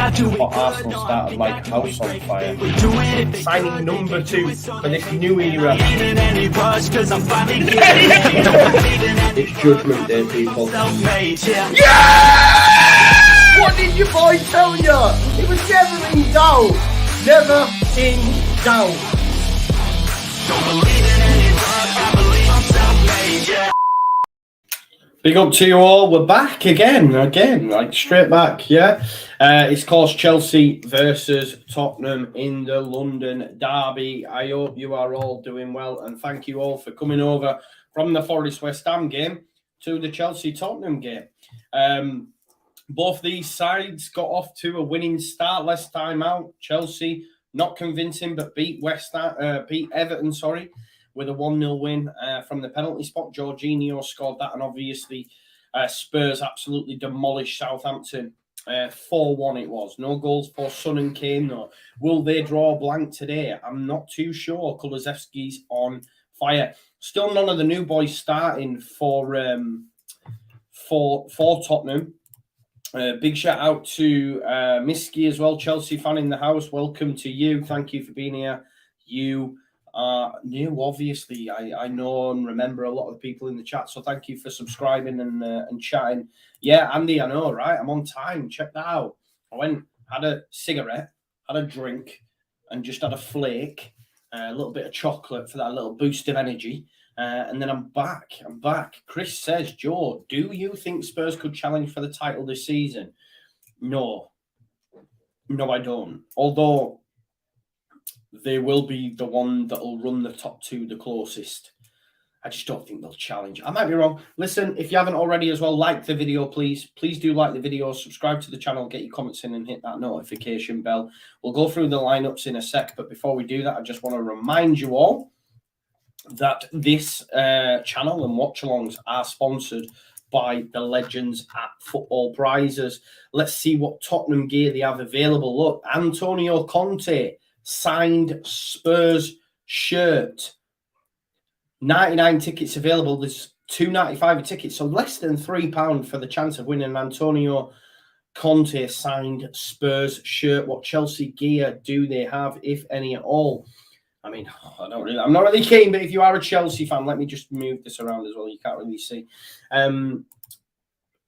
But Arsenal started like a house on fire. Signing number 2 for this new era. It's Judgment Day, people. Yeah! What did your boy tell you? It was never in doubt. Never in doubt. Don't believe in any luck, I believe I'm self-made, yeah. Big up to you all. We're back again, like straight back, yeah. It's of course Chelsea versus Tottenham in the London derby. I hope you are all doing well, and thank you all for coming over from the Forest West Ham game to the Chelsea Tottenham game. Both these sides got off to a winning start last time out. Chelsea not convincing, but beat Everton, with a 1-0 win from the penalty spot. Jorginho scored that, and obviously Spurs absolutely demolished Southampton. 4-1 it was. No goals for Son and Kane, though. Will they draw blank today? I'm not too sure. Kulusevski's on fire. Still none of the new boys starting for Tottenham. Big shout out to Miski as well, Chelsea fan in the house. Welcome to you. Thank you for being here. You are new, obviously. I know and remember a lot of the people in the chat, so thank you for subscribing and chatting. Yeah, Andy, I know, right? I'm on time. Check that out. I went, had a cigarette, had a drink, and just had a flake, a little bit of chocolate for that little boost of energy. And then I'm back. Chris says, Joe, do you think Spurs could challenge for the title this season? No, I don't. Although they will be the one that will run the top 2 the closest. I just don't think they'll challenge. I might be wrong. Listen, if you haven't already as well, like the video, please. Please do like the video. Subscribe to the channel. Get your comments in and hit that notification bell. We'll go through the lineups in a sec. But before we do that, I just want to remind you all that this channel and watch-alongs are sponsored by the legends at Football Prizes. Let's see what Tottenham gear they have available. Look, Antonio Conte signed Spurs shirt. 99 tickets available. There's $2.95 a ticket, so less than £3 for the chance of winning an Antonio Conte signed Spurs shirt. What Chelsea gear do they have, if any at all? I mean, I'm not really keen, but if you are a Chelsea fan, let me just move this around as well. You can't really see.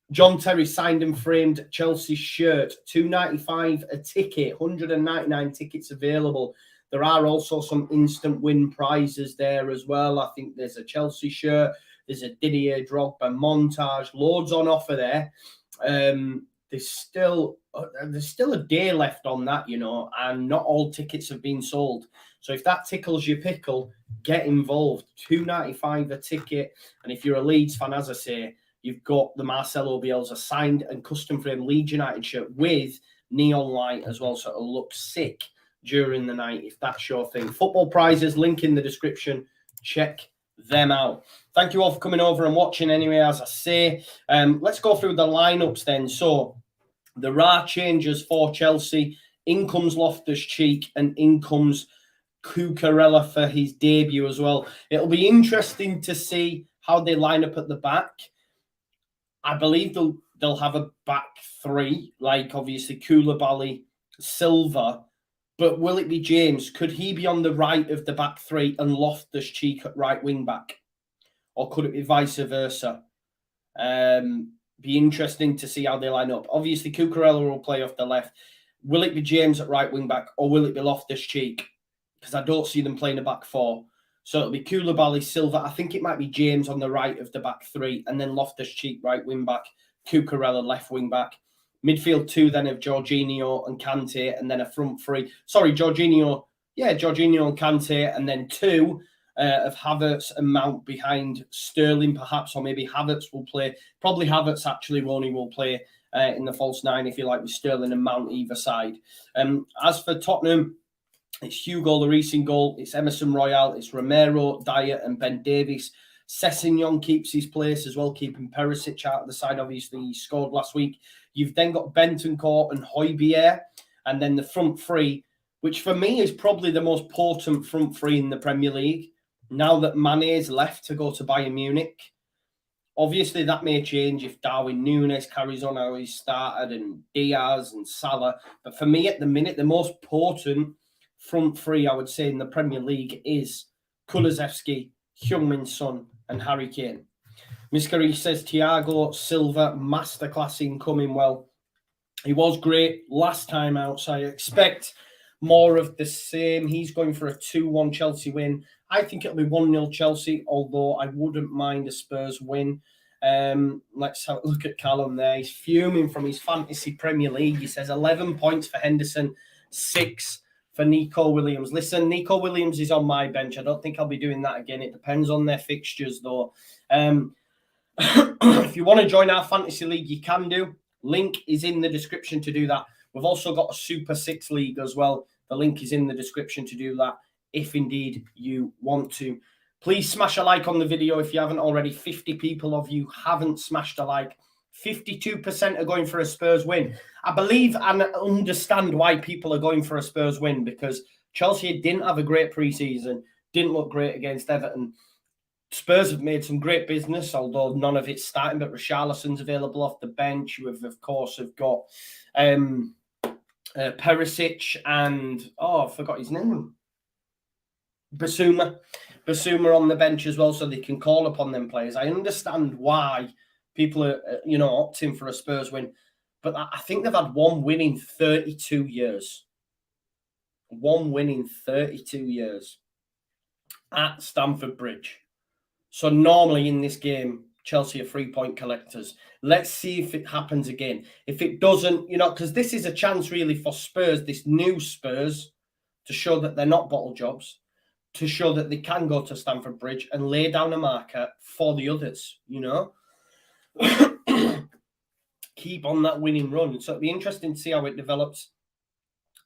John Terry signed and framed Chelsea shirt, $2.95 a ticket, 199 tickets available. There are also some instant win prizes there as well. I think there's a Chelsea shirt, there's a Didier Drogba montage, loads on offer there. There's still a day left on that, and not all tickets have been sold. So if that tickles your pickle, get involved. $2.95 a ticket. And if you're a Leeds fan, as I say, you've got the Marcelo Bielsa signed and custom frame Leeds United shirt with neon light as well. So it'll look sick during the night if that's your thing. Football Prizes, link in the description. Check them out. Thank you all for coming over and watching anyway, as I say. Let's go through the lineups then. So there are changes for Chelsea. In comes Loftus-Cheek and in comes Cucurella for his debut as well. It'll be interesting to see how they line up at the back. I believe they'll have a back 3, like obviously Koulibaly, Silva, but will it be James? Could he be on the right of the back 3 and Loftus-Cheek at right wing back? Or could it be vice versa? Be interesting to see how they line up. Obviously, Cucurella will play off the left. Will it be James at right wing back or will it be Loftus-Cheek? Because I don't see them playing a back 4. So it'll be Koulibaly, Silva. I think it might be James on the right of the back 3, and then Loftus-Cheek right wing back, Cucurella left wing back. Midfield 2 then of Jorginho and Kante, and then a front 3. Sorry, Jorginho and Kante, and then 2 of Havertz and Mount behind Sterling perhaps, or maybe Havertz will play. Probably Havertz actually will play in the false 9, if you like, with Sterling and Mount either side. As for Tottenham, it's Hugo Lloris in goal. It's Emerson Royal. It's Romero, Dyer, and Ben Davies. Sessegnon keeps his place as well, keeping Perisic out of the side. Obviously, he scored last week. You've then got Bentancur and Højbjerg, and then the front 3, which for me is probably the most potent front 3 in the Premier League. Now that Mane's left to go to Bayern Munich, Obviously, that may change if Darwin Núñez carries on how he started and Diaz and Salah. But for me, at the minute, the most potent front three, I would say, in the Premier League is Kulusevski, Heung-min Son and Harry Kane. Miskari says Thiago Silva, masterclass incoming. Well, he was great last time out, so I expect more of the same. He's going for a 2-1 Chelsea win. I think it'll be 1-0 Chelsea, although I wouldn't mind a Spurs win. Let's have a look at Callum there. He's fuming from his fantasy Premier League. He says 11 points for Henderson, 6 for Nico Williams. Listen, Nico Williams is on my bench. I don't think I'll be doing that again. It depends on their fixtures, though. If you want to join our fantasy league, you can do. Link is in the description to do that. We've also got a Super 6 league as well. The link is in the description to do that, if indeed you want to. Please smash a like on the video if you haven't already. 50 people of you haven't smashed a like. 52% are going for a Spurs win. I believe and understand why people are going for a Spurs win, because Chelsea didn't have a great preseason, didn't look great against Everton. Spurs have made some great business, although none of it's starting, but Richarlison's available off the bench. You have, of course, got Perisic and, I forgot his name. Basuma on the bench as well, so they can call upon them players. I understand why people are, opting for a Spurs win, but I think they've had one win in 32 years. One win in 32 years at Stamford Bridge. So normally in this game, Chelsea are 3-point collectors. Let's see if it happens again. If it doesn't, because this is a chance really for Spurs, this new Spurs, to show that they're not bottle jobs, to show that they can go to Stamford Bridge and lay down a marker for the others, Keep on that winning run. So it'll be interesting to see how it develops.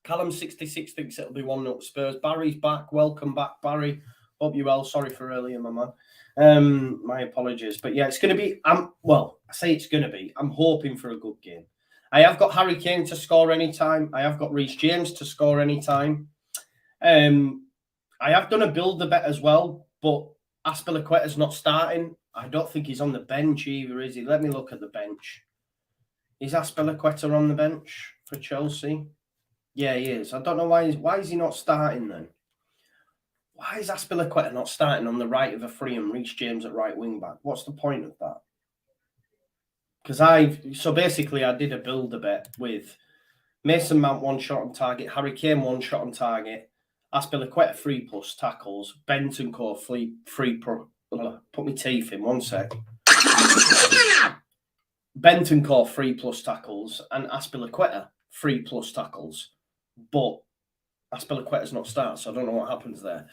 Callum66 thinks it'll be 1-0 Spurs. Barry's back. Welcome back, Barry. Hope you're well. Sorry for earlier, my man. My apologies. But yeah, it's going to be, I say it's going to be. I'm hoping for a good game. I have got Harry Kane to score anytime. I have got Reece James to score anytime. I have done a build a bet as well, but Azpilicueta's not starting. I don't think he's on the bench either, is he? Let me look at the bench. Is Azpilicueta on the bench for Chelsea? Yeah, he is. I don't know why is he not starting then? Why is Azpilicueta not starting on the right of a free and Reece James at right wing back? What's the point of that? Because basically I did a build a bet with Mason Mount 1 shot on target, Harry Kane 1 shot on target, Azpilicueta 3+ tackles, Bentancur 3 put my teeth in 1 sec. Bentancur 3+ tackles and Azpilicueta 3+ tackles, but Azpilicueta's not started, so I don't know what happens there.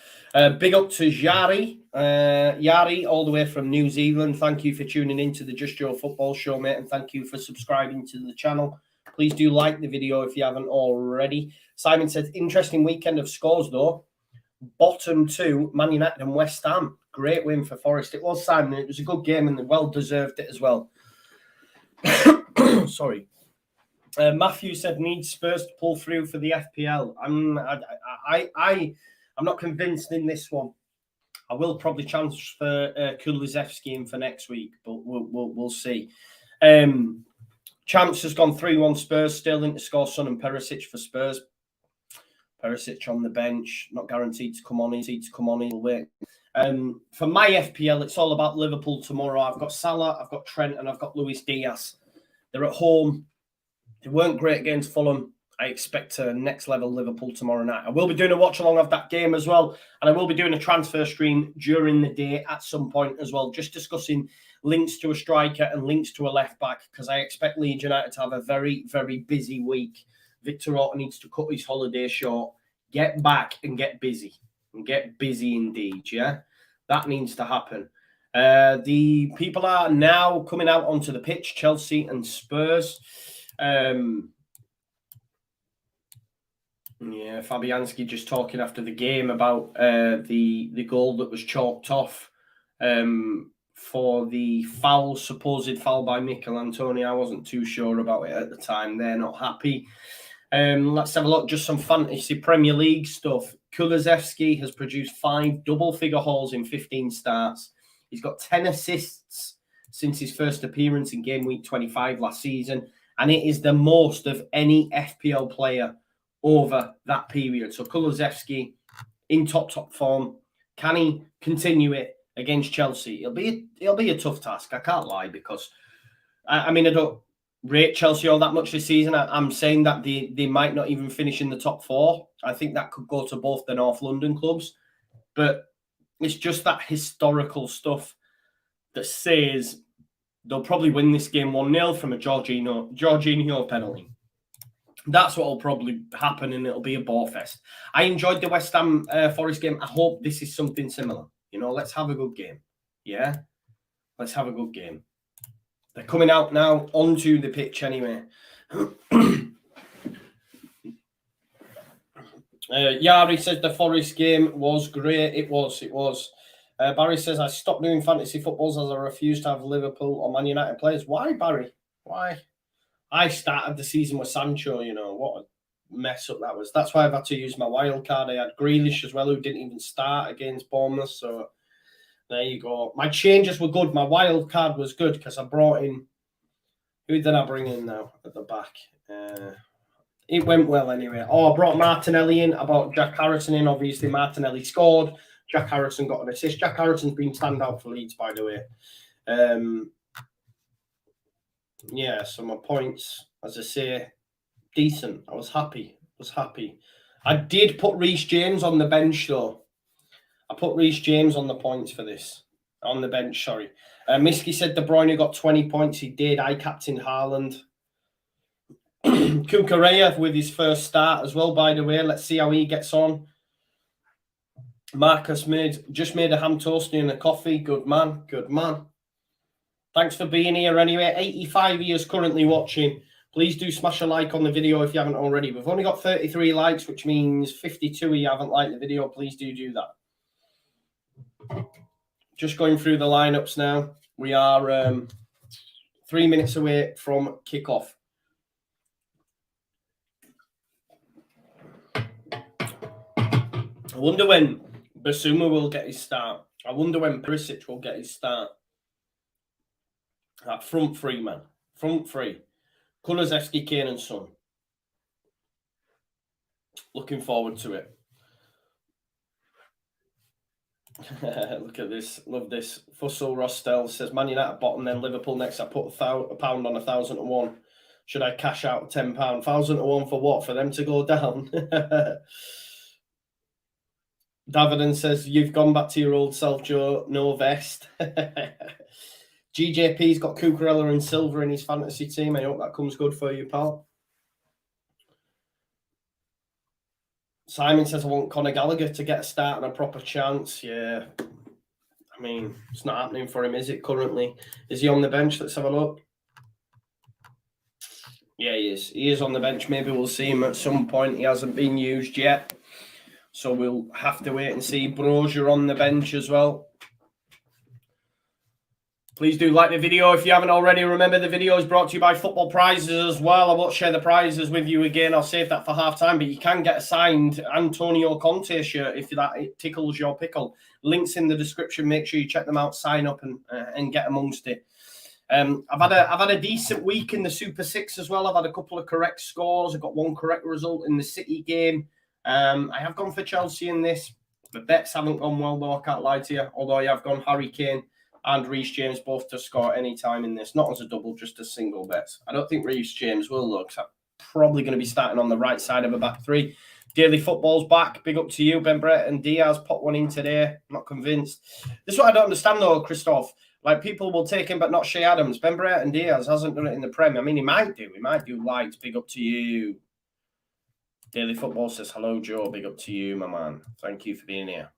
Big up to Yari. Yari, all the way from New Zealand. Thank you for tuning in to the Just Joe Football Show, mate, and thank you for subscribing to the channel. Please do like the video if you haven't already. Simon said, interesting weekend of scores, though. Bottom 2, Man United and West Ham. Great win for Forest. It was, Simon. It was a good game, and they well deserved it as well. Sorry. Matthew said needs Spurs to pull through for the FPL. I'm not convinced in this one. I will probably transfer Kulusevski in for next week, but we'll see. Champs has gone 3-1 Spurs. Sterling to score, Son and Perisic for Spurs. Perisic on the bench, not guaranteed to come on. He'll wait. For my FPL, it's all about Liverpool tomorrow. I've got Salah, I've got Trent, and I've got Luis Diaz. They're at home. They weren't great against Fulham. I expect a next level Liverpool tomorrow night. I will be doing a watch along of that game as well. And I will be doing a transfer stream during the day at some point as well, just discussing links to a striker and links to a left back, because I expect Leeds United to have a very, very busy week. Victor Orta needs to cut his holiday short, get back and get busy. And get busy indeed, yeah? That needs to happen. The people are now coming out onto the pitch, Chelsea and Spurs. Yeah, Fabianski just talking after the game about the goal that was chalked off for the supposed foul by Mikel Antonio. I wasn't too sure about it at the time. They're not happy. Let's have a look, just some fantasy Premier League stuff. Kulusevski has produced 5 double-figure hauls in 15 starts. He's got 10 assists, since his first appearance in game week 25 last season, and it is the most of any FPL player over that period. So Kulusevski in top form. Can he continue it against Chelsea? It'll be a tough task. I can't lie, because I mean, I don't rate Chelsea all that much this season. I'm saying that they might not even finish in the top 4. I think that could go to both the North London clubs, but it's just that historical stuff that says they'll probably win this game 1-0 from a Jorginho penalty. That's what will probably happen, and it'll be a ball fest. I enjoyed the West Ham Forest game. I hope this is something similar. You know, let's have a good game. Yeah? Let's have a good game. They're coming out now onto the pitch anyway. Yari says the Forest game was great. It was. Barry says, I stopped doing fantasy footballs as I refuse to have Liverpool or Man United players. Why, Barry? Why? I started the season with Sancho, you know. What a mess up that was. That's why I've had to use my wild card. I had Grealish as well, who didn't even start against Bournemouth. So there you go. My changes were good. My wild card was good because I brought in... Who did I bring in now at the back? It went well anyway. Oh, I brought Martinelli in. I brought Jack Harrison in. Obviously, Martinelli scored. Jack Harrison got an assist. Jack Harrison's been standout for Leeds, by the way. Yeah, so my points, as I say, decent. I was happy. I did put Reece James on the bench, though. I put Reece James on the points for this. On the bench, sorry. Miski said De Bruyne got 20 points. He did. I captained Haaland. Kukureya with his first start as well, by the way. Let's see how he gets on. Marcus just made a ham toasty and a coffee. Good man. Thanks for being here anyway. 85 years currently watching. Please do smash a like on the video if you haven't already. We've only got 33 likes, which means 52 of you haven't liked the video. Please do that. Just going through the lineups now. We are 3 minutes away from kickoff. I wonder when Basuma will get his start. I wonder when Perisic will get his start. That front three, man. Front three. Kulusevski, Kane and Son. Looking forward to it. Look at this. Love this. Fussell Rostel says, Man United bottom, then Liverpool next. I put a pound on 1,001. Should I cash out £10? 1,001 for what? For them to go down? Davidan says, you've gone back to your old self, Joe. No vest. GJP's got Cucurella and Silva in his fantasy team. I hope that comes good for you, pal. Simon says, I want Conor Gallagher to get a start and a proper chance. Yeah. I mean, it's not happening for him, is it, currently? Is he on the bench? Let's have a look. Yeah, he is. He is on the bench. Maybe we'll see him at some point. He hasn't been used yet. So we'll have to wait and see. Bros, you're on the bench as well. Please do like the video if you haven't already. Remember, the video is brought to you by Football Prizes as well. I won't share the prizes with you again. I'll save that for half time. But you can get a signed Antonio Conte shirt if it tickles your pickle. Links in the description. Make sure you check them out. Sign up and get amongst it. I've had a decent week in the Super 6 as well. I've had a couple of correct scores. I've got one correct result in the City game. I have gone for Chelsea in this. The bets haven't gone well, though. I can't lie to you. Although I have gone Harry Kane and Reece James both to score any time in this. Not as a double, just a single bet. I don't think Reece James will, though, because I'm probably going to be starting on the right side of a back three. Daily Football's back. Big up to you. Ben Brett and Diaz put one in today. I'm not convinced. This is what I don't understand, though, Christoph. Like, people will take him, but not Shea Adams. Ben Brett and Diaz hasn't done it in the Prem. I mean, he might do. He might do lights. Big up to you. Daily Football says, hello, Joe. Big up to you, my man. Thank you for being here.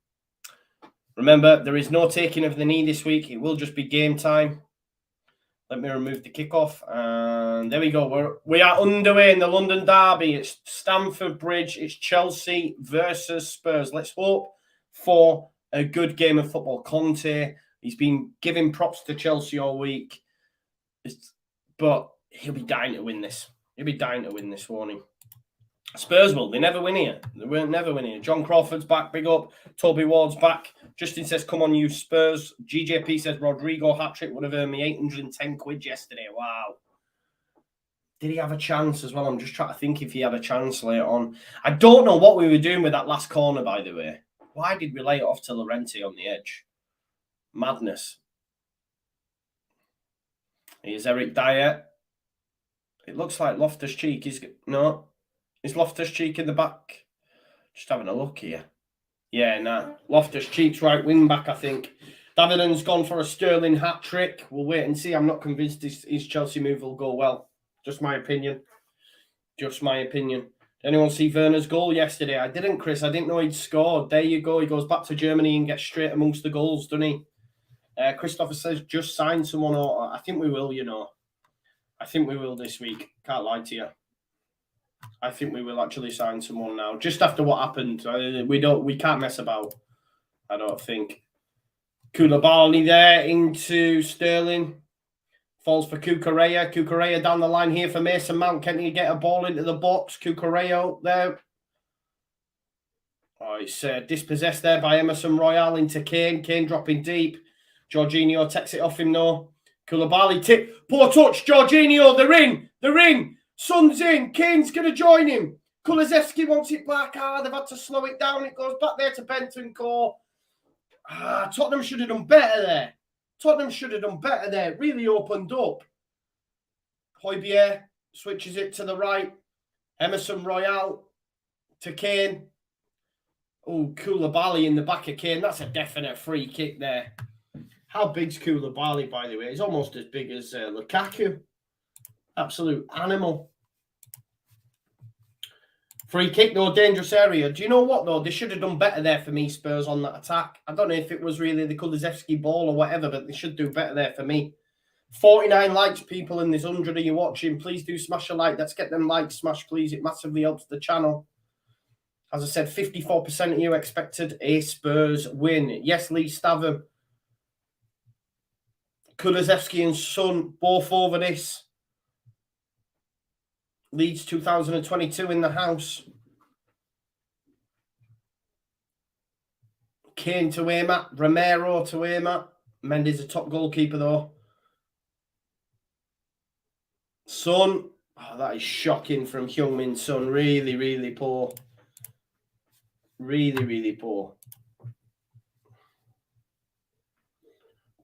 Remember, there is no taking of the knee this week. It will just be game time. Let me remove the kickoff. And there we go. We are underway in the London derby. It's Stamford Bridge. It's Chelsea versus Spurs. Let's hope for a good game of football. Conte, he's been giving props to Chelsea all week. But he'll be dying to win this. He'll be dying to win this, won't he? Spurs will. They never win here. They will never win here. John Crawford's back. Big up. Toby Ward's back. Justin says, come on, you Spurs. GJP says, Rodrigo hat-trick would have earned me 810 quid yesterday. Wow. Did he have a chance as well? I'm just trying to think if he had a chance later on. I don't know what we were doing with that last corner, by the way. Why did we lay it off to Llorente on the edge? Madness. Here's Eric Dyer. It looks like Loftus-Cheek is... No. Is Loftus-Cheek in the back? Just having a look here. Yeah, nah. Loftus-Cheek's right wing back, I think. Daviden's gone for a Sterling hat-trick. We'll wait and see. I'm not convinced his Chelsea move will go well. Just my opinion. Just my opinion. Did anyone see Werner's goal yesterday? I didn't, Chris. I didn't know he'd scored. There you go. He goes back to Germany and gets straight amongst the goals, doesn't he? Christopher says, just sign someone. Or I think we will, you know. I think we will this week. Can't lie to you. I think we will actually sign someone now. Just after what happened. We can't mess about. I don't think. Koulibaly there into Sterling. Falls for Cucurella. Cucurella down the line here for Mason Mount. Can he get a ball into the box? Cucurella up there. Oh, it's dispossessed there by Emerson Royale into Kane. Kane dropping deep. Jorginho takes it off him, no. Koulibaly tip. Poor touch. Jorginho, they're in. They're in. Son's in. Kane's going to join him. Kulusevski wants it back. They've had to slow it down. It goes back there to Bentancur. Tottenham should have done better there. Tottenham should have done better there. Really opened up. Højbjerg switches it to the right. Emerson Royale to Kane. Oh, Koulibaly in the back of Kane. That's a definite free kick there. How big's Koulibaly, by the way? He's almost as big as Lukaku. Absolute animal. Free kick, though, dangerous area. Do you know what, though? They should have done better there for me, Spurs, on that attack. I don't know if it was really the Kulusevski ball or whatever, but they should do better there for me. 49 likes, people, in this 100 of you watching. Please do smash a like. Let's get them likes smashed, please. It massively helps the channel. As I said, 54% of you expected a Spurs win. Yes, Lee Stavum. Kulusevski and Son both over this. Leeds 2022 in the house. Kane to aim at. Romero to aim at. Mendy's a top goalkeeper, though. Son. Oh, that is shocking from Heung-min Son. Really, really poor. Really, really poor.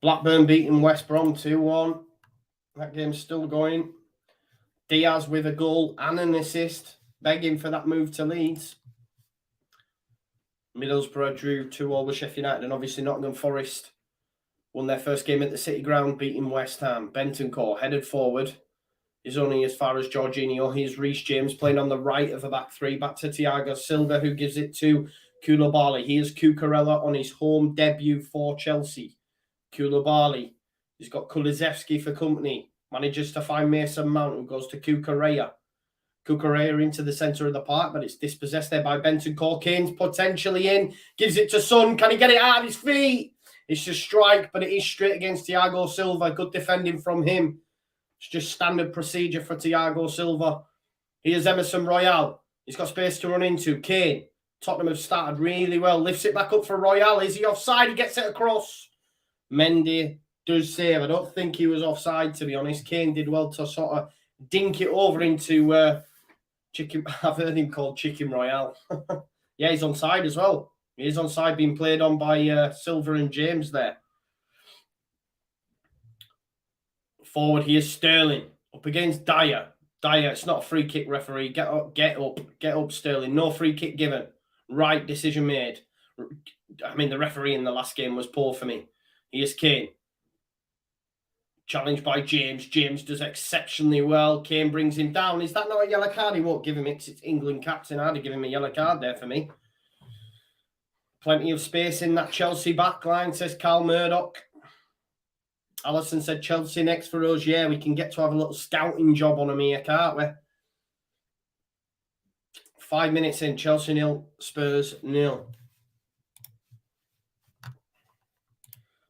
Blackburn beating West Brom 2-1. That game's still going. Diaz with a goal and an assist, begging for that move to Leeds. Middlesbrough drew 2-2 with Sheffield United, and obviously Nottingham Forest won their first game at the City Ground, beating West Ham. Bentancur headed forward. Is only as far as Jorginho. Here's Reece James playing on the right of the back three. Back to Thiago Silva, who gives it to Koulibaly. Here's Cucurella on his home debut for Chelsea. Koulibaly. He's got Kulusevski for company. Manages to find Mason Mount, who goes to Cucurella. Cucurella into the centre of the park, but it's dispossessed there by Bentancur. Kane's potentially in. Gives it to Son. Can he get it out of his feet? It's a strike, but it is straight against Thiago Silva. Good defending from him. It's just standard procedure for Thiago Silva. Here's Emerson Royale. He's got space to run into. Kane. Tottenham have started really well. Lifts it back up for Royale. Is he offside? He gets it across. Mendy does save. I don't think he was offside, to be honest. Kane did well to sort of dink it over into Chicken. I've heard him called Chicken Royale. Yeah, he's onside as well. He is onside, being played on by Silva and James there. Forward here, Sterling. Up against Dyer. Dyer, it's not a free kick, referee. Get up, Sterling. No free kick given. Right decision made. I mean, the referee in the last game was poor for me. Here's Kane. Challenged by James. James does exceptionally well. Kane brings him down. Is that not a yellow card? He won't give him it. It's England captain. I'd have given him a yellow card there for me. Plenty of space in that Chelsea back line, says Carl Murdoch. Allison said Chelsea next for us. Yeah, we can get to have a little scouting job on them here, can't we? 5 minutes in. Chelsea 0, Spurs 0.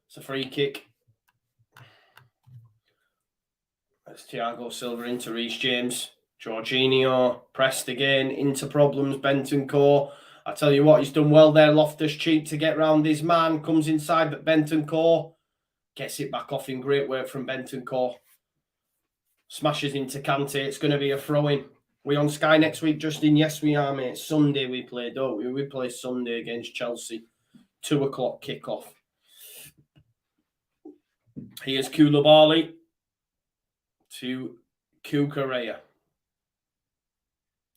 It's a free kick. That's Thiago Silva into Reece James. Jorginho pressed again into problems. Bentancur. I tell you what, he's done well there. Loftus-Cheek to get round his man. Comes inside, but Bentancur gets it back off in great work from Bentancur. Smashes into Kante. It's going to be a throw-in. We on Sky next week, Justin? Yes, we are, mate. Sunday we play, don't we? We play Sunday against Chelsea. 2 o'clock kickoff. Here's Koulibaly to Cucurella.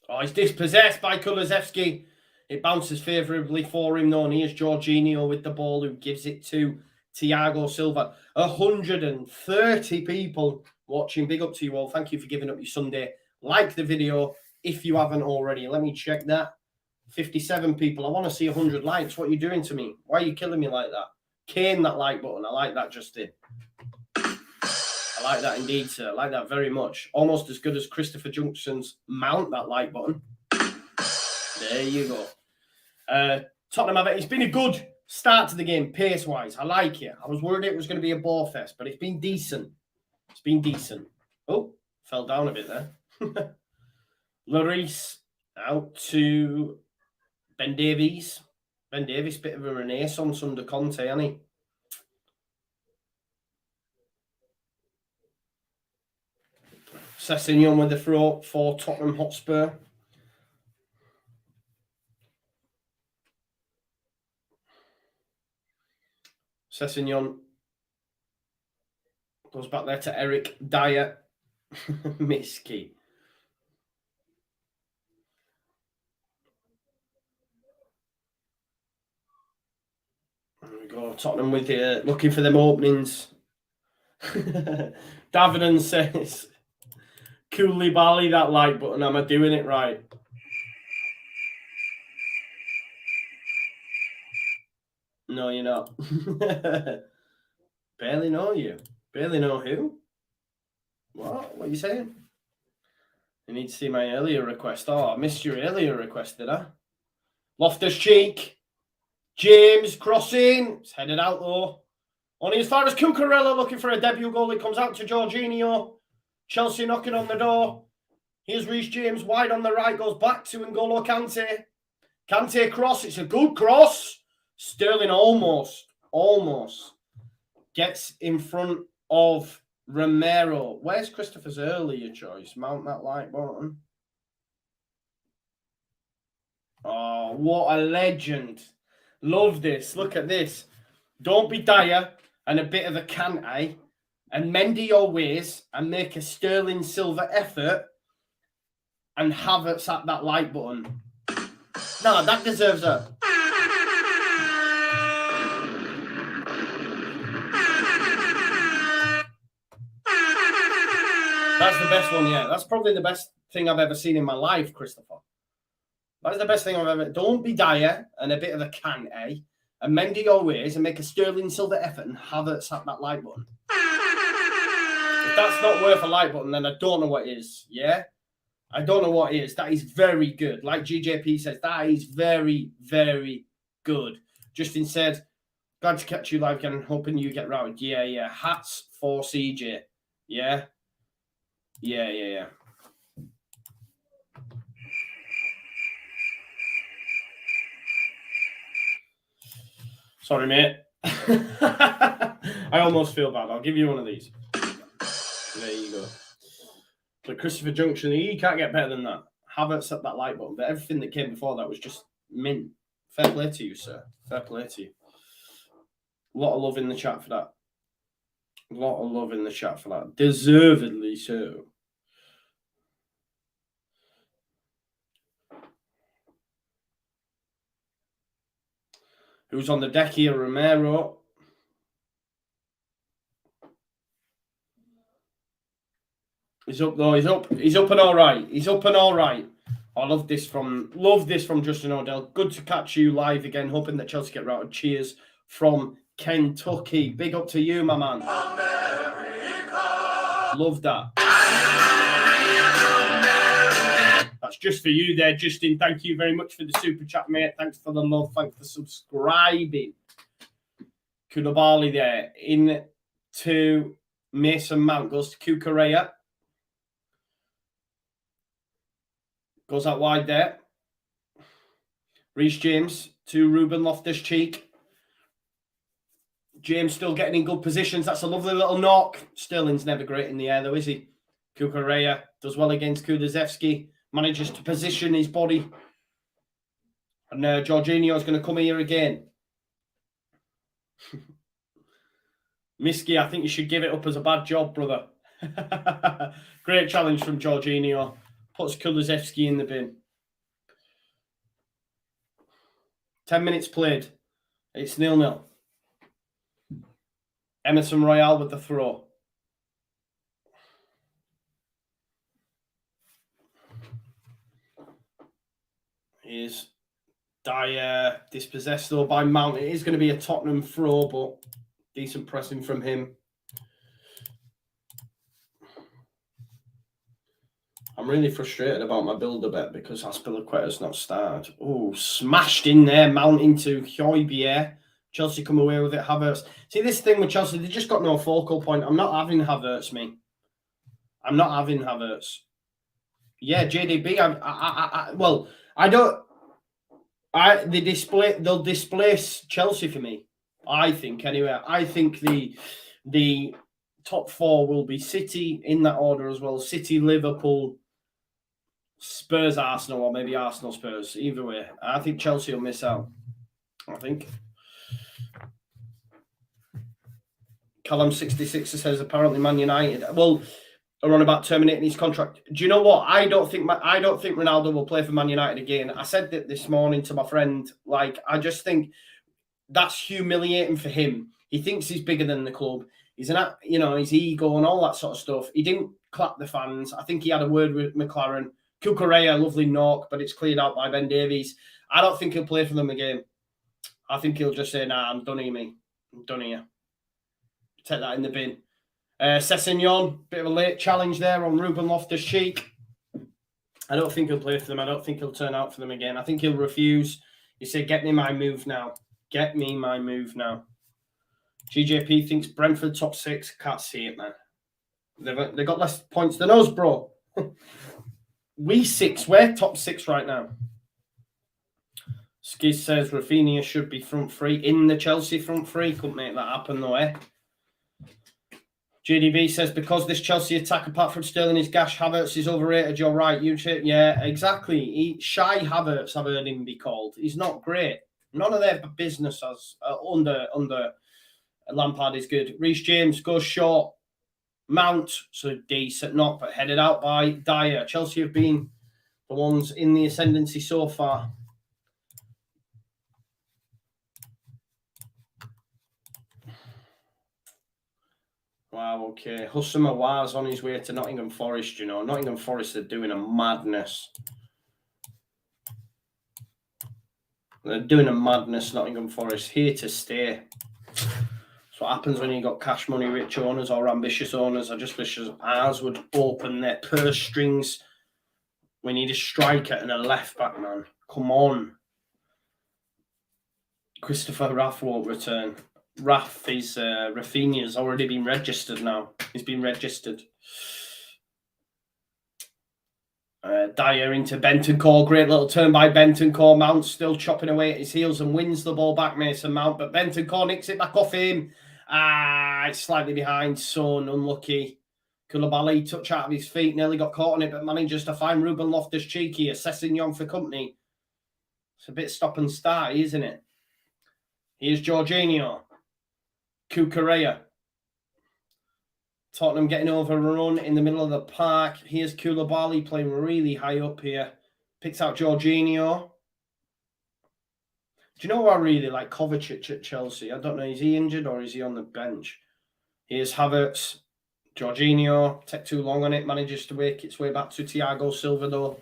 Oh, he's dispossessed by Kulusevski. It bounces favourably for him, though. And here's Jorginho with the ball, who gives it to Thiago Silva. 130 people watching. Big up to you all. Thank you for giving up your Sunday. Like the video if you haven't already. Let me check that. 57 people. I want to see 100 likes. What are you doing to me? Why are you killing me like that? Cane that like button. I like that, Justin. I like that indeed, sir. I like that very much. Almost as good as Christopher Junction's mount, that like button. There you go. Tottenham, it's been a good start to the game, pace-wise. I like it. I was worried it was going to be a ball fest, but it's been decent. It's been decent. Oh, fell down a bit there. Lloris out to Ben Davies. Ben Davies, bit of a renaissance under Conte, hasn't he? Sessegnon with the throw for Tottenham Hotspur. Sessegnon goes back there to Eric Dyer. Miski. There we go. Tottenham with looking for them openings. Davenon says, Koulibaly, that like button. Am I doing it right? No, you're not. Barely know you. Barely know who? What? What are you saying? You need to see my earlier request. Oh, I missed your earlier request, did I? Loftus-Cheek. James crossing. It's headed out, though. Only as far as Cucurella looking for a debut goal. It comes out to Jorginho. Chelsea knocking on the door. Here's Reece James wide on the right. Goes back to N'Golo Kante. Kante cross. It's a good cross. Sterling almost gets in front of Romero. Where's Christopher's earlier choice? Mount that like button. Oh, what a legend. Love this. Look at this. Don't be Dyer and a bit of a Kante and mend your ways and make a Sterling Silva effort and Havertz at that like button. No, that deserves a... That's the best one, yeah. That's probably the best thing I've ever seen in my life, Christopher. That's the best thing I've ever... Don't be Dyer and a bit of a Kante and mend your ways and make a Sterling Silva effort and Havertz at that like button. If that's not worth a like button, then I don't know what is, yeah? I don't know what is. That is very good. Like GJP says, that is very, very good. Justin said, glad to catch you live again, hoping you get round. Yeah. Hats for CJ. Yeah. Sorry, mate. I almost feel bad. I'll give you one of these. There you go. So Christopher Junction, he can't get better than that. Havertz at that like button, but everything that came before that was just mint. Fair play to you, sir. Fair play to you. A lot of love in the chat for that. A lot of love in the chat for that. Deservedly so. Who's on the deck here? Romero. He's up though. He's up and all right. He's up and all right. I love this from Justin O'Dell. Good to catch you live again. Hoping that Chelsea get routed. Cheers from Kentucky. Big up to you, my man. America. Love that. That's just for you there, Justin. Thank you very much for the super chat, mate. Thanks for the love. Thanks for subscribing. Koulibaly there. In to Mason Mount. Goes to Cucurella. Goes out wide there. Reece James to Ruben Loftus-Cheek. James still getting in good positions. That's a lovely little knock. Sterling's never great in the air, though, is he? Cucurella does well against Kulusevski. Manages to position his body. And Jorginho's going to come here again. Miski, I think you should give it up as a bad job, brother. Great challenge from Jorginho. Puts Kulusevski in the bin. 10 minutes played. It's 0-0. Emerson Royale with the throw. Here's Dyer dispossessed though by Mount. It is going to be a Tottenham throw, but decent pressing from him. I'm really frustrated about my build-a bet because Aspilicueta's not started. Oh, smashed in there. Mount into Højbjerg. Chelsea come away with it. Havertz. See, this thing with Chelsea, they just got no focal point. I'm not having Havertz, me. I'm not having Havertz. Yeah, JDB. They'll displace Chelsea for me. I think anyway. I think the top four will be City in that order as well. City, Liverpool, Spurs, Arsenal, or maybe Arsenal, Spurs. Either way, I think Chelsea will miss out. I think. Callum 66 says apparently Man United are on about terminating his contract. Do you know what? I don't think Ronaldo will play for Man United again. I said that this morning to my friend. I just think that's humiliating for him. He thinks he's bigger than the club. He's his ego and all that sort of stuff. He didn't clap the fans. I think he had a word with McLaren. Cucurella, lovely knock, but it's cleared out by Ben Davies. I don't think he'll play for them again. I think he'll just say, "Nah, I'm done here, me. I'm done here." Take that in the bin. Sessegnon, bit of a late challenge there on Ruben Loftus-Cheek. I don't think he'll play for them. I don't think he'll turn out for them again. I think he'll refuse. He said, "Get me my move now. Get me my move now." GJP thinks Brentford top 6. Can't see it, man. They've got less points than us, bro. We're top 6 right now. Skiz says Rafinha should be front three in the Chelsea front three. Couldn't make that happen though, eh? JDB says because this Chelsea attack, apart from Sterling, is gash. Havertz is overrated. You're right. Yeah, exactly. Shy Havertz, I've heard him be called. He's not great. None of their business under Lampard is good. Reece James goes short. Mount, so decent knock, but headed out by Dyer. Chelsea have been the ones in the ascendancy so far. Wow, okay. Houssam Aouar's on his way to Nottingham Forest, Nottingham Forest are doing a madness. They're doing a madness, Nottingham Forest. Here to stay. That's what happens when you've got cash money rich owners or ambitious owners. I just wish ours would open their purse strings. We need a striker and a left back, man. Come on. Christopher Raff won't return. Rafinha's already been registered now. He's been registered. Dyer into Bentancur. Great little turn by Bentancur. Mount still chopping away at his heels and wins the ball back, Mason Mount. But Bentancur nicks it back off him. It's slightly behind. Son, unlucky. Koulibaly touch out of his feet. Nearly got caught on it, but manages to find Ruben Loftus-Cheek here. Sessegnon for company. It's a bit stop and start, isn't it? Here's Jorginho. Cucurella. Tottenham getting overrun in the middle of the park. Here's Koulibaly playing really high up here. Picks out Jorginho. Do you know what I really like? Kovacic at Chelsea. I don't know. Is he injured or is he on the bench? Here's Havertz. Jorginho. Take too long on it. Manages to make its way back to Thiago Silva though.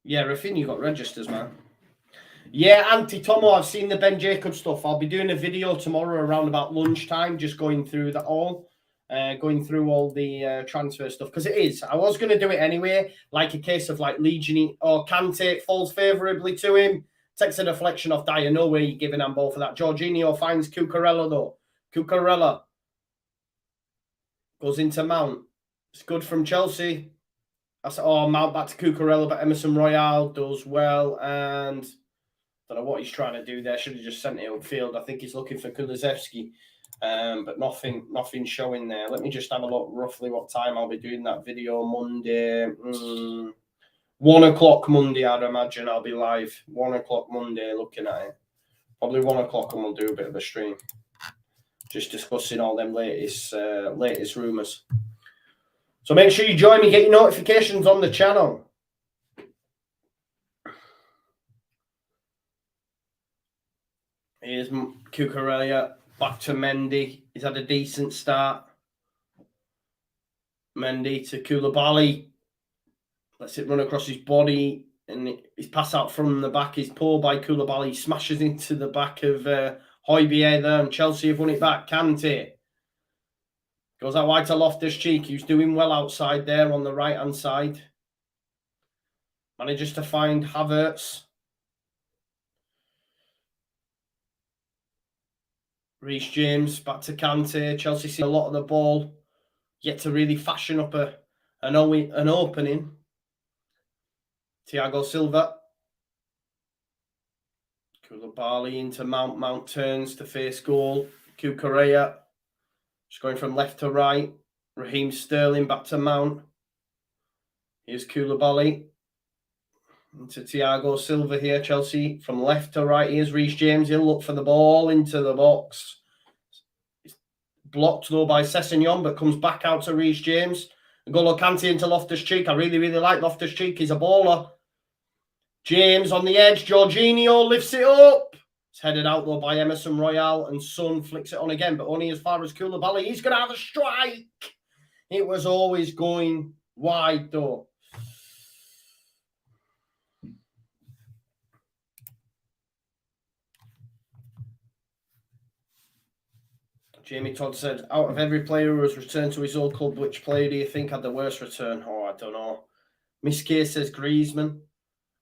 Yeah, Rafinha got registers, man. Yeah, Anti-Tomo, I've seen the Ben Jacobs stuff. I'll be doing a video tomorrow around about lunchtime, just going through that all. Going through all the transfer stuff. Because it is. I was going to do it anyway, like a case of like Legion or Kante falls favourably to him. Takes a deflection off Dyer. No way you're giving him ball for that. Jorginho finds Cucurella though. Cucurella goes into Mount. It's good from Chelsea. That's Mount back to Cucurella, but Emerson Royale does well. And I don't know what he's trying to do there. Should have just sent it upfield. I think he's looking for Kulusevski. But nothing showing there. Let me just have a look roughly what time I'll be doing that video Monday. 1 o'clock Monday, I'd imagine I'll be live. 1 o'clock Monday, looking at it. Probably 1 o'clock, and we'll do a bit of a stream, just discussing all them latest rumours. So make sure you join me, get your notifications on the channel. Here's Cucurella, back to Mendy. He's had a decent start. Mendy to Koulibaly. Lets it run across his body, and his pass out from the back is pulled by Koulibaly. Smashes into the back of Højbjerg there, and Chelsea have won it back. Kante goes out wide to Loftus-Cheek, who's doing well outside there on the right-hand side. Manages to find Havertz. Reece James back to Kante. Chelsea see a lot of the ball, yet to really fashion up an opening. Thiago Silva. Koulibaly into Mount. Mount turns to face goal. Cucurella just going from left to right. Raheem Sterling back to Mount. Here's Koulibaly into Thiago Silva here. Chelsea from left to right. Here's Reece James. He'll look for the ball into the box. It's blocked though by Sessegnon, but comes back out to Reece James. N'Golo Kante into Loftus-Cheek. I really like Loftus-Cheek. He's a baller. James on the edge. Jorginho lifts it up. It's headed out though by Emerson Royale, and Son flicks it on again, but only as far as Koulibaly. He's going to have a strike. It was always going wide though. Jamie Todd said, out of every player who has returned to his old club, which player do you think had the worst return? Oh, I don't know. Miss K says Griezmann.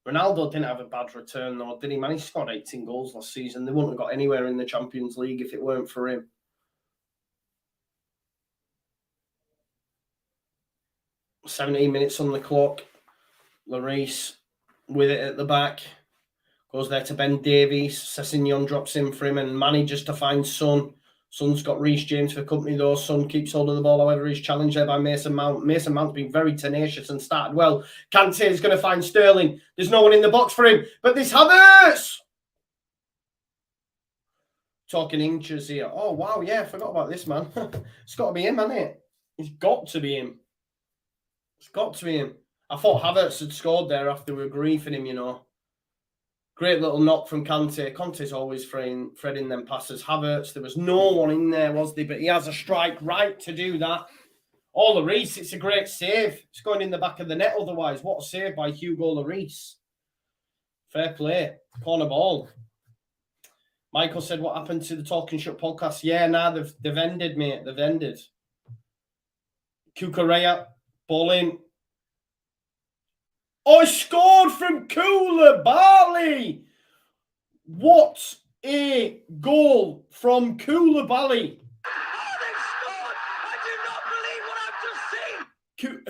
Ronaldo didn't have a bad return, though, did he? Man, he scored 18 goals last season. They wouldn't have got anywhere in the Champions League if it weren't for him. "17 minutes on the clock. Lloris with it at the back. Goes there to Ben Davies. Sessegnon drops in for him and manages to find Son. Son's got Reece James for company, though. Son keeps hold of the ball. However, he's challenged there by Mason Mount. Mason Mount's been very tenacious and started well. Kante is going to find Sterling. There's no one in the box for him. But this Havertz! Talking inches here. Oh, wow, yeah, I forgot about this, man. It's got to be him, hasn't it? It's got to be him. It's got to be him. I thought Havertz had scored there after we were griefing him, you know. Great little knock from Kante. Conte's always threading them passes. Havertz, there was no one in there, was there? But he has a strike right to do that. Oh, Lloris, it's a great save. It's going in the back of the net otherwise. What a save by Hugo Lloris. Fair play. Corner ball. Michael said, what happened to the Talking Shut podcast? Yeah, they've ended, mate. They've ended. Cucurella, ball in. Oh, he scored from Koulibaly. What a goal from Koulibaly. Oh, they've scored. I do not believe what I've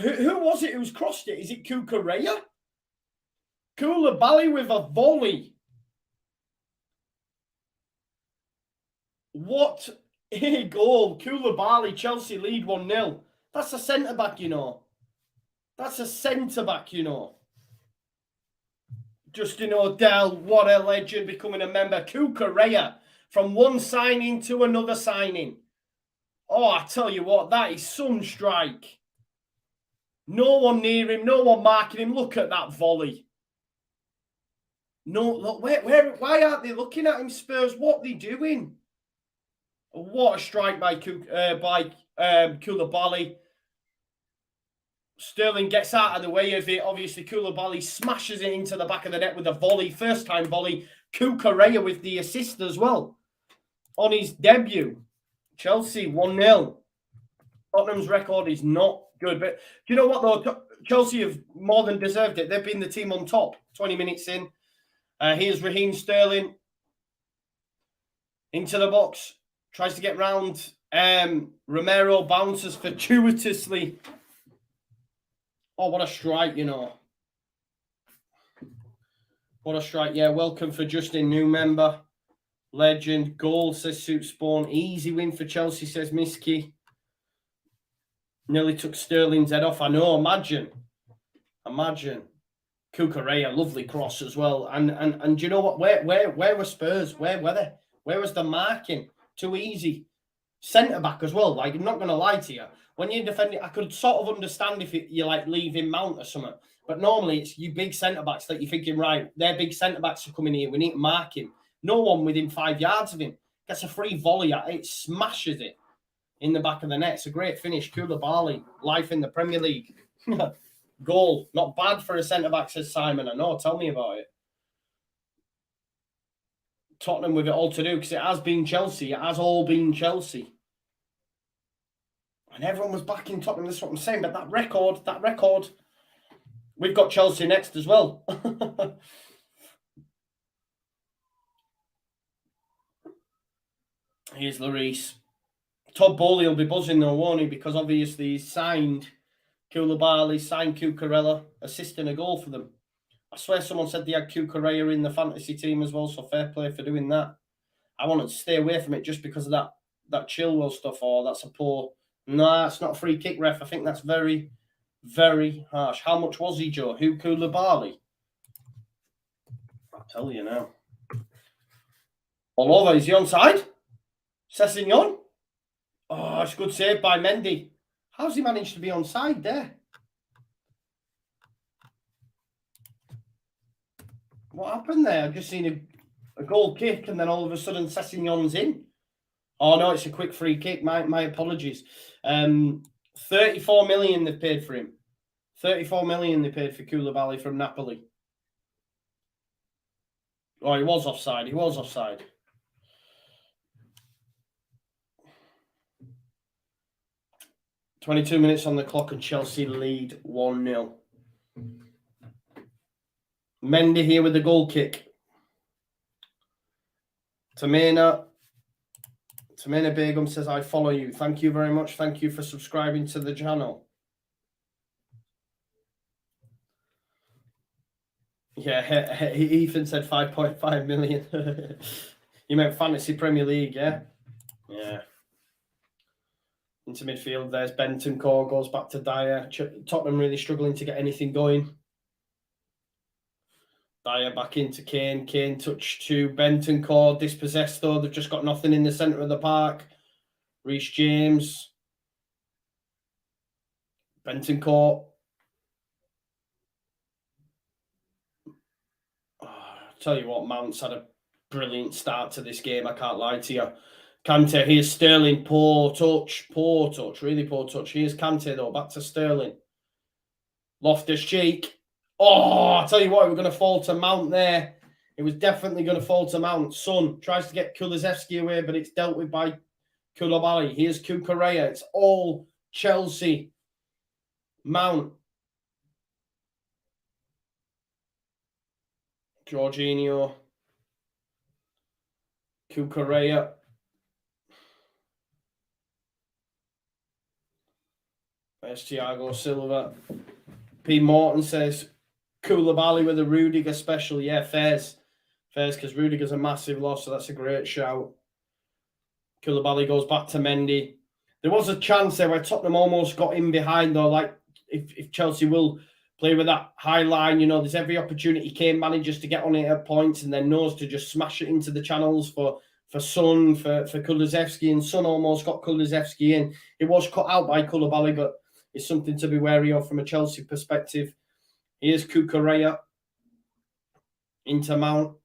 just seen. Who was it who's crossed it? Is it Cucurella? Koulibaly with a volley. What a goal. Koulibaly, Chelsea lead 1-0. That's a centre-back, you know. That's a centre-back, you know. Justin O'Dell, what a legend, becoming a member. Cucurella, from one signing to another signing. Oh, I tell you what, that is some strike. No one near him, no one marking him. Look at that volley. No, look, why aren't they looking at him, Spurs? What are they doing? What a strike by Koulibaly. Sterling gets out of the way of it. Obviously, Koulibaly smashes it into the back of the net with a volley. First time volley. Cucurella with the assist as well on his debut. Chelsea 1-0. Tottenham's record is not good. But do you know what, though? Chelsea have more than deserved it. They've been the team on top. 20 minutes in. Here's Raheem Sterling. Into the box. Tries to get round. Romero bounces fortuitously Oh, what a strike, you know. What a strike. Yeah, welcome for Justin, new member. Legend. Goal, says Soup Spawn. Easy win for Chelsea, says Miski. Nearly took Sterling's head off. I know, imagine. Cucurella, lovely cross as well. And do you know what? Where were Spurs? Where were they? Where was the marking? Too easy. Centre back as well. Like, I'm not going to lie to you. When you're defending, I could sort of understand if you're like leaving Mount or something. But normally it's you big centre backs that you're thinking, right, they're big centre backs are coming here. We need to mark him. No one within 5 yards of him gets a free volley at it, smashes it in the back of the net. It's a great finish. Koulibaly, life in the Premier League. Goal. Not bad for a centre back, says Simon. I know. Tell me about it. Tottenham with it all to do because it has been Chelsea. It has all been Chelsea. And everyone was backing Tottenham. That's what I'm saying. But that record, we've got Chelsea next as well. Here's Lloris. Todd Bowley will be buzzing though, won't he? Because obviously he's signed Koulibaly, signed Cucurella, assisting a goal for them. I swear someone said they had Cucurella in the fantasy team as well, so fair play for doing that. I wanted to stay away from it just because of that Chilwell stuff, or that's a poor... Nah, it's not a free kick, ref. I think that's very, very harsh. How much was he, Joe? Who, Koulibaly? I'll tell you now. All over. Is he onside? Sessegnon? Oh, it's a good save by Mendy. How's he managed to be onside there? What happened there? I've just seen a goal kick and then all of a sudden Sessegnon's in. Oh, no, it's a quick free kick. My apologies. 34 million they've paid for him. 34 million they paid for Koulibaly from Napoli. Oh, he was offside. 22 minutes on the clock and Chelsea lead 1-0. Mendy here with the goal kick. Tamina Begum says, I follow you. Thank you very much. Thank you for subscribing to the channel. Yeah, Ethan said 5.5 million. You meant Fantasy Premier League, yeah? Yeah. Into midfield, there's Bentancur, goes back to Dyer. Tottenham really struggling to get anything going. Dyer back into Kane. Kane touch to Bentancur. Dispossessed though. They've just got nothing in the centre of the park. Reece James. Bentancur. Tell you what, Mount's had a brilliant start to this game. I can't lie to you. Kante, here's Sterling. Poor touch. Really poor touch. Here's Kante though. Back to Sterling. Loftus-Cheek. Oh, I tell you what, we're going to fall to Mount there. It was definitely going to fall to Mount. Son tries to get Kulusevski away, but it's dealt with by Koulibaly. Here's Cucurella. It's all Chelsea. Mount. Jorginho. Cucurella. There's Thiago Silva. P. Morton says, Koulibaly with a Rudiger special. Yeah, fairs because Rudiger's a massive loss, so that's a great shout. Koulibaly goes back to Mendy. There was a chance there where Tottenham almost got in behind, though. Like, if Chelsea will play with that high line, you know, there's every opportunity. Kane manages to get on it at points and then knows to just smash it into the channels for Son, for Kulusevski, and Son almost got Kulusevski in. It was cut out by Koulibaly, but it's something to be wary of from a Chelsea perspective. Here's Cucurella into Mount.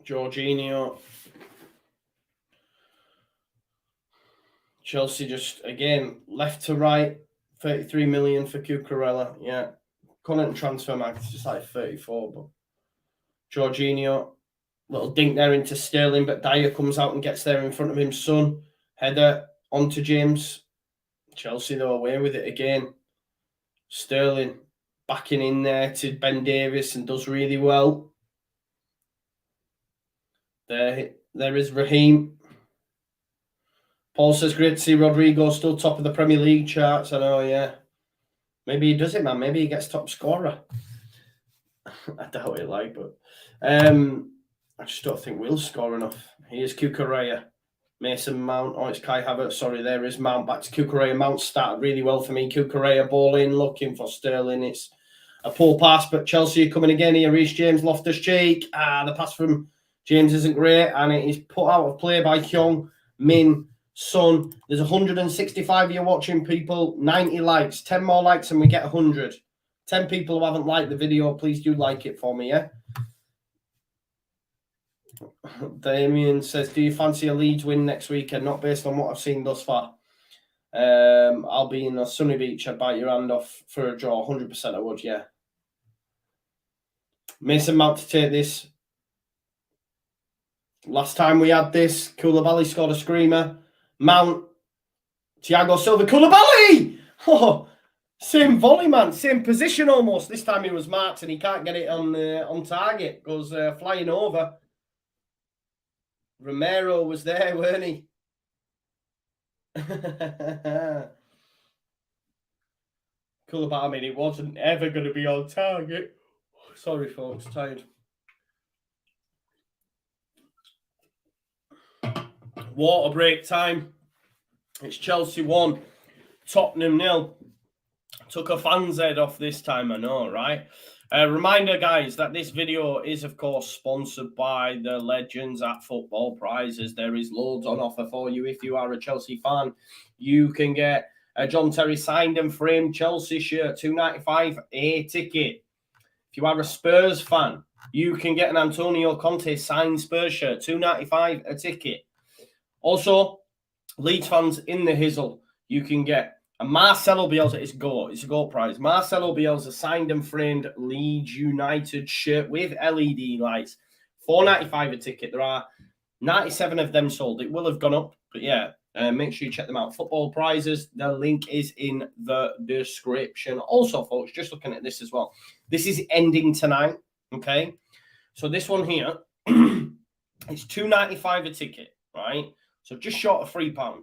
Jorginho. Chelsea just, again, left to right. 33 million for Cucurella. Yeah. Current transfer market is just like 34. But Jorginho, little dink there into Sterling, but Dyer comes out and gets there in front of him. Son, header onto James. Chelsea, though, away with it again. Sterling backing in there to Ben Davies and does really well. There is Raheem. Paul says, great to see Rodrigo still top of the Premier League charts. I know, yeah. Maybe he does it, man. Maybe he gets top scorer. I doubt it, but I just don't think we'll score enough. Here's Cucurella. Mason Mount. Oh, it's Kai Havertz. Sorry, there is Mount. Back to Cucurella. Mount started really well for me. Cucurella ball in, looking for Sterling. It's a poor pass, but Chelsea are coming again here. Reece James, Loftus-Cheek. The pass from James isn't great, and it is put out of play by Hyung Min Son. There's 165 of you watching, people. 90 likes. 10 more likes and we get 100. 10 people who haven't liked the video, please do like it for me, yeah? Damien says, do you fancy a Leeds win next weekend? Not based on what I've seen thus far. I'll be in a sunny beach. I'd bite your hand off for a draw. 100% I would, yeah. Mason Mount to take this. Last time we had this, Koulibaly scored a screamer. Mount, Thiago Silva, Koulibaly! Oh, same volley, man. Same position almost. This time he was marked and he can't get it on target. Goes flying over. Romero was there, weren't he? Koulibaly, I mean, it wasn't ever going to be on target. Sorry, folks, tired. Water break time. It's Chelsea 1, Tottenham 0. Took a fan's head off this time, I know, right? Reminder, guys, that this video is, of course, sponsored by the legends at Football Prizes. There is loads on offer for you. If you are a Chelsea fan, you can get a John Terry signed and framed Chelsea shirt, $2.95 a ticket. If you are a Spurs fan, you can get an Antonio Conte signed Spurs shirt, $2.95 a ticket. Also, Leeds fans in the Hizzle, you can get a Marcelo Bielsa. It's a GOAT prize. Marcelo Bielsa signed and framed Leeds United shirt with LED lights, $4.95 a ticket. There are 97 of them sold. It will have gone up, but yeah, make sure you check them out. Football Prizes. The link is in the description. Also, folks, just looking at this as well. This is ending tonight. Okay, so this one here, it's $2.95 a ticket, right? So just short of £3.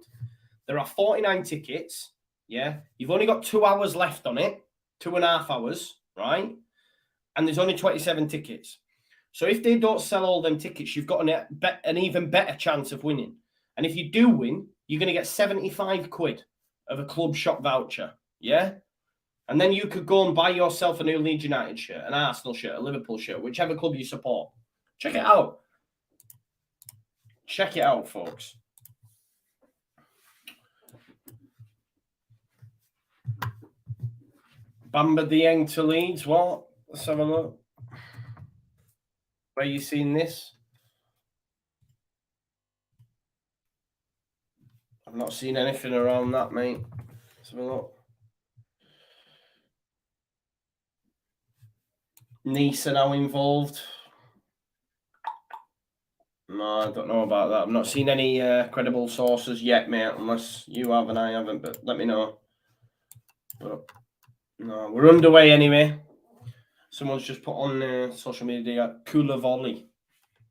There are 49 tickets. Yeah, you've only got 2 hours left on it, 2.5 hours, right? And there's only 27 tickets. So if they don't sell all them tickets, you've got an even better chance of winning. And if you do win, you're going to get 75 quid of a club shop voucher, yeah? And then you could go and buy yourself a new Leeds United shirt, an Arsenal shirt, a Liverpool shirt, whichever club you support. Check it out. Check it out, folks. Bamba Dieng to Leeds. What? Let's have a look. Where you seen this? I've not seen anything around that, mate. Let's have a look. Nice are now involved. No, I don't know about that. I've not seen any credible sources yet, mate, unless you have and I haven't, but let me know. But no, we're underway anyway. Someone's just put on social media, Cooler Volley.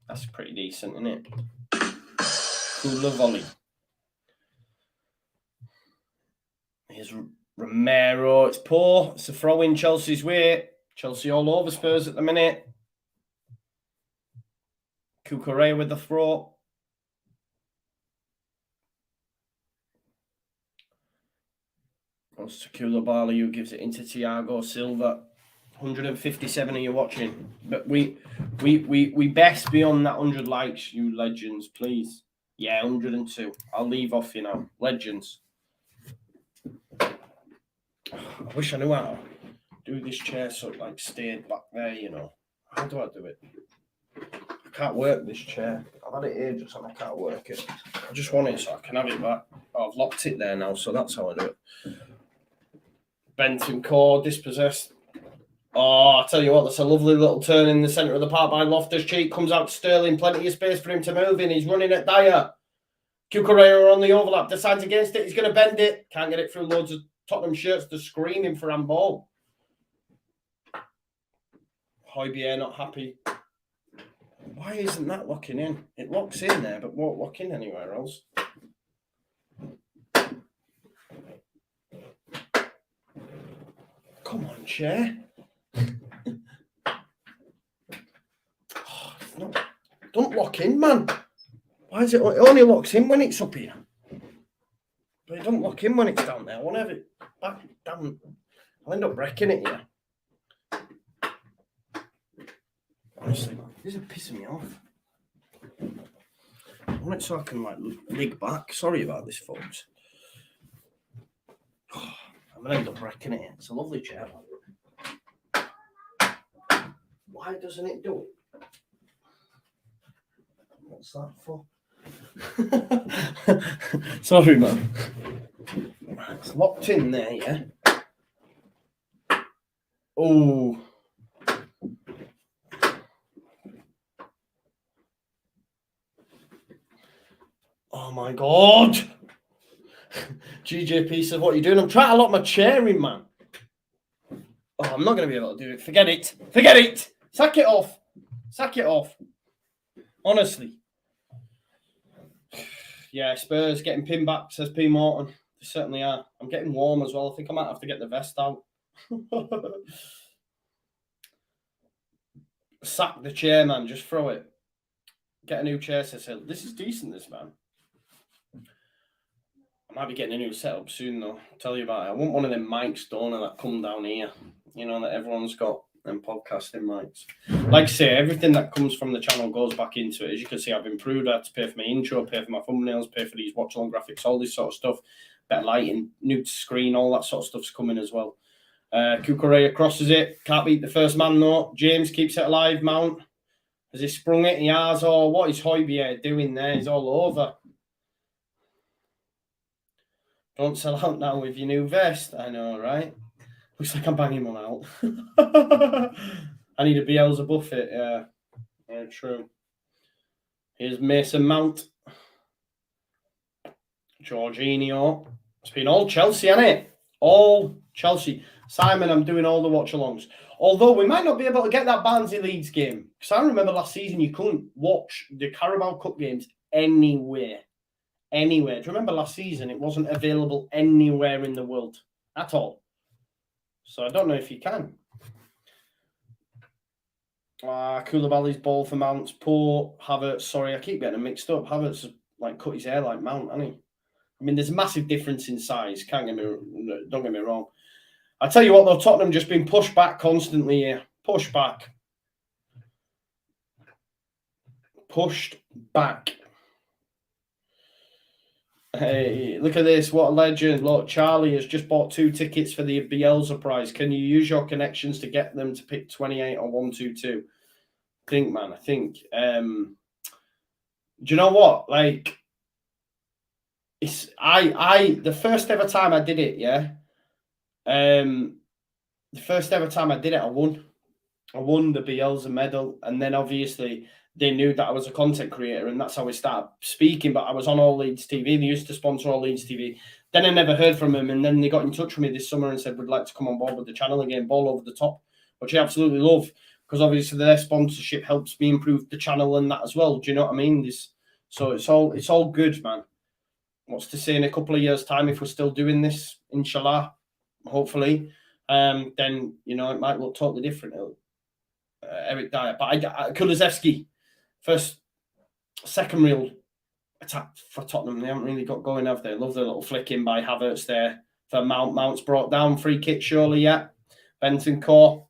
That's pretty decent, isn't it? Cooler Volley. Here's Romero. It's poor. It's a throw in Chelsea's way. Chelsea all over Spurs at the minute. Cucurella with the throw. Goes to Koulibaly, who gives it into Thiago Silva. 157 of you watching, but we best be on that 100 likes, you legends, please. Yeah, 102. I'll leave off, you know, legends. I wish I knew how to do this chair so it like stayed back there, you know. How do I do it? I can't work this chair. I've had it here just and I can't work it. I just want it so I can have it back. Oh, I've locked it there now, so that's how I do it. Benton Core, dispossessed. Oh, I tell you what, that's a lovely little turn in the centre of the park by Loftus-Cheek. Comes out to Sterling, plenty of space for him to move in. He's running at Dyer. Cucurella on the overlap, decides against it. He's going to bend it. Can't get it through loads of Tottenham shirts. They're screaming for handball. Højbjerg not happy. Why isn't that locking in? It locks in there, but won't lock in anywhere else. Come on, chair. No, don't lock in, man. Why is it? It only locks in when it's up here. But it don't lock in when it's down there. Whenever it back down, I'll end up wrecking it here. Honestly, man, these are pissing me off. I want it so I can like lig back. Sorry about this, folks. I'm gonna end up wrecking it here. It's a lovely chair. Why doesn't it do it? What's that for? Sorry, man. It's locked in there, yeah? Oh. Oh my God. GJP says, what are you doing? I'm trying to lock my chair in, man. Oh, I'm not going to be able to do it. Forget it. Forget it. Sack it off. Sack it off. Honestly. Yeah, Spurs getting pinned back, says P. Morton. They certainly are. I'm getting warm as well. I think I might have to get the vest out. Sack the chair, man. Just throw it. Get a new chair, says Hill. This is decent, this, man. I might be getting a new setup soon, though. I'll tell you about it. I want one of them mics, don't I, that come down here. You know, that everyone's got them podcasting mics. Like I say, everything that comes from the channel goes back into it. As you can see, I've improved. I had to pay for my intro, pay for my thumbnails, pay for these watch-along graphics, all this sort of stuff. Better lighting, new screen, all that sort of stuff's coming as well. Kukureya crosses it. Can't beat the first man, though. James keeps it alive. Mount. Has he sprung it? He has. Oh, what is Højbjerg doing there? He's all over. Don't sell out now with your new vest. I know, right? Looks like I'm banging one out. I need a Beelzebub fit. Yeah. Yeah, true. Here's Mason Mount. Jorginho. It's been all Chelsea, hasn't it? All Chelsea. Simon, I'm doing all the watch-alongs. Although we might not be able to get that Barnsley Leeds game. Because I remember last season you couldn't watch the Carabao Cup games anywhere. Anywhere. Do you remember last season? It wasn't available anywhere in the world at all. So I don't know if you can. Koulibaly's ball for Mount's poor. Havertz, sorry, I keep getting them mixed up. Havertz like cut his hair like Mount, hasn't he? I mean, there's a massive difference in size. Don't get me wrong. I tell you what, though, Tottenham just been pushed back constantly here. Pushed back. Pushed back. Hey, look at this. What a legend. Look, Charlie has just bought 2 tickets for the Bielsa prize. Can you use your connections to get them to pick 28 or 122? I think. Do you know what? Like, it's the first ever time I did it, yeah. The first ever time I did it, I won. I won the Bielsa medal, and then obviously they knew that I was a content creator, and that's how we started speaking. But I was on All Leeds TV. They used to sponsor All Leeds TV. Then I never heard from them, and then they got in touch with me this summer and said, we'd like to come on board with the channel again, Ball Over the Top, which I absolutely love, because obviously their sponsorship helps me improve the channel and that as well. Do you know what I mean? So it's all good, man. What's to say in a couple of years' time, if we're still doing this, inshallah, hopefully, then, you know, it might look totally different. Eric Dyer. But Kulusevski, second real attack for Tottenham. They haven't really got going, have they? Love the little flick in by Havertz there for Mount. Mount's brought down. Free kick, surely, yeah. Bentancur.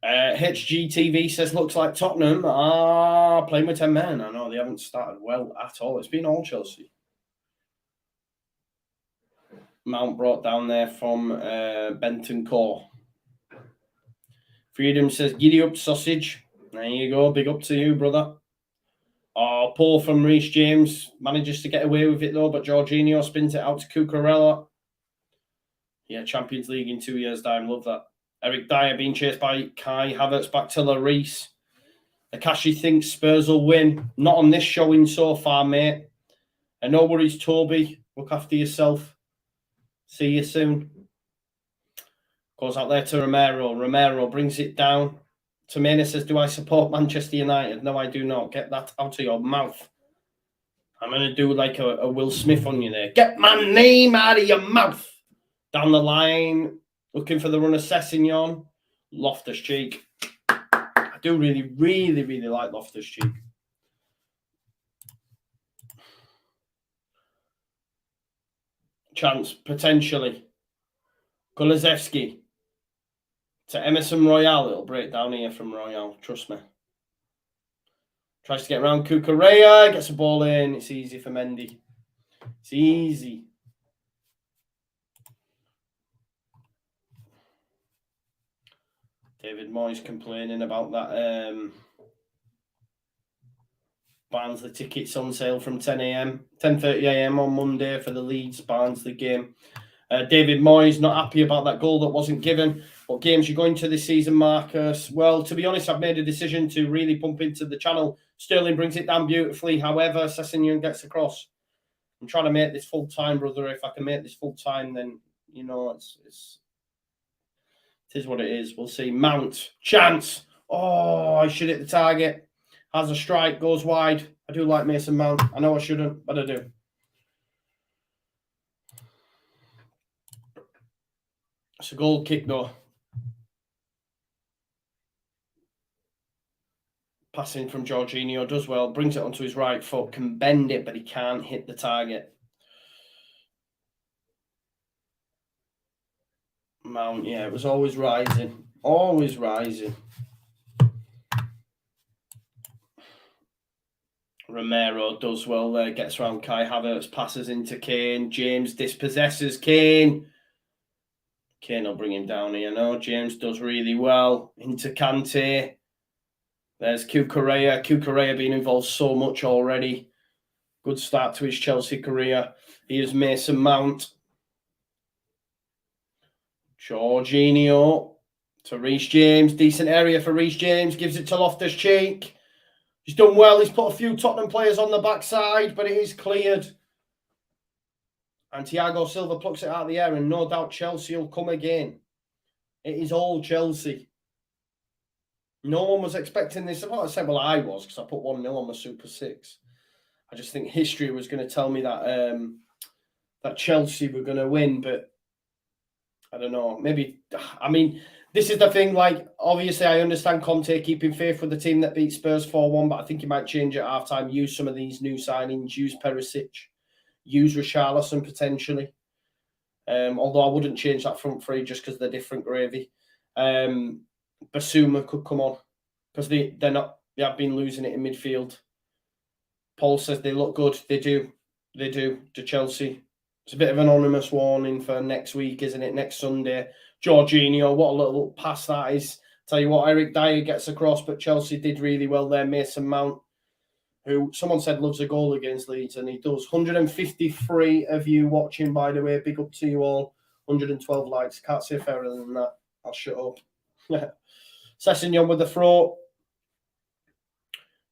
HGTV says, looks like Tottenham are playing with 10 men. I know they haven't started well at all. It's been all Chelsea. Mount brought down there from Bentancur. Freedom says, giddy up, sausage. There you go. Big up to you, brother. Oh, Paul from Reece James manages to get away with it, though, but Jorginho spins it out to Cucurella. Yeah, Champions League in 2 years' time. Love that. Eric Dyer being chased by Kai Havertz back to Lloris. Akashi thinks Spurs will win. Not on this showing so far, mate. And no worries, Toby. Look after yourself. See you soon. Goes out there to Romero. Romero brings it down. Tomena says, do I support Manchester United? No, I do not. Get that out of your mouth. I'm going to do like a Will Smith on you there. Get my name out of your mouth. Down the line. Looking for the runner, Sessegnon. Loftus-Cheek. I do really like Loftus-Cheek. Chance, potentially. Kulusevski. To Emerson Royale. It'll break down here from Royale. Trust me. Tries to get around Cucurella. Gets a ball in. It's easy for Mendy. It's easy. David Moyes complaining about that. Barnsley tickets on sale from 10:30 a.m. on Monday for the Leeds Barnsley game. David Moyes not happy about that goal that wasn't given. What games you going to this season, Marcus? Well, to be honest, I've made a decision to really pump into the channel. Sterling brings it down beautifully. However, Sessegnon gets across. I'm trying to make this full time, brother. If I can make this full time, then you know it is what it is. We'll see. Mount, chance. Oh, I should hit the target. Has a strike, goes wide. I do like Mason Mount. I know I shouldn't, but I do. It's a goal kick, though. Passing from Jorginho does well. Brings it onto his right foot. Can bend it, but he can't hit the target. Mount, yeah, it was always rising. Always rising. Romero does well there. Gets around Kai Havertz. Passes into Kane. James dispossesses Kane. Kane will bring him down here. No, James does really well. Into Kante. There's Cucurella. Cucurella being involved so much already. Good start to his Chelsea career. Here's Mason Mount. Jorginho to Reece James. Decent area for Reece James. Gives it to Loftus-Cheek. He's done well. He's put a few Tottenham players on the backside, but it is cleared. And Thiago Silva plucks it out of the air, and no doubt Chelsea will come again. It is all Chelsea. No one was expecting this. I said, well, I was, because I put 1-0 on my Super 6. I just think history was going to tell me that that Chelsea were going to win, but I don't know. Maybe, I mean, this is the thing. Like, obviously, I understand Conte keeping faith with the team that beat Spurs 4-1, but I think he might change at halftime, use some of these new signings, use Perisic, use Richarlison potentially. Although I wouldn't change that front three just because they're different gravy. Basuma could come on because they have been losing it in midfield. Paul says they look good. They do to Chelsea. It's a bit of an anonymous warning for next week, isn't it? Next Sunday. Jorginho, what a little pass that is. Tell you what, Eric Dyer gets across, but Chelsea did really well there. Mason Mount, who someone said loves a goal against Leeds, and he does. 153 of you watching, by the way. Big up to you all. 112 likes. Can't say fairer than that. I'll shut up. Sessegnon with the throw.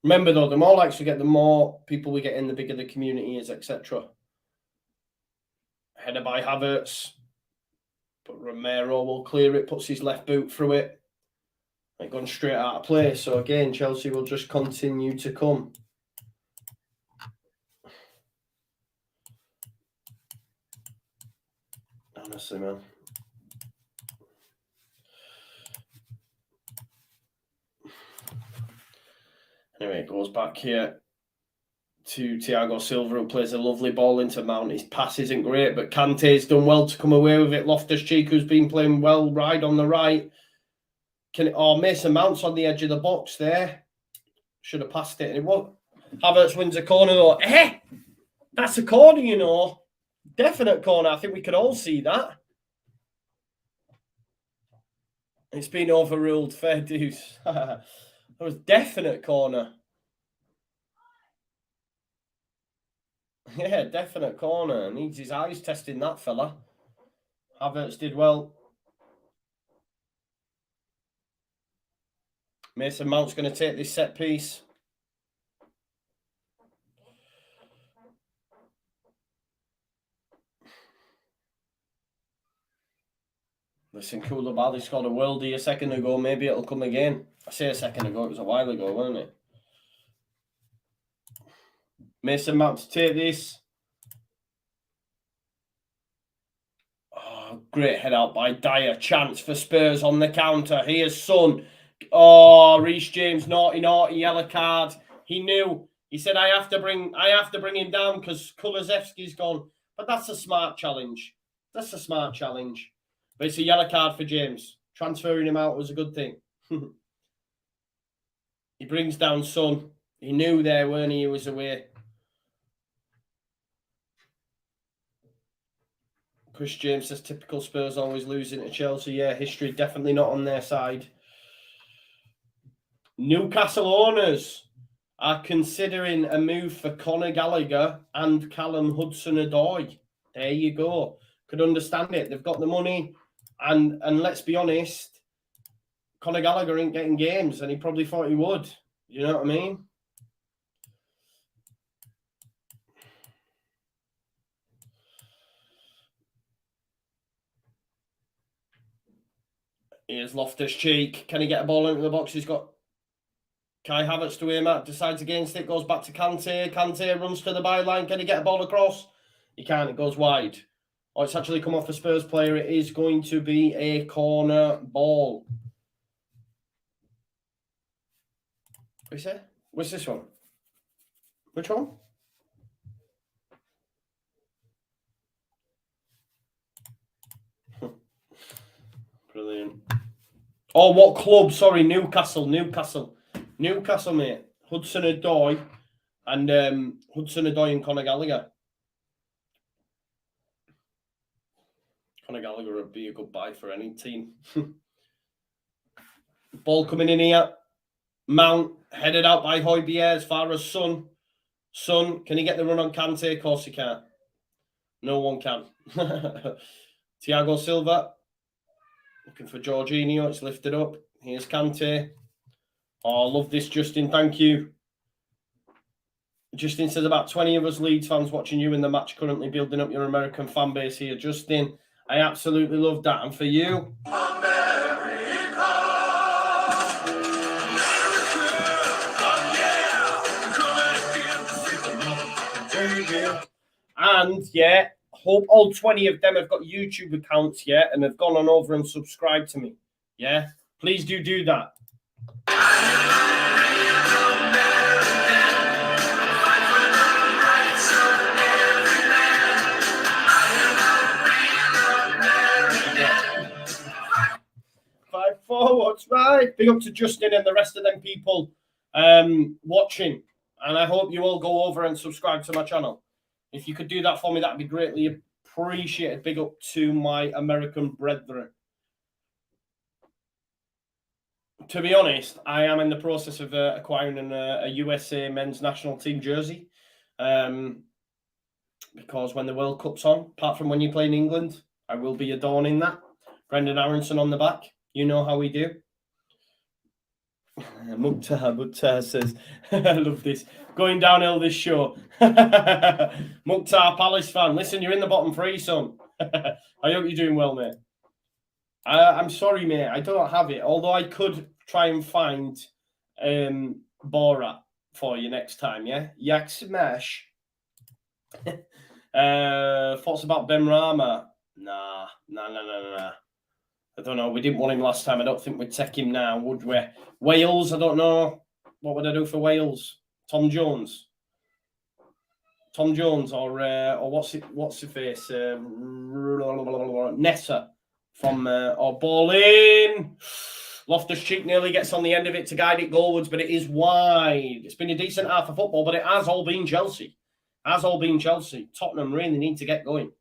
Remember, though, the more likes we get, the more people we get in, the bigger the community is, etc. Header by Havertz. But Romero will clear it, puts his left boot through it. Like gone straight out of play. So, again, Chelsea will just continue to come. Honestly, man. Anyway, it goes back here to Thiago Silva, who plays a lovely ball into Mount. His pass isn't great, but Kante's done well to come away with it. Loftus-Cheek, who's been playing well, right on the right. Mason Mount's on the edge of the box there. Should have passed it, and it won't. Havertz wins a corner, though. That's a corner, you know. Definite corner. I think we could all see that. It's been overruled. Fair dues. That was definite corner. Yeah, definite corner. Needs his eyes testing that fella. Havertz did well. Mason Mount's going to take this set piece. Listen, Koulibaly scored a worldie a second ago. Maybe it'll come again. I say a second ago. It was a while ago, wasn't it? Mason Mount to take this. Oh, Great head out by Dyer. Chance for Spurs on the counter. Here's Son. Oh, Reece James, naughty, yellow card. He knew. He said, I have to bring him down because Kulusevski's gone. But that's a smart challenge. That's a smart challenge. But it's a yellow card for James. Transferring him out was a good thing. He brings down Son. He knew there, weren't he? He was away. Chris James says, typical Spurs always losing to Chelsea. Yeah, history definitely not on their side. Newcastle owners are considering a move for Conor Gallagher and Callum Hudson-Odoi. There you go. Could understand it. They've got the money. And let's be honest, Conor Gallagher ain't getting games, and he probably thought he would. You know what I mean? Here's Loftus-Cheek. Can he get a ball into the box? He's got Kai Havertz to aim at. Decides against it. Goes back to Kante. Kante runs to the byline. Can he get a ball across? He can't. It goes wide. Oh, it's actually come off a Spurs player. It is going to be a corner ball. What is it? What's this one? Which one? Brilliant. Oh, what club? Sorry, Newcastle, mate. Hudson-Odoi and Hudson-Odoi and Conor Gallagher. Conor Gallagher would be a good buy for any team. Ball coming in here. Mount headed out by Højbjerg as far as Son. Son, can he get the run on Kante? Of course he can't. No one can. Thiago Silva. Looking for Jorginho. It's lifted up. Here's Kante. Oh, I love this, Justin. Thank you. Justin says about 20 of us Leeds fans watching you in the match, currently building up your American fan base here. Justin, I absolutely love that. And for you? And yeah, hope all 20 of them have got YouTube accounts yet and have gone on over and subscribed to me. Yeah, please do that. Fight forwards, right? Big up to Justin and the rest of them people watching. And I hope you all go over and subscribe to my channel. If you could do that for me, that'd be greatly appreciated. Big up to my American brethren. To be honest, I am in the process of acquiring a USA men's national team jersey. Because when the World Cup's on, apart from when you play in England, I will be adorning that. Brendan Aronson on the back. You know how we do. Mukhtar says, I love this. Going downhill this show. Mukhtar, Palace fan. Listen, you're in the bottom three, son. I hope you're doing well, mate. I'm sorry, mate. I don't have it. Although I could try and find Borat for you next time, yeah? Yak Smash. Thoughts about Ben Rama? Nah. I don't know. We didn't want him last time. I don't think we'd take him now, would we? Wales, I don't know. What would I do for Wales? Tom Jones or what's the face? Nessa from or ball in. Loftus-Cheek nearly gets on the end of it to guide it goalwards, but it is wide. It's been a decent half of football, but it has all been Chelsea. Tottenham really need to get going.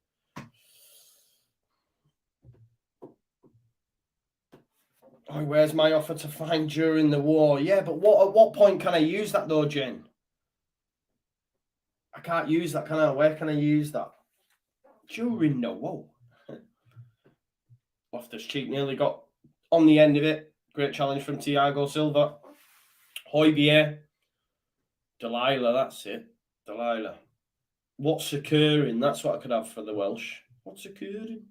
Oh, where's my offer to find during the war? Yeah, but at what point can I use that though, Jen? I can't use that, can I? Where can I use that? During the war. Loftus-Cheek nearly got on the end of it. Great challenge from Thiago Silva. Højbjerg. Delilah, that's it. Delilah. What's occurring? That's what I could have for the Welsh. What's occurring?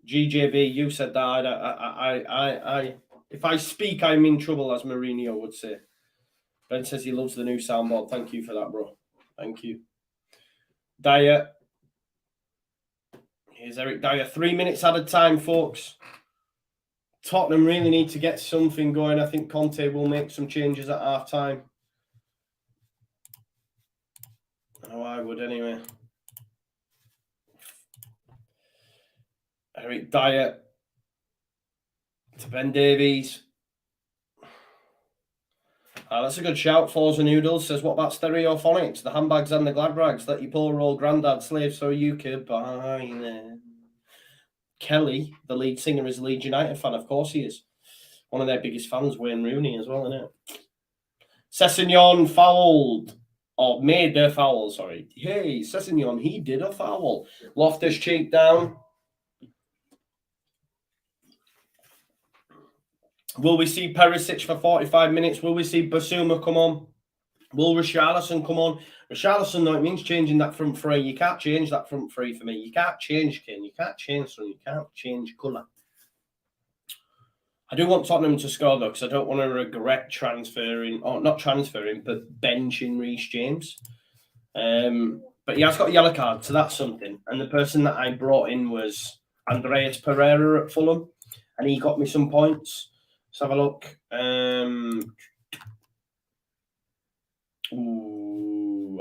GJB, you said that. I if I speak, I'm in trouble, as Mourinho would say. Ben says he loves the new soundboard. Thank you for that, bro. Thank you. Dyer. Here's Eric Dyer. 3 minutes added time, folks. Tottenham really need to get something going. I think Conte will make some changes at half time. Oh, I would anyway. Eric Dyer to Ben Davies. That's a good shout. Fours and Noodles says, what about Stereophonics? The handbags and the glad rags that your poor old granddad slaves so you could buy them. Kelly, the lead singer, is a Leeds United fan. Of course he is. One of their biggest fans, Wayne Rooney, as well, isn't it? Sessegnon fouled. Or made a foul, sorry. Hey, Sessegnon, he did a foul. Loftus-Cheek down. Will we see Perisic for 45 minutes? Will we see Basuma come on? Will Richarlison come on? Richarlison, though, it means changing that front three. You can't change that front three for me. You can't change Kane. You can't change Son. You can't change colour. I do want Tottenham to score, though, because I don't want to regret transferring, or not transferring, but benching Reece James. But he has got a yellow card, so that's something. And the person that I brought in was Andreas Pereira at Fulham, and he got me some points. Let's have a look.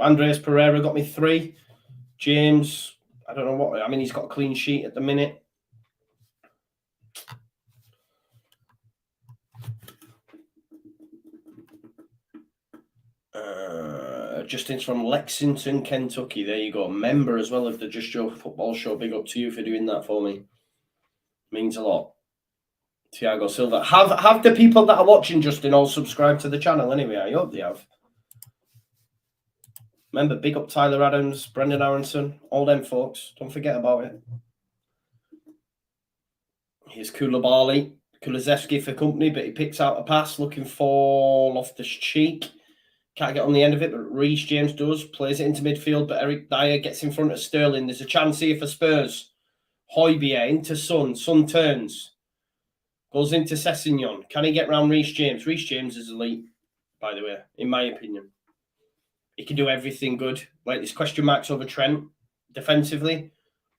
Andreas Pereira got me 3. James, I don't know what. I mean, he's got a clean sheet at the minute. Justin's from Lexington, Kentucky. There you go. Member as well of the Just Joe Football Show. Big up to you for doing that for me. Means a lot. Thiago Silva. Have the people that are watching, Justin, all subscribe to the channel anyway? I hope they have. Remember, big up Tyler Adams, Brendan Aronson, all them folks. Don't forget about it. Here's Koulibaly. Kulusevski for company, but he picks out a pass looking for Loftus-Cheek. Can't get on the end of it, but Reece James does. Plays it into midfield, but Eric Dyer gets in front of Sterling. There's a chance here for Spurs. Højbjerg into Son. Son turns. Goes into Sessegnon. Can he get round Reece James? Reece James is elite, by the way, in my opinion. He can do everything good. Like, there's question marks over Trent defensively,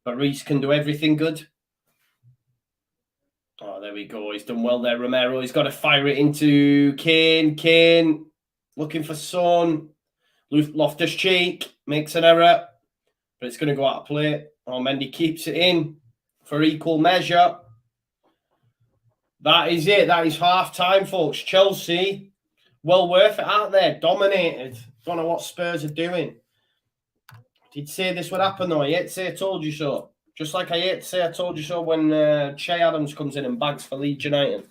but Reece can do everything good. Oh, there we go. He's done well there, Romero. He's got to fire it into Kane. Kane looking for Son. Loftus-Cheek makes an error, but it's going to go out of play. Oh, Mendy keeps it in for equal measure. That is it. That is half time, folks. Chelsea, well worth it out there. Dominated. Don't know what Spurs are doing. Did say this would happen, though. I hate to say I told you so. Just like I hate to say I told you so when Che Adams comes in and bags for Leeds United.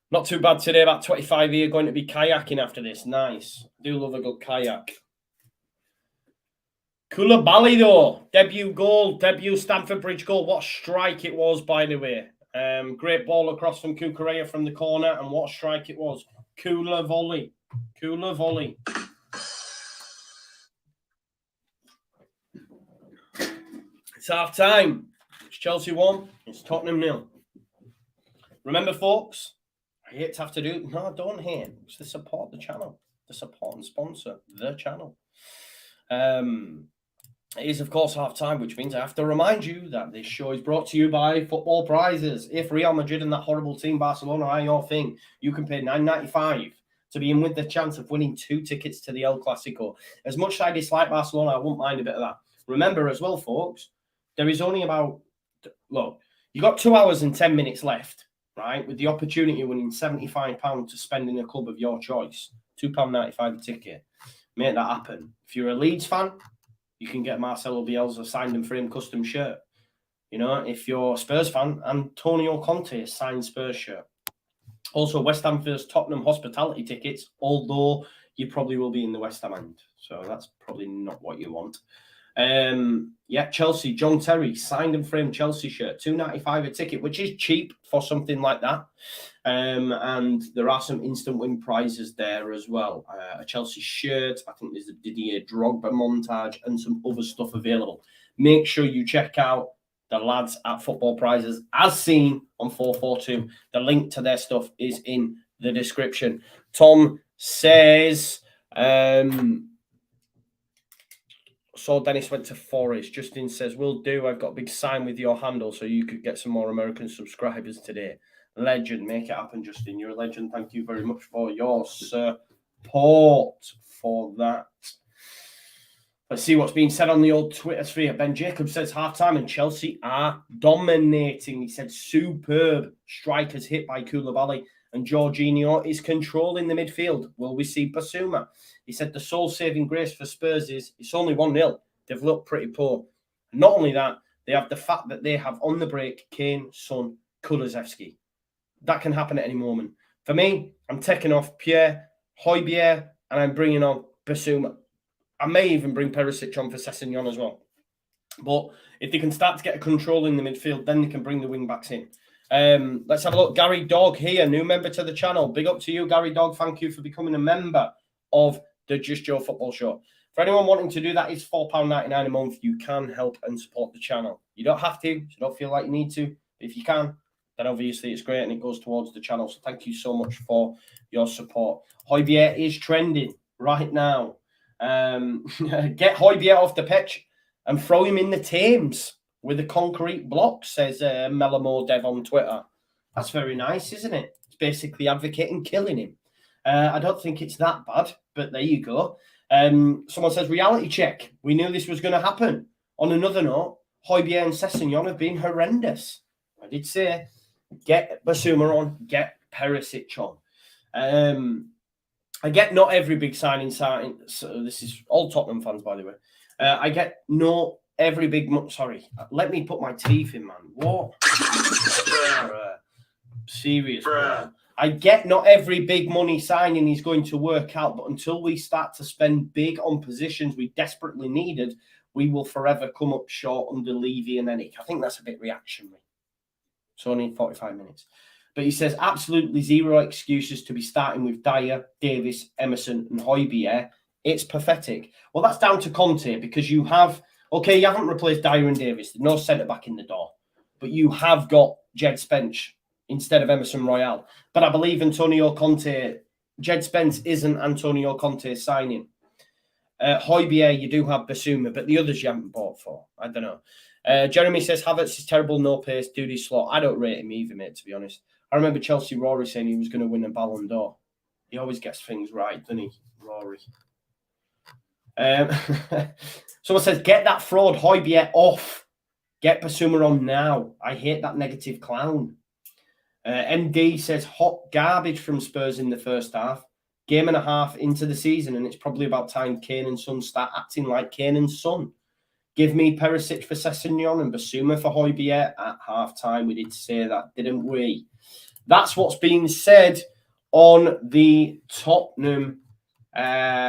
Not too bad today. About 25 here. Going to be kayaking after this. Nice. Do love a good kayak. Koulibaly, though. Debut goal. Debut Stamford Bridge goal. What a strike it was, by the way. Great ball across from Cucurella from the corner. And what a strike it was. Kula volley. Kula volley. It's half time. It's Chelsea 1. It's Tottenham 0. Remember, folks, I hate to have to do. No, I don't hate. It's to support the channel. To support and sponsor the channel. It is, of course, half time, which means I have to remind you that this show is brought to you by Football Prizes. If Real Madrid and that horrible team Barcelona are your thing, you can pay $9.95 to be in with the chance of winning 2 tickets to the El Clasico. As much as I dislike Barcelona, I wouldn't mind a bit of that. Remember as well, folks, there is only about, look, you got 2 hours and 10 minutes left, right? With the opportunity of winning £75 to spend in a club of your choice. £2.95 a ticket. Make that happen. If you're a Leeds fan, you can get Marcelo Bielsa signed and framed custom shirt. You know, if you're a Spurs fan, Antonio Conte signed Spurs shirt. Also, West Ham vs Tottenham hospitality tickets, although you probably will be in the West Ham end. So that's probably not what you want. Yeah, Chelsea, John Terry, signed and framed Chelsea shirt, $2.95 a ticket, which is cheap for something like that. And there are some instant win prizes there as well. A Chelsea shirt, I think there's a Didier Drogba montage and some other stuff available. Make sure you check out the lads at Football Prizes, as seen on 442. The link to their stuff is in the description. Tom says, So Dennis went to Forest. Justin says, will do. I've got a big sign with your handle so you could get some more American subscribers today. Legend. Make it happen, Justin. You're a legend. Thank you very much for your support for that. Let's see what's being said on the old Twitter sphere. Ben Jacobs says halftime and Chelsea are dominating. He said superb strikers hit by Koulibaly and Jorginho is controlling the midfield. Will we see Basuma? He said the sole-saving grace for Spurs is it's only 1-0. They've looked pretty poor. And not only that, they have the fact that they have on the break Kane, Son, Kulusevski. That can happen at any moment. For me, I'm taking off Pierre, Højbjerg, and I'm bringing on Basuma. I may even bring Perisic on for Sessegnon as well. But if they can start to get a control in the midfield, then they can bring the wing-backs in. Let's have a look. Gary Dog here, new member to the channel. Big up to you, Gary Dog. Thank you for becoming a member of the Just Joe Football Show. For anyone wanting to do that, it's £4.99 a month. You can help and support the channel. You don't have to, so you don't feel like you need to. But if you can, then obviously it's great and it goes towards the channel. So thank you so much for your support. Højbjerg is trending right now. Get Højbjerg off the pitch and throw him in the Thames with a concrete block, says Melamo Dev on Twitter. That's very nice, isn't it? It's basically advocating killing him. I don't think it's that bad, but there you go. Someone says, reality check. We knew this was going to happen. On another note, Højbjerg and Sessegnon have been horrendous. I did say, get Basuma on, get Perisic on. I get not every big signing. So this is all Tottenham fans, by the way. I get not every big... Sorry, let me put my teeth in, man. What? Serious, bro. I get not every big money signing is going to work out, but until we start to spend big on positions we desperately needed, we will forever come up short under Levy and Ennick. I think that's a bit reactionary. It's only 45 minutes. But he says absolutely zero excuses to be starting with Dyer, Davis, Emerson and Højbjerg. It's pathetic. Well, that's down to Conte because you have... Okay, you haven't replaced Dyer and Davis. There's no centre-back in the door. But you have got Jed Spence instead of Emerson Royale. But I believe Antonio Conte... Jed Spence isn't Antonio Conte's signing. Højbjerg, you do have Basuma, but the others you haven't bought for. I don't know. Jeremy says Havertz is terrible, no pace, duty slot. I don't rate him either, mate, to be honest. I remember Chelsea Rory saying he was going to win a Ballon d'Or. He always gets things right, doesn't he, Rory? Someone says, get that fraud Højbjerg off. Get Basuma on now. I hate that negative clown. MD says, hot garbage from Spurs in the first half. Game and a half into the season, and it's probably about time Kane and Son start acting like Kane and Son. Give me Perisic for Sessegnon and Basuma for Højbjerg at half-time. We did say that, didn't we? That's what's being said on the Tottenham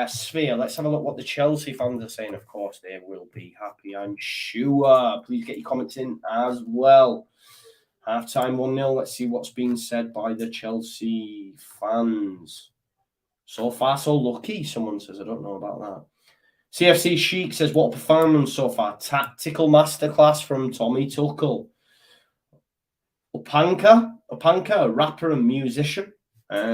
sphere. Let's have a look what the Chelsea fans are saying. Of course, they will be happy, I'm sure. Please get your comments in as well. Half-time 1-0. Let's see what's being said by the Chelsea fans. So far, so lucky, someone says. I don't know about that. CFC Chic says, what a performance so far. Tactical masterclass from Tommy Tuchel. Opanka, a rapper and musician,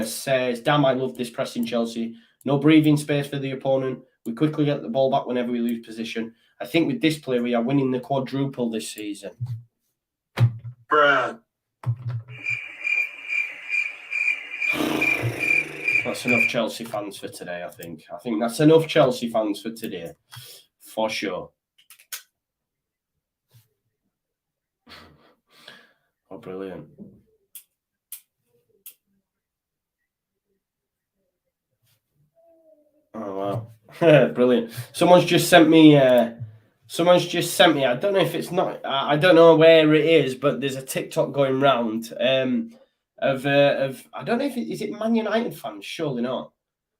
says, damn, I love this pressing Chelsea. No breathing space for the opponent. We quickly get the ball back whenever we lose position. I think with this play, we are winning the quadruple this season. Bruh. That's enough Chelsea fans for today, I think. I think that's enough Chelsea fans for today, for sure. Oh, brilliant. Oh, wow. Brilliant. Someone's just sent me, I don't know if it's not, I don't know where it is, but there's a TikTok going round of I don't know if is it Man United fans, surely not.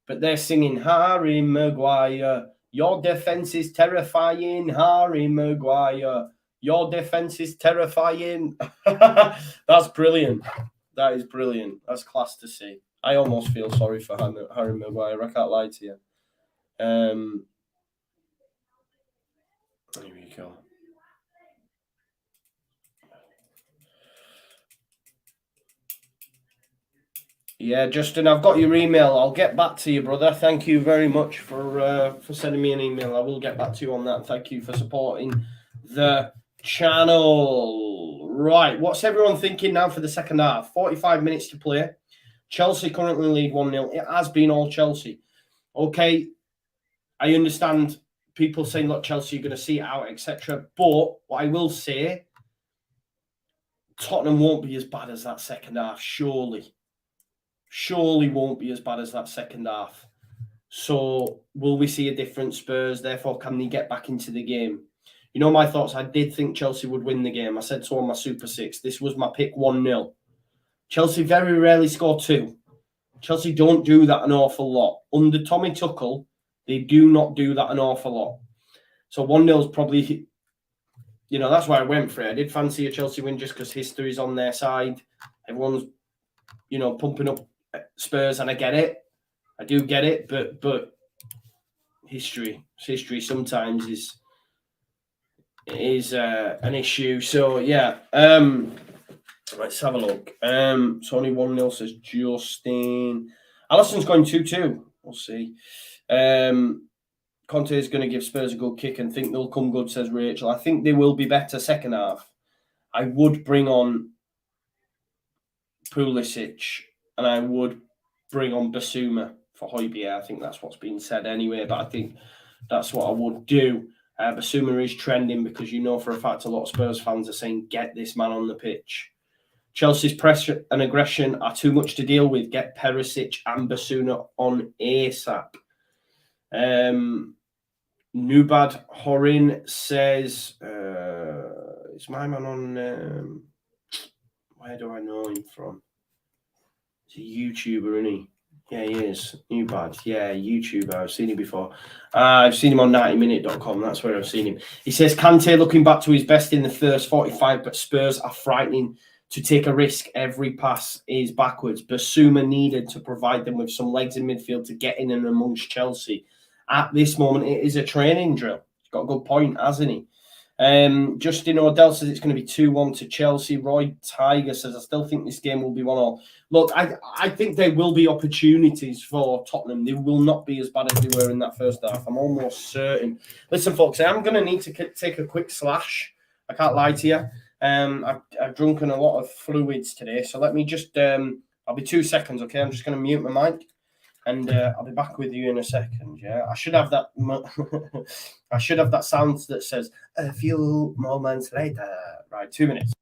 But they're singing Harry Maguire, your defense is terrifying, Harry Maguire. Your defense is terrifying. That's brilliant. That is brilliant. That's class to see. I almost feel sorry for Harry Maguire. I can't lie to you. Here we go. Yeah, Justin, I've got your email. I'll get back to you, brother. Thank you very much for sending me an email. I will get back to you on that. Thank you for supporting the channel. Right, what's everyone thinking now for the second half? 45 minutes to play. Chelsea currently lead 1-0. It has been all Chelsea. Okay, I understand people saying, look, Chelsea are going to see it out, etc. But what I will say, Tottenham won't be as bad as that second half, surely. Surely won't be as bad as that second half. So will we see a different Spurs? Therefore, can they get back into the game? You know my thoughts. I did think Chelsea would win the game. I said so on my Super 6. This was my pick 1-0. Chelsea very rarely score 2. Chelsea don't do that an awful lot. Under Tommy Tuchel, they do not do that an awful lot. So 1-0 is probably, that's why I went for it. I did fancy a Chelsea win just because history's on their side. Everyone's, pumping up Spurs, and I get it. I do get it, but history sometimes is an issue. So yeah, let's have a look. So only 1-0 says Justin. Alisson's going 2-2. We'll see. Conte is going to give Spurs a good kick and think they'll come good, says Rachel. I think they will be better second half. I would bring on Pulisic and I would bring on Basuma for Højbjerg. I think that's what's been said anyway, but I think that's what I would do. Basuma is trending because for a fact a lot of Spurs fans are saying, get this man on the pitch. Chelsea's pressure and aggression are too much to deal with. Get Perisic and Basuma on ASAP. Nubad Horin says, is my man on, where do I know him from? He's a YouTuber, isn't he? Yeah, he is. Nubad. Yeah, YouTuber. I've seen him before. I've seen him on 90minute.com. That's where I've seen him. He says, Kante looking back to his best in the first 45, but Spurs are frightening to take a risk. Every pass is backwards. Basuma needed to provide them with some legs in midfield to get in and amongst Chelsea. At this moment, it is a training drill. He's got a good point, hasn't he? Justin Odell says it's going to be 2-1 to Chelsea. Roy Tiger says, I still think this game will be 1-1. Look, I think there will be opportunities for Tottenham. They will not be as bad as they were in that first half. I'm almost certain. Listen, folks, I'm going to need to take a quick slash. I can't lie to you. I've drunken a lot of fluids today. So let me just, I'll be 2 seconds, okay? I'm just going to mute my mic. And I'll be back with you in a second. Yeah, I should have that. I should have that sound that says a few moments later. Right, 2 minutes.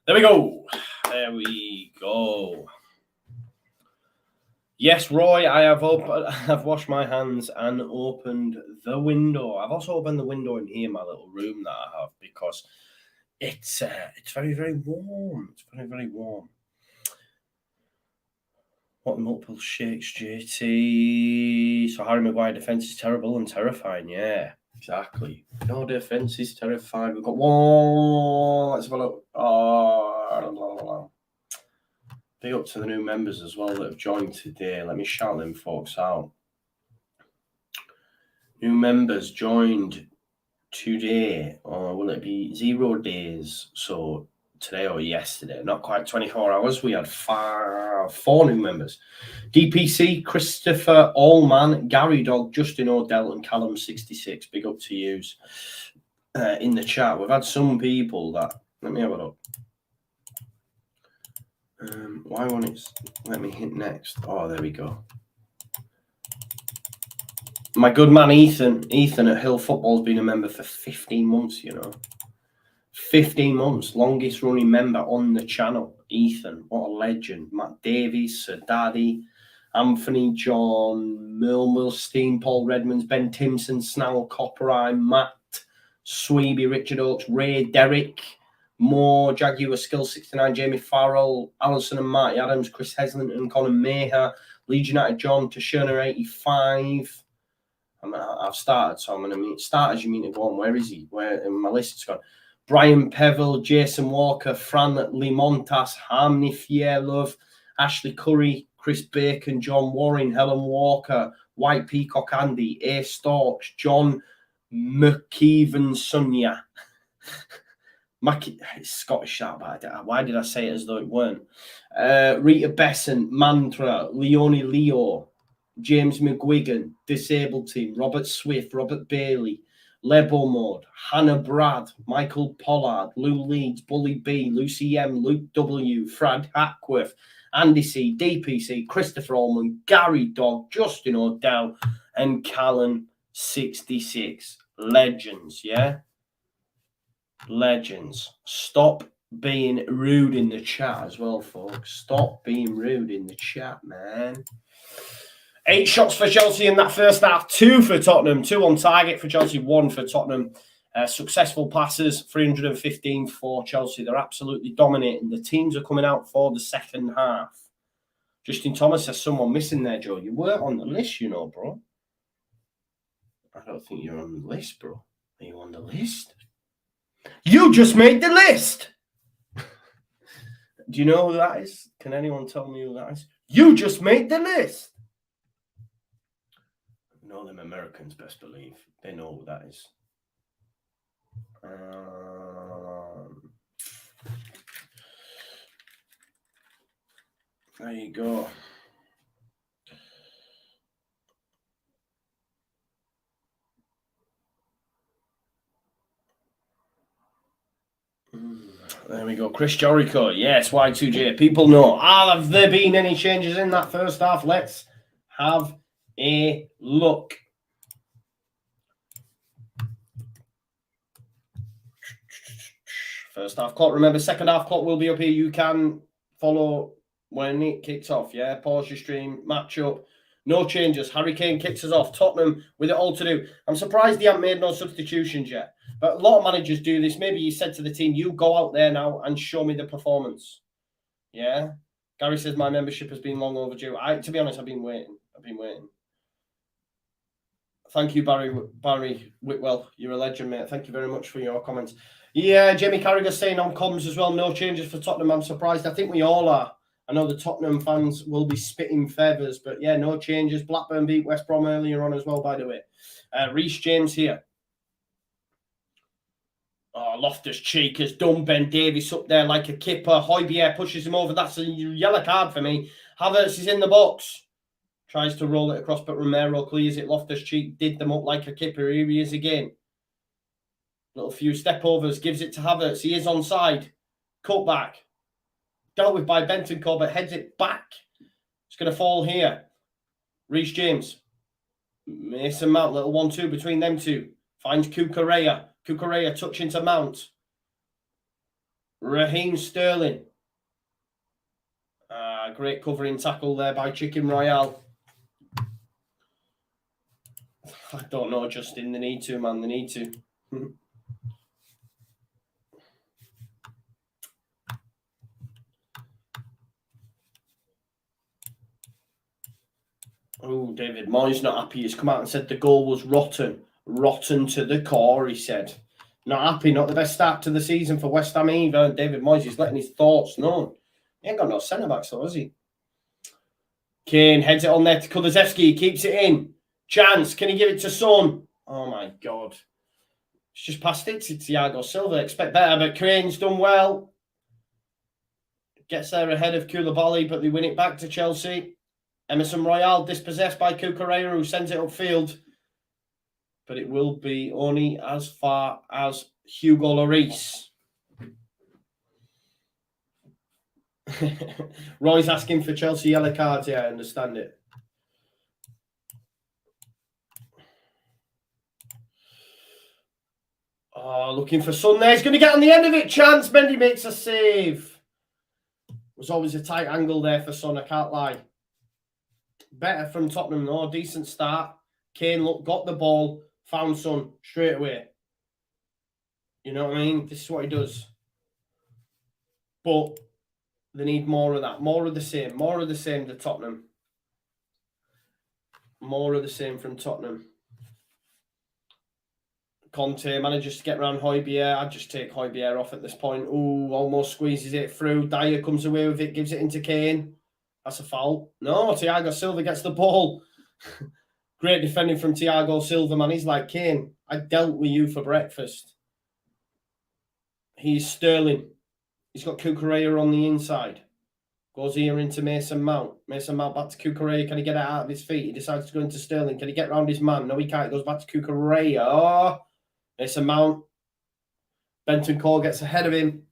There we go. There we go. Yes, Roy, I've washed my hands and opened the window. I've also opened the window in here, my little room that I have, because it's very, very warm. It's very, very warm. What multiple shakes, JT? So Harry Maguire defence is terrible and terrifying. Yeah, exactly. No defence is terrifying. We've got one. Let's have a look. Oh, big up to the new members as well that have joined today. Let me shout them folks out. New members joined today, or will it be 0 days? So today or yesterday, not quite 24 hours. We had four new members. DPC, Christopher Allman, Gary Dog, Justin Odell, and Callum66. Big up to yous in the chat. We've had some people that. Let me have a look. Why won't it let me hit next? Oh, there we go. My good man Ethan at Hill Football's been a member for 15 months, you know. 15 months, longest running member on the channel. Ethan, what a legend. Matt Davies, Sir Daddy, Anthony, John, Milstein, Paul Redmonds, Ben Timson, Snell, Copperine, Matt, Sweeby, Richard Oakes, Ray, Derek, Moore, Jaguar Skill 69, Jamie Farrell, Alison and Marty Adams, Chris Heslington, Conor Maher, Leeds United John, Tashurna 85. I've started, so I'm going to meet starters. You mean to go on? Where is he? Where in my list? It's gone. Brian Pevel, Jason Walker, Fran Limontas, Harmony Fierlove, Ashley Curry, Chris Bacon, John Warren, Helen Walker, White Peacock Andy, A Storks, John McKeevan Sunya. It's Scottish that, but why did I say it as though it weren't? Rita Besson, Mantra, Leonie Leo, James McGuigan, Disabled Team, Robert Swift, Robert Bailey, Lebo Mode, Hannah Brad, Michael Pollard, Lou Leeds, Bully B, Lucy M, Luke W, Fred Hackworth, Andy C, DPC, Christopher Allman, Gary Dog, Justin Odell, and Callan 66. Legends, yeah? Legends. Stop being rude in the chat as well, folks. Stop being rude in the chat, man. 8 shots for Chelsea in that first half, 2 for Tottenham, 2 on target for Chelsea, 1 for Tottenham. Successful passes, 315 for Chelsea. They're absolutely dominating. The teams are coming out for the second half. Justin Thomas says someone missing there, Joe. You weren't on the list, you know, bro. I don't think you're on the list, bro. Are you on the list? You just made the list! Do you know who that is? Can anyone tell me who that is? You just made the list! Know them Americans, best believe. They know who that is. There you go. There we go. Chris Jericho. Yes, Y2J. People know. Have there been any changes in that first half? Let's have a look. First half clock. Remember, second half clock will be up here. You can follow when it kicks off. Yeah, pause your stream, match up. No changes. Harry Kane kicks us off. Tottenham with it all to do. I'm surprised they haven't made no substitutions yet. But a lot of managers do this. Maybe you said to the team, you go out there now and show me the performance. Yeah. Gary says my membership has been long overdue. To be honest, I've been waiting. Thank you, Barry Whitwell. You're a legend, mate. Thank you very much for your comments. Yeah, Jamie Carragher saying on comms as well, no changes for Tottenham. I'm surprised. I think we all are. I know the Tottenham fans will be spitting feathers, but yeah, no changes. Blackburn beat West Brom earlier on as well, by the way. Reece James here. Oh, Loftus-Cheek has done Ben Davies up there like a kipper. Højbjerg pushes him over. That's a yellow card for me. Havertz is in the box. Tries to roll it across, but Romero clears it. Loftus-Cheek did them up like a kipper. Here he is again. Little few step overs. Gives it to Havertz. He is onside. Cut back. Dealt with by Bentancur, but heads it back. It's going to fall here. Reece James. Mason Mount. Little 1-2 between them two. Finds Cucurella. Cucurella touching to Mount. Raheem Sterling. Great covering tackle there by Chicken Royale. I don't know, Justin. They need to, man. They need to. Oh, David Moyes not happy. He's come out and said the goal was rotten. Rotten to the core, he said. Not happy, not the best start to the season for West Ham either. And David Moyes is letting his thoughts known. He ain't got no centre-backs though, has he? Kane heads it on there to Kulusevski. Keeps it in. Chance. Can he give it to Son? Oh, my God. It's just passed it to Thiago Silva. Expect better, but Kane's done well. Gets there ahead of Koulibaly, but they win it back to Chelsea. Emerson Royale dispossessed by Cucurella, who sends it upfield. But it will be only as far as Hugo Lloris. Roy's asking for Chelsea yellow cards. Yeah, I understand it. Oh, looking for Son there. He's going to get on the end of it. Chance. Mendy makes a save. Was always a tight angle there for Son, I can't lie. Better from Tottenham, though. Decent start. Kane got the ball, found Son straight away. You know what I mean? This is what he does. But they need more of that. More of the same. More of the same to Tottenham. More of the same from Tottenham. Conte manages to get around Højbjerg. I'd just take Højbjerg off at this point. Ooh, almost squeezes it through. Dyer comes away with it, gives it into Kane. That's a foul. No, Thiago Silva gets the ball. Great defending from Thiago Silva, man. He's like, Kane, I dealt with you for breakfast. He's Sterling. He's got Cucurella on the inside. Goes here into Mason Mount. Mason Mount back to Cucurella. Can he get it out of his feet? He decides to go into Sterling. Can he get round his man? No, he can't. He goes back to Cucurella. Oh, Mason Mount. Bentancur gets ahead of him.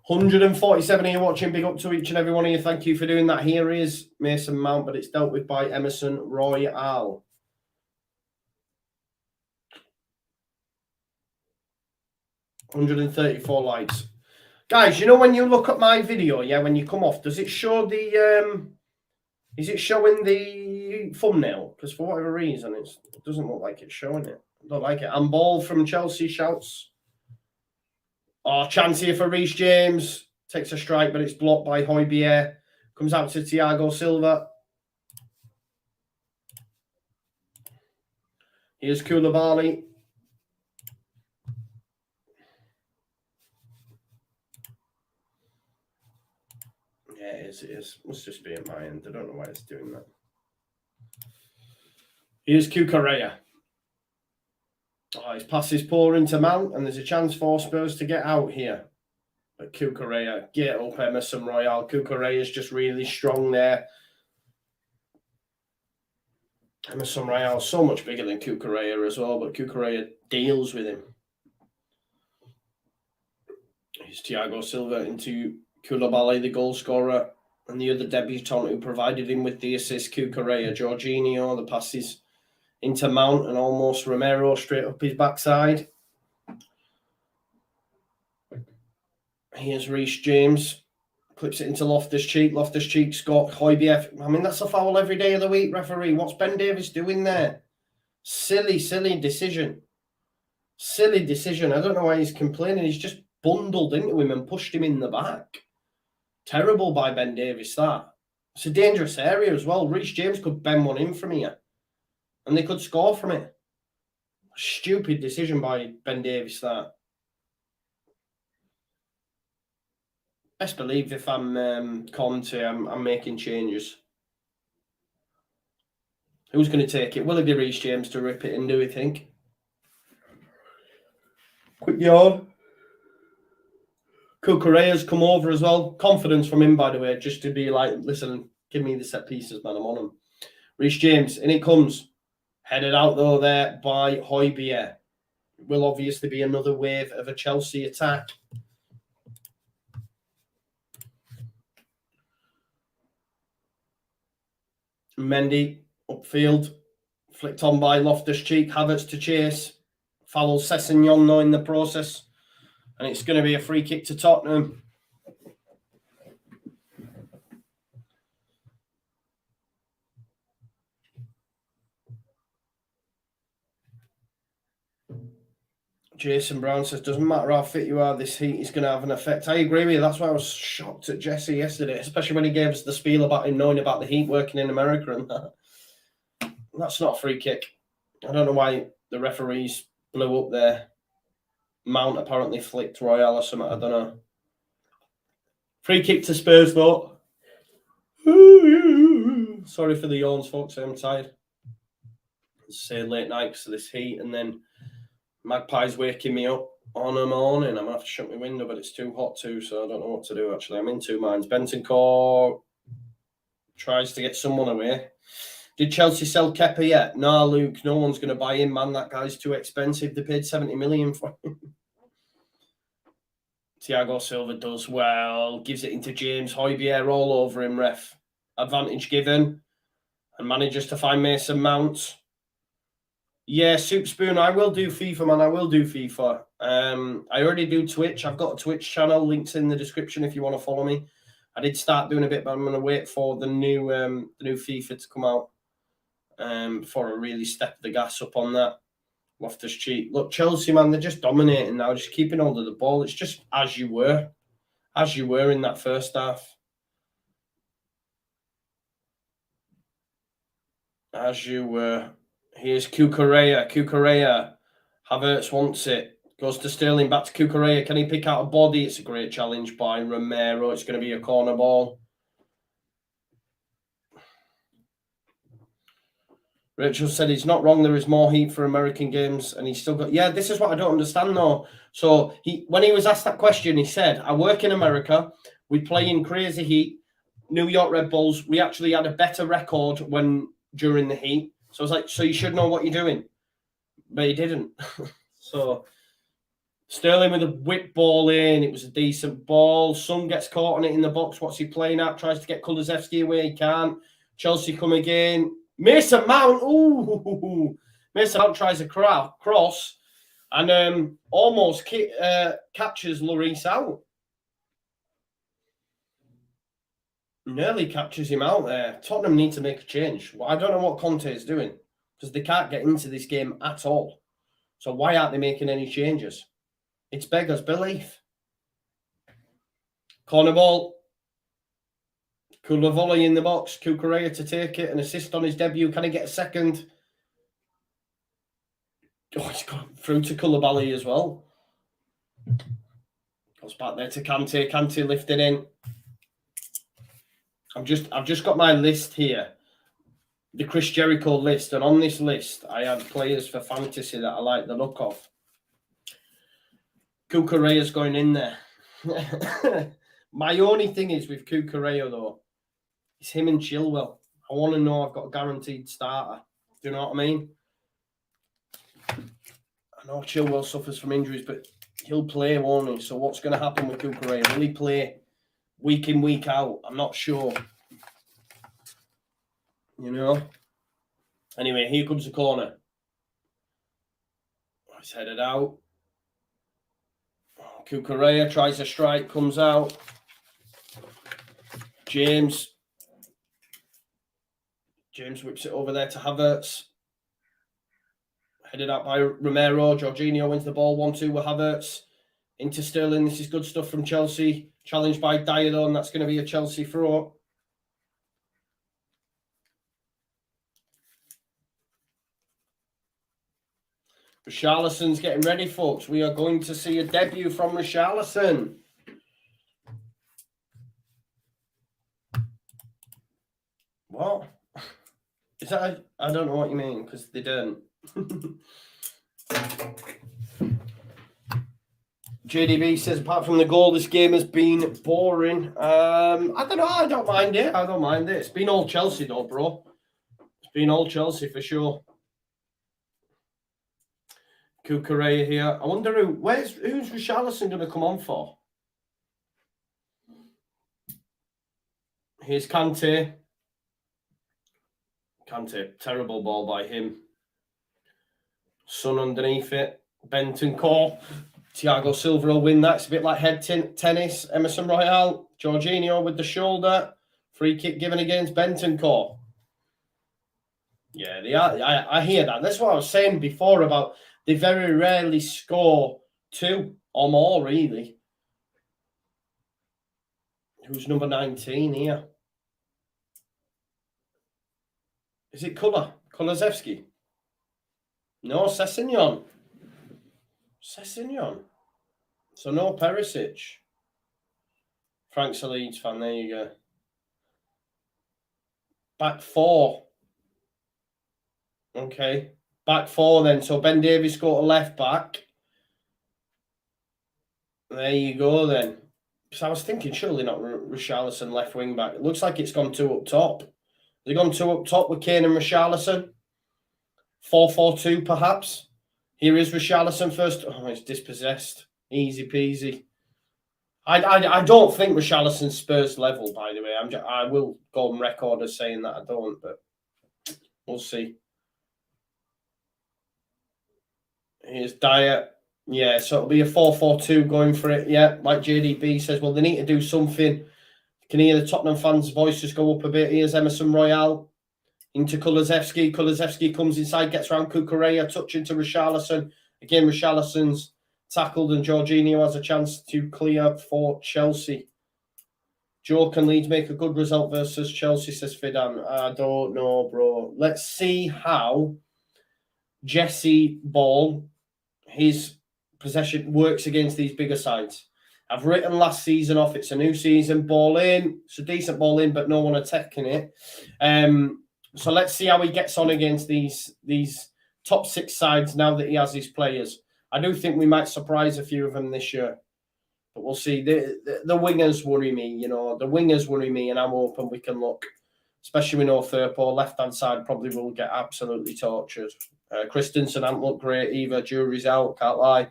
147 here watching. Big up to each and every one of you. Thank you for doing that. Here is Mason Mount, but it's dealt with by Emerson Royale. $134 likes. Guys, you know when you look at my video, yeah, when you come off, does it show the, is it showing the thumbnail? Because for whatever reason, it doesn't look like it's showing it. I don't like it. And ball from Chelsea shouts. Oh, chance here for Reece James. Takes a strike, but it's blocked by Højbjerg. Comes out to Thiago Silva. Here's Koulibaly. Yeah, it is. Must just be at my end. I don't know why it's doing that. Here's Cucurella. Oh, his pass is poor into Mount, and there's a chance for Spurs to get out here. But Cucurella, get up Emerson Royale. Cucurella is just really strong there. Emerson Royale so much bigger than Cucurella as well, but Cucurella deals with him. Here's Thiago Silva into Koulibaly, the goal scorer, and the other debutant who provided him with the assist, Cucurella. Jorginho, the passes into Mount and almost Romero straight up his backside. Here's Reece James. Clips it into Loftus-Cheek. Loftus-Cheek's got Højbjerg. I mean, that's a foul every day of the week, referee. What's Ben Davies doing there? Silly, silly decision. Silly decision. I don't know why he's complaining. He's just bundled into him and pushed him in the back. Terrible by Ben Davies, that. It's a dangerous area as well. Reece James could bend one in from here. And they could score from it. Stupid decision by Ben Davies, that. Best believe if I'm Conte, I'm making changes. Who's going to take it? Will it be Reece James to rip it in, do we think? Quick yawn. Cucurella's come over as well. Confidence from him, by the way, just to be like, listen, give me the set pieces, man. I'm on them. Reece James, in it comes. Headed out, though, there by Højbjerg. Will obviously be another wave of a Chelsea attack. Mendy, upfield. Flicked on by Loftus-Cheek. Havertz to chase. Foul Sessegnon, though, in the process. And it's going to be a free kick to Tottenham. Jason Brown says, doesn't matter how fit you are, this heat is going to have an effect. I agree with you. That's why I was shocked at Jesse yesterday, especially when he gave us the spiel about him knowing about the heat working in America and that. That's not a free kick. I don't know why the referees blew up there. Mount apparently flicked Royale or something. I don't know. Free kick to Spurs, though. Sorry for the yawns, folks. I'm tired. Say late night because of this heat, and then Magpie's waking me up on a morning. I'm going to have to shut my window, but it's too hot too, so I don't know what to do, actually. I'm in two minds. Bentancur tries to get someone away. Did Chelsea sell Kepa yet? No, Luke. No one's going to buy him, man. That guy's too expensive. They paid 70 million for him. Thiago Silva does well. Gives it into James Højbjerg all over him, ref. Advantage given. And manages to find Mason Mount. Yeah, Soup Spoon. I will do FIFA, man. I will do FIFA. I already do Twitch. I've got a Twitch channel. Links in the description if you want to follow me. I did start doing a bit, but I'm going to wait for the new FIFA to come out before I really step the gas up on that. Loftus-Cheek. Look, Chelsea, man, they're just dominating now, just keeping hold of the ball. It's just as you were in that first half. As you were. Here's Cucurella. Cucurella. Havertz wants it. Goes to Sterling, back to Cucurella. Can he pick out a body? It's a great challenge by Romero. It's going to be a corner ball. Rachel said he's not wrong. There is more heat for American games, and he's still got. Yeah, this is what I don't understand though. So when he was asked that question, he said, "I work in America. We play in crazy heat. New York Red Bulls. We actually had a better record during the heat. So I was like, so you should know what you're doing, but he didn't." So Sterling with a whip ball in. It was a decent ball. Son gets caught on it in the box. What's he playing at? Tries to get Kulusevski away. He can't. Chelsea come again. Mason Mount. Ooh. Mason Mount tries a cross and almost captures Lloris out. Nearly captures him out there. Tottenham need to make a change. Well, I don't know what Conte is doing because they can't get into this game at all. So why aren't they making any changes? It's beggars belief. Corner ball. Kula volley in the box. Cucurella to take it. An assist on his debut. Can he get a second? Oh, he's gone through to Koulibaly as well. Goes back there to Kante. Kante lifted in. I've just got my list here. The Chris Jericho list. And on this list, I had players for fantasy that I like the look of. Cucurella's going in there. My only thing is with Cucurella, though, it's him and Chilwell. I want to know I've got a guaranteed starter. Do you know what I mean? I know Chilwell suffers from injuries, but he'll play, won't he? So what's going to happen with Cucurella? Will he play week in, week out? I'm not sure. You know? Anyway, here comes the corner. It's headed out. Cucurella tries a strike, comes out. James whips it over there to Havertz. Headed out by Romero. Jorginho wins the ball. 1-2 with Havertz. Into Sterling. This is good stuff from Chelsea. Challenged by Dyer, though, and that's going to be a Chelsea throw. Richarlison's getting ready, folks. We are going to see a debut from Richarlison. What? Is that? I don't know what you mean, because they don't. JDB says, apart from the goal, this game has been boring. I don't know. I don't mind it. It's been all Chelsea, though, bro. It's been all Chelsea for sure. Cucurella here. I wonder who's Richarlison going to come on for? Here's Kante. Kante, terrible ball by him. Son underneath it. Bentancur. Thiago Silva will win that. It's a bit like head tennis. Emerson Royale. Jorginho with the shoulder. Free kick given against Bentancur. Yeah, they are. I hear that. That's what I was saying before about They very rarely score 2 or more, really. Who's number 19 here? Is it Kulusevski? No, Sessegnon. So no Perisic. Frank's a Leeds fan. There you go. Back 4. Okay. Back 4 then. So Ben Davies got a left back. There you go then. Because I was thinking, surely not Richarlison left wing back. It looks like it's gone 2 up top. They've gone 2 up top with Kane and Richarlison. 4-4-2 perhaps. Here is Richarlison first. Oh, he's dispossessed. Easy peasy. I don't think Richarlison's Spurs level, by the way. I will go on record as saying that I don't, but we'll see. Here's Dyer. Yeah, so it'll be a 4-4-2 going for it. Yeah, like JDB says, well, they need to do something. You can hear the Tottenham fans' voices go up a bit. Here's Emerson Royale into Kulusevski. Kulusevski comes inside, gets around Cucurella, touch into Richarlison. Again, Richarlison's tackled and Jorginho has a chance to clear for Chelsea. Joe, can Leeds make a good result versus Chelsea, says Fidan. I don't know, bro. Let's see how Jesse Ball, his possession, works against these bigger sides. I've written last season off. It's a new season. Ball in. It's a decent ball in, but no one attacking it. So let's see how he gets on against these top 6 sides now that he has his players. I do think we might surprise a few of them this year. But we'll see. The wingers worry me, you know. The wingers worry me, and I'm hoping we can look, especially with no Firpo. Left-hand side probably will get absolutely tortured. Christensen hasn't looked great either. Jury's out, can't lie.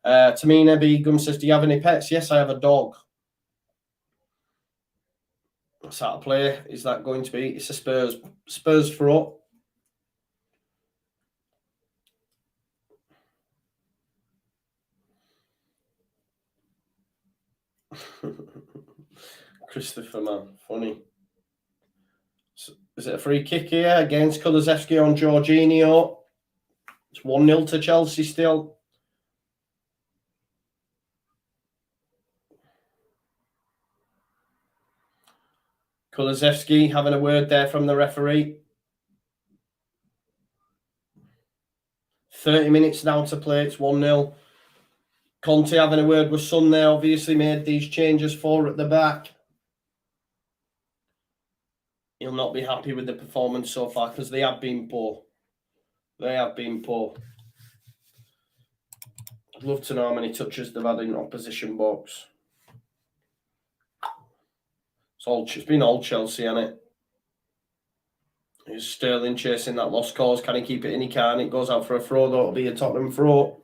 Tamina Begum says, do you have any pets? Yes, I have a dog. What's that play? Is that going to be? It's a Spurs throw. Christopher, man, funny. So, is it a free kick here against Kulusevski on Jorginho? It's 1-0 to Chelsea still. Kulusevski having a word there from the referee. 30 minutes now to play. It's 1-0. Conte having a word with Son there. Obviously made these changes 4 at the back. He'll not be happy with the performance so far because they have been poor. They have been poor. I'd love to know how many touches they've had in opposition box. It's been all Chelsea, hasn't it? Here's Sterling chasing that lost cause. Can he keep it in? He can. It goes out for a throw, though. It'll be a Tottenham throw.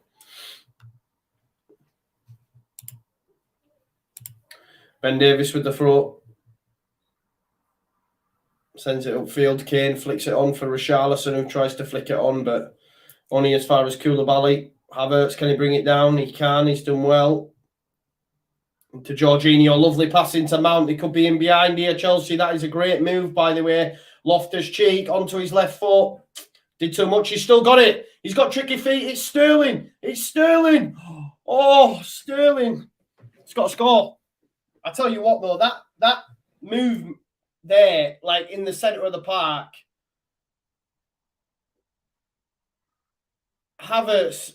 Ben Davies with the throw. Sends it upfield. Kane flicks it on for Richarlison, who tries to flick it on, but only as far as Koulibaly. Havertz, can he bring it down? He can. He's done well. To Jorginho. Lovely pass into Mount. He could be in behind here, Chelsea. That is a great move, by the way. Loftus-Cheek onto his left foot. Did too much. He's still got it. He's got tricky feet. It's Sterling. It's Sterling. Oh, Sterling. He's got to score. I tell you what, though, that move there, like in the centre of the park, Havertz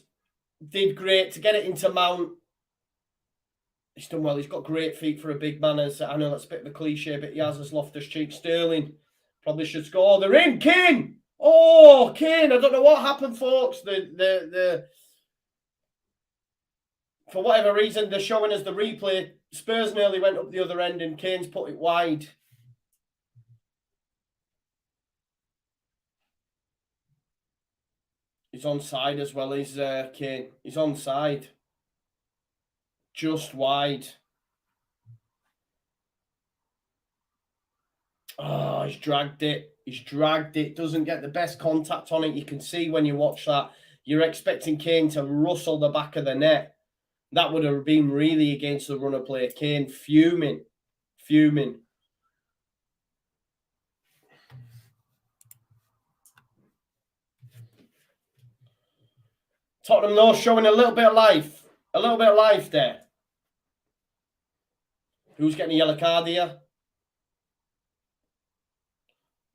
did great to get it into Mount. He's done well. He's got great feet for a big man. As I know that's a bit of a cliche, but he has as Loftus-Cheek. Sterling probably should score. They're in. Kane. Oh, Kane. I don't know what happened, folks. For whatever reason, they're showing us the replay. Spurs nearly went up the other end and Kane's put it wide. He's onside as well. He's Kane. He's onside. Just wide. Oh, he's dragged it. He's dragged it. Doesn't get the best contact on it. You can see when you watch that, you're expecting Kane to rustle the back of the net. That would have been really against the runner play. Kane fuming. Fuming. Tottenham, though, showing a little bit of life. A little bit of life there. Who's getting a yellow card here?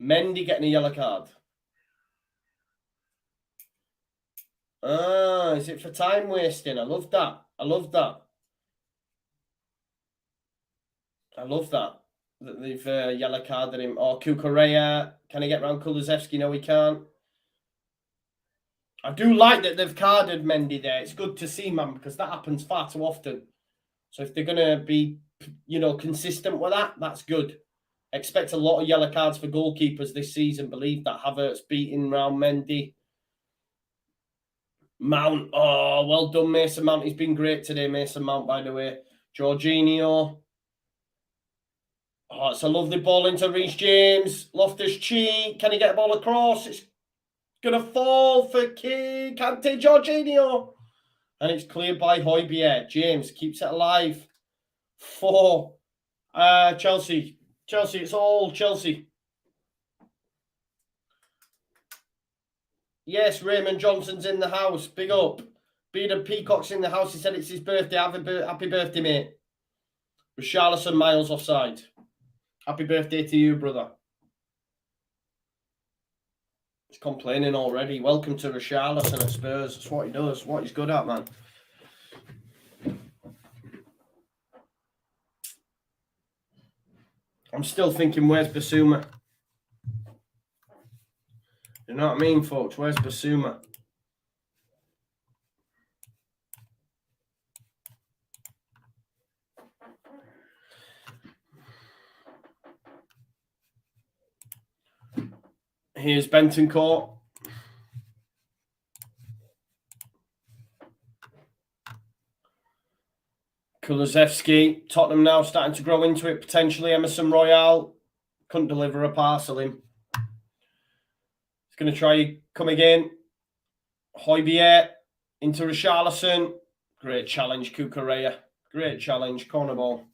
Mendy getting a yellow card. Ah, is it for time wasting? I love that. I love that. I love that. That they've yellow carded him. Or Kukureya. Can he get round Kulusevski? No, he can't. I do like that they've carded Mendy there. It's good to see, man, because that happens far too often. So if they're going to be, consistent with that, that's good. Expect a lot of yellow cards for goalkeepers this season. Believe that. Havertz beating round Mendy. Mount. Oh, well done, Mason Mount. He's been great today, Mason Mount, by the way. Jorginho. Oh, it's a lovely ball into Reece James. Loftus-Cheek. Can he get a ball across? It's going to fall for Kante Jorginho. And it's cleared by Højbjerg. James keeps it alive for Chelsea. Chelsea, it's all Chelsea. Yes, Raymond Johnson's in the house. Big up. Bearded Peacock's in the house. He said it's his birthday. Happy birthday, mate. Richarlison miles offside. Happy birthday to you, brother. He's complaining already. Welcome to Richarlison at Spurs. That's what he does. What he's good at, man. I'm still thinking, where's Basuma? You know what I mean, folks? Where's Basuma? Here's Bentancur. Kulusevski. Tottenham now starting to grow into it. Potentially Emerson Royale. Couldn't deliver a parcel in. He's going to try come again. Højbjerg into Richarlison. Great challenge, Kukureya. Great challenge. Corner ball.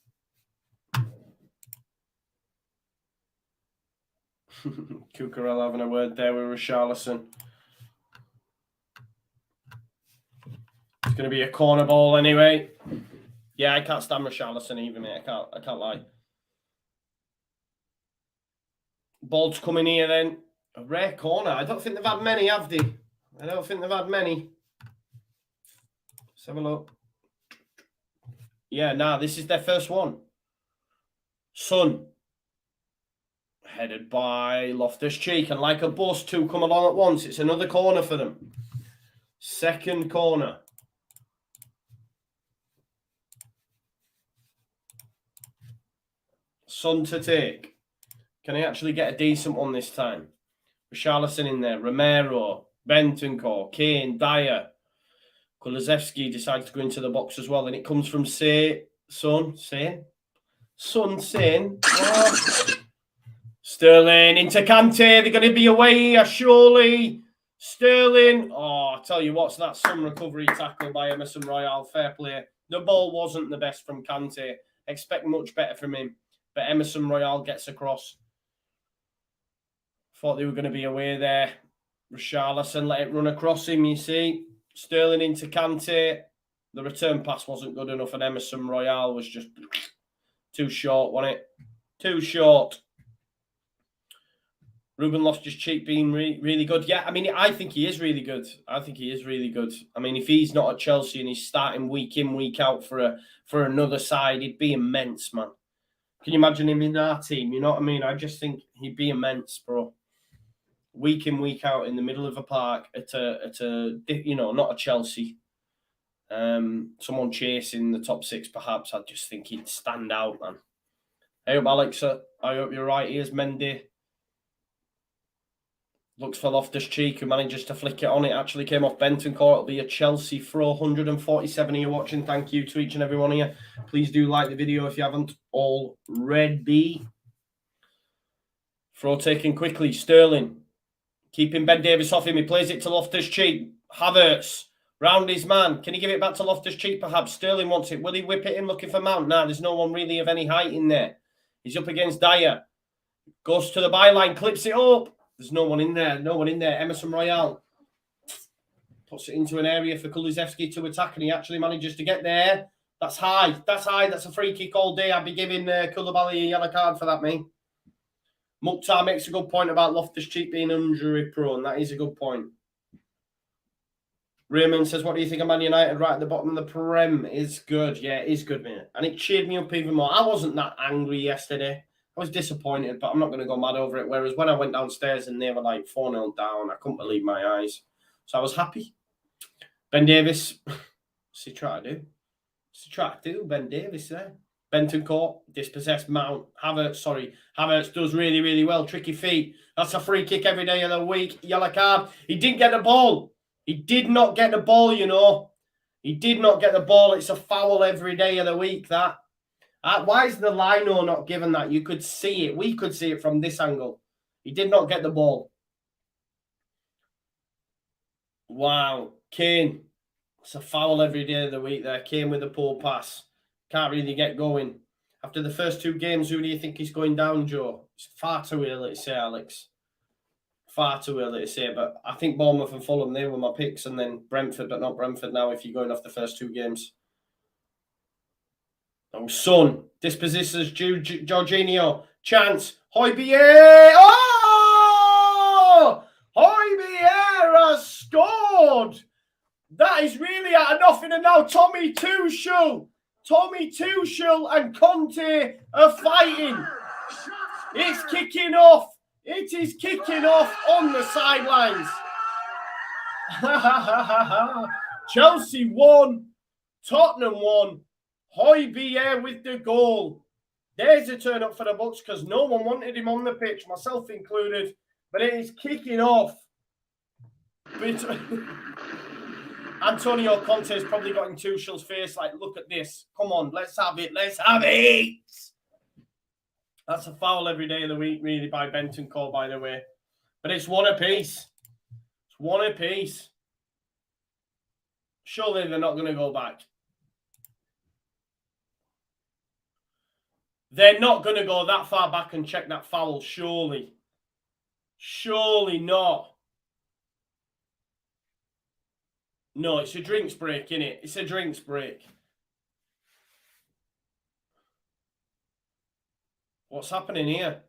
Kukureya having a word there with Richarlison. It's going to be a corner ball anyway. Yeah, I can't stand Richarlison even, mate. I can't lie. Ball's coming here then. A rare corner. I don't think they've had many, have they? I don't think they've had many. Let's have a look. Yeah, nah, this is their first one. Son. Headed by Loftus-Cheek. And like a bus, two come along at once. It's another corner for them. Second corner. Son to take. Can he actually get a decent one this time? Richarlison in there. Romero. Bentancur. Kane. Dyer. Kulusevski decides to go into the box as well. And it comes from Son. Sterling into Kante. They're going to be away, surely. Sterling. Oh, I tell you what's that some recovery tackle by Emerson Royale. Fair play. The ball wasn't the best from Kante. Expect much better from him. But Emerson Royale gets across. Thought they were going to be away there. Richarlison let it run across him, you see. Sterling into Kante. The return pass wasn't good enough, and Emerson Royale was just too short, wasn't it? Too short. Ruben Loftus-Cheek being really good. Yeah, I mean, I think he is really good. I mean, if he's not at Chelsea and he's starting week in, week out for another side, he'd be immense, man. Can you imagine him in our team? You know what I mean? I just think he'd be immense, bro. Week in, week out in the middle of a park at a not a Chelsea. Someone chasing the top six, perhaps. I just think he'd stand out, man. I hope Alexa. I hope you're right. Here's Mendy. Looks for Loftus-Cheek, who manages to flick it on. It actually came off Bentancur. It'll be a Chelsea throw. 147 of you watching. Thank you to each and every one of you. Please do like the video if you haven't already. Throw taken quickly. Sterling. Keeping Ben Davies off him. He plays it to Loftus-Cheek. Havertz. Round his man. Can he give it back to Loftus-Cheek perhaps? Sterling wants it. Will he whip it in looking for Mount? Nah, there's no one really of any height in there. He's up against Dyer. Goes to the byline. Clips it up. There's no one in there. Emerson Royale. Puts it into an area for Kulusevski to attack, and he actually manages to get there. That's high. That's high. That's a free kick all day. I'd be giving Koulibaly a yellow card for that, mate. Mukhtar makes a good point about Loftus-Cheek being injury prone. That is a good point. Raymond says, what do you think of Man United right at the bottom of the Prem? Is good. Yeah, it is good, mate. And it cheered me up even more. I wasn't that angry yesterday. I was disappointed, but I'm not going to go mad over it. Whereas when I went downstairs and they were like 4-0 down, I couldn't believe my eyes. So I was happy. Ben Davis, what's he trying to do? What's he trying to do, Ben Davis there? Bentancur, dispossessed Mount. Havertz does really, really well. Tricky feet. That's a free kick every day of the week. Yellow card. He didn't get the ball. He did not get the ball, you know. He did not get the ball. It's a foul every day of the week, that. Why is the lino not given that? You could see it. We could see it from this angle. He did not get the ball. Wow. Kane. It's a foul every day of the week there. Kane with a poor pass. Can't really get going. After the first 2 games, who do you think is going down, Joe? It's far too early to say, Alex. Far too early to say, but I think Bournemouth and Fulham, they were my picks, and then Brentford, but not Brentford now if you're going off the first 2 games. Oh, Son. Dispossesses Jorginho. Chance. Højbjerg. Oh! Højbjerg has scored! That is really out of nothing, and now Tommy Tuchel and Conte are fighting. It's kicking off. It is kicking off on the sidelines. Chelsea won. Tottenham won. Højbjerg with the goal. There's a turn up for the Bucks because no one wanted him on the pitch, myself included. But it is kicking off. Antonio Conte's probably got in Tuchel's face like, look at this. Come on, let's have it. Let's have it. That's a foul every day of the week, really, by Bentancur, by the way. But it's one apiece. It's one apiece. Surely they're not going to go back. They're not going to go that far back and check that foul, surely. Surely not. No, it's a drinks break, innit? It's a drinks break. What's happening here?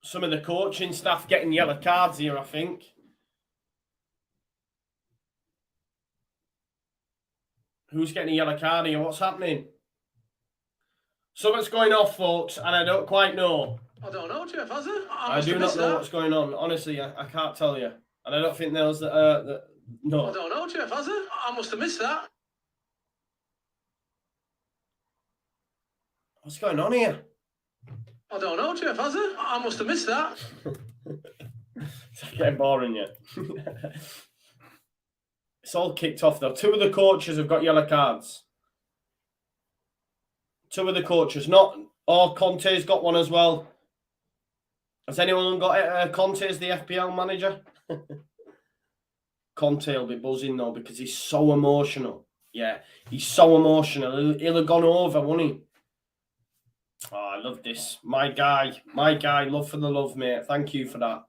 Some of the coaching staff getting yellow cards here, I think. Who's getting a yellow card here? What's happening? Something's going off, folks, and I don't quite know. I don't know, Jeff, has it? I do not know what's going on. Honestly, I can't tell you. And I don't think there's no. I don't know, Jeff, has it? I must have missed that. What's going on here? I don't know, Jeff, has it? I must have missed that. It's getting boring yet. It's all kicked off, though. 2 of the coaches have got yellow cards. 2 of the coaches. Conte's got one as well. Has anyone got Conte as the FPL manager? Conte will be buzzing, though, because he's so emotional. Yeah, he's so emotional. He'll have gone over, won't he? Oh, I love this. My guy. Love for the love, mate. Thank you for that.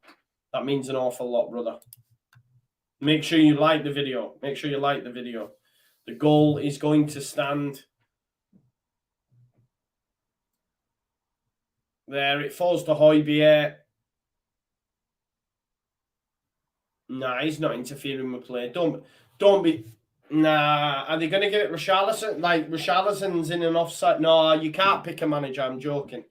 That means an awful lot, brother. Make sure you like the video. The goal is going to stand. There, it falls to Højbjerg. Nah, he's not interfering with play. Don't be. Nah, are they going to give it Richarlison? Like, Richarlison's in an offside. No, you can't pick a manager. I'm joking.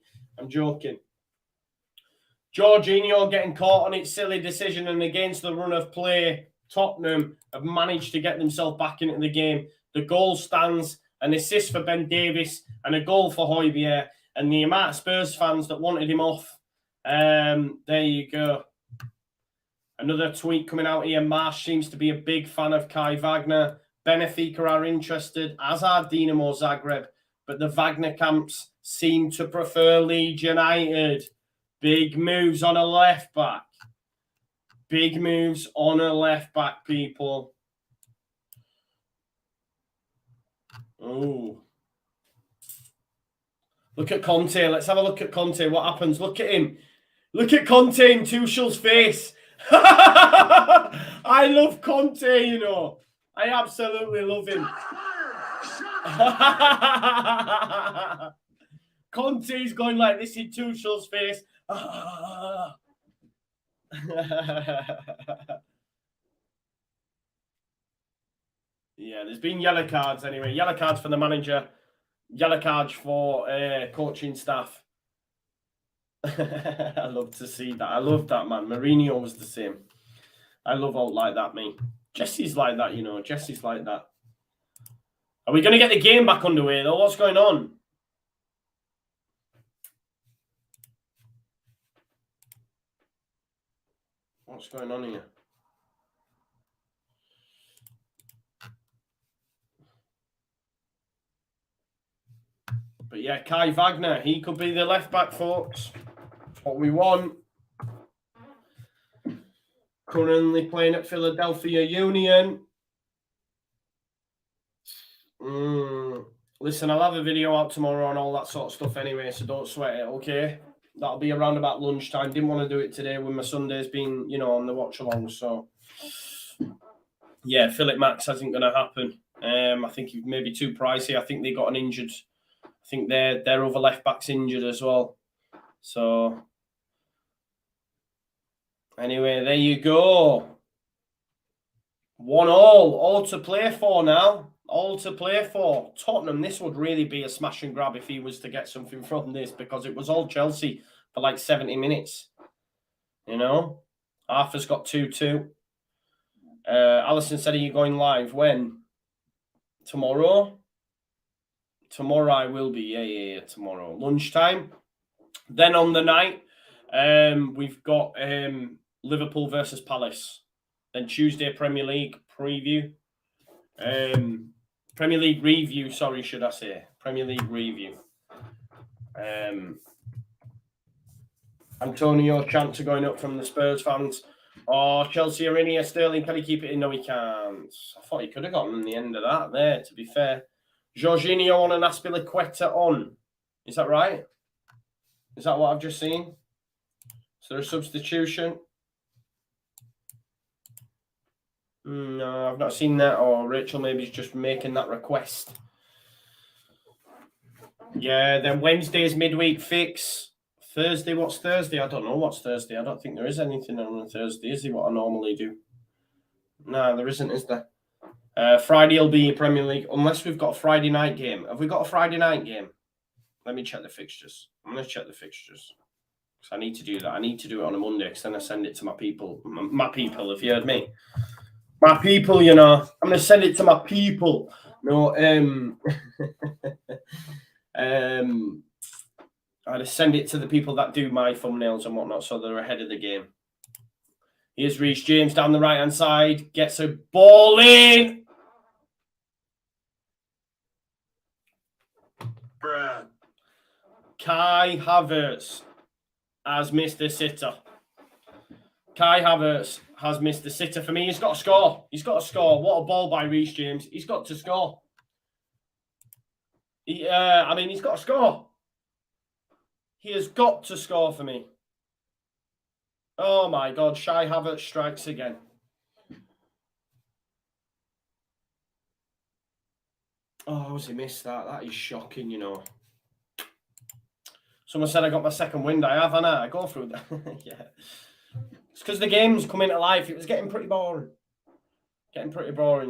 Jorginho getting caught on its silly decision, and against the run of play, Tottenham have managed to get themselves back into the game. The goal stands, an assist for Ben Davis, and a goal for Højbjerg. And the amount of Spurs fans that wanted him off. There you go. Another tweet coming out here. Marsh seems to be a big fan of Kai Wagner. Benfica are interested, as are Dinamo Zagreb. But the Wagner camps seem to prefer Leeds United. Big moves on a left back. People. Oh. Look at Conte. Let's have a look at Conte. What happens? Look at him. Look at Conte in Tuchel's face. I love Conte, you know. I absolutely love him. Conte's going like this in Tuchel's face. Yeah, there's been yellow cards anyway. Yellow cards for the manager. Yellow cards for coaching staff. I love to see that. I love that, man. Mourinho was the same. I love all like that, me. Jesse's like that, you know. Jesse's like that. Are we going to get the game back underway, though? What's going on? What's going on here? But yeah, Kai Wagner, he could be the left back, folks. That's what we want. Currently playing at Philadelphia Union. Listen, I'll have a video out tomorrow on all that sort of stuff anyway, so don't sweat it, okay? That'll be around about lunchtime. Didn't want to do it today with my Sundays being, you know, on the watch along. So, yeah, Philip Max isn't going to happen. I think he's maybe too pricey. I think they got an injured. I think their other left back's injured as well. So, anyway, there you go. 1-1, all to play for now. All to play for. Tottenham, this would really be a smash and grab if he was to get something from this, because it was all Chelsea for like 70 minutes. You know? Arthur's got 2-2. Alison said, are you going live? When? Tomorrow? Tomorrow I will be. Yeah, tomorrow. Lunchtime. Then on the night, we've got Liverpool versus Palace. Then Tuesday, Premier League preview. Premier League review, sorry, should I say. Premier League review. Antonio chants are going up from the Spurs fans. Oh, Chelsea are in here. Sterling, can he keep it in? No, he can't. I thought he could have gotten the end of that there, to be fair. Jorginho on and Azpilicueta on. Is that right? Is that what I've just seen? Is there a substitution? No, I've not seen that. Or Rachel maybe is just making that request. Yeah, then Wednesday's midweek fix. Thursday, what's Thursday? I don't know what's Thursday. I don't think there is anything on Thursday, is it, what I normally do? No, there isn't, is there? Friday will be Premier League, unless we've got a Friday night game. Have we got a Friday night game? Let me check the fixtures. I'm going to check the fixtures. Because I need to do that. I need to do it on a Monday, because then I send it to my people. My people, if you heard me. My people, you know. I'm going to send it to my people. No, I just send it to the people that do my thumbnails and whatnot, so they're ahead of the game. Here's Reece James down the right-hand side. Gets a ball in. Bruh. Kai Havertz has missed the sitter. Kai Havertz has missed the sitter for me. He's got to score. He's got to score. What a ball by Reece James. He's got to score. He's got to score. He has got to score for me. Oh, my God. Kai Havertz strikes again. Oh, how's he missed that? That is shocking, you know. Someone said I got my second wind. I have, I go through that. Yeah. It's because the game's coming to life. It was getting pretty boring.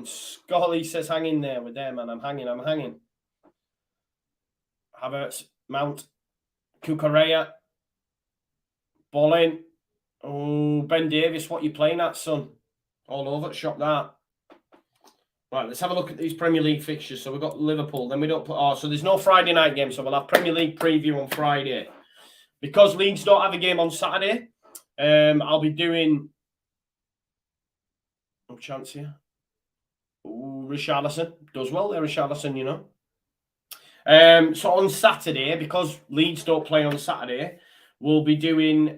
Scully says, hang in there with them, man. I'm hanging. Havertz, Mount, Cucurella. Ball in. Oh, Ben Davies, what you playing at, son? All over the shop, that. Right, let's have a look at these Premier League fixtures. So we've got Liverpool. Then we don't put... Oh, so there's no Friday night game. So we'll have Premier League preview on Friday. Because Leeds don't have a game on Saturday, I'll be doing... No chance here. Ooh, Richarlison. Does well there, Richarlison, you know. So on Saturday, because Leeds don't play on Saturday, we'll be doing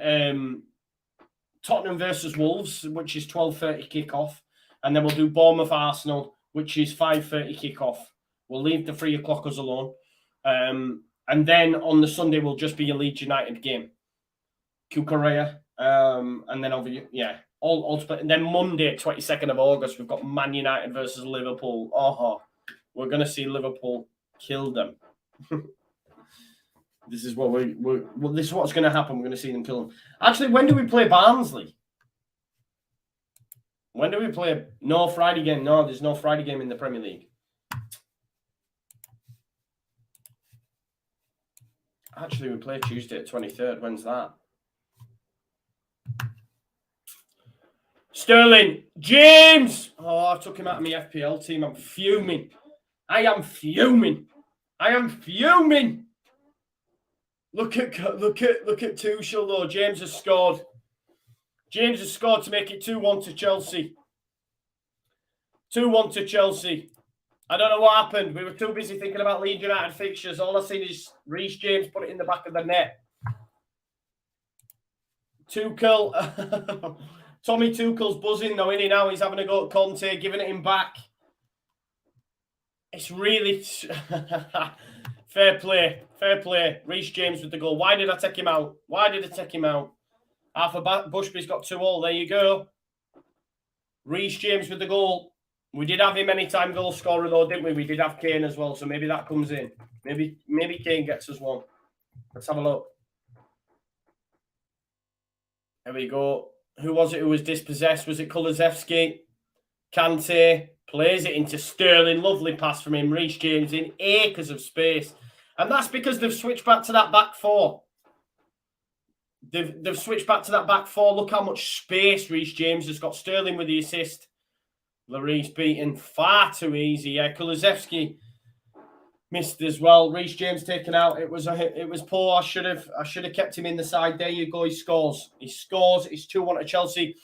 Tottenham versus Wolves, which is 12:30 kickoff. And then we'll do Bournemouth-Arsenal, which is 5:30 kickoff. We'll leave the 3 o'clockers alone. And then on the Sunday will just be a Leeds United game. Cucurella. And then obviously, yeah, all split. And then Monday, 22nd of August, we've got Man United versus Liverpool. Oh, we're going to see Liverpool kill them. This is what this is what's going to happen. We're going to see them kill them. Actually, when do we play Barnsley? When do we play? No Friday game. No, there's no Friday game in the Premier League. Actually, we play Tuesday at 23rd. When's that? Sterling. James! Oh, I took him out of my FPL team. I'm fuming. I am fuming. I am fuming. Look at Tuchel, though. James has scored. James has scored to make it 2-1 to Chelsea. 2-1 to Chelsea. I don't know what happened. We were too busy thinking about Leeds United fixtures. All I seen is Reece James put it in the back of the net. Tuchel. Tommy Tuchel's buzzing, though, isn't he now? He's having a go at Conte, giving it him back. It's really... Fair play. Fair play. Reece James with the goal. Why did I take him out? Why did I take him out? Arthur Bushby's got 2-2. There you go. Reece James with the goal. We did have him anytime goal scorer, though, didn't we? We did have Kane as well, so maybe that comes in. Maybe Kane gets us one. Let's have a look. There we go. Who was it who was dispossessed? Was it Kulusevski? Kante plays it into Sterling. Lovely pass from him. Reece James in acres of space. And that's because they've switched back to that back four. They've switched back to that back four. Look how much space Reece James has got. Sterling with the assist. Lloris beaten far too easy. Yeah, Kulusevski missed as well. Reece James taken out. It was poor. I should have kept him in the side. There you go. He scores. He scores. It's 2-1 to Chelsea.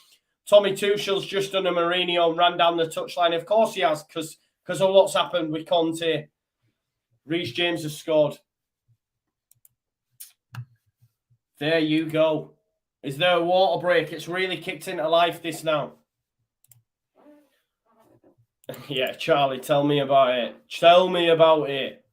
Tommy Tuchel's just done a Mourinho and ran down the touchline. Of course he has, because of what's happened with Conte. Reece James has scored. There you go. Is there a water break? It's really kicked into life, this now. Yeah, Charlie, tell me about it. Tell me about it.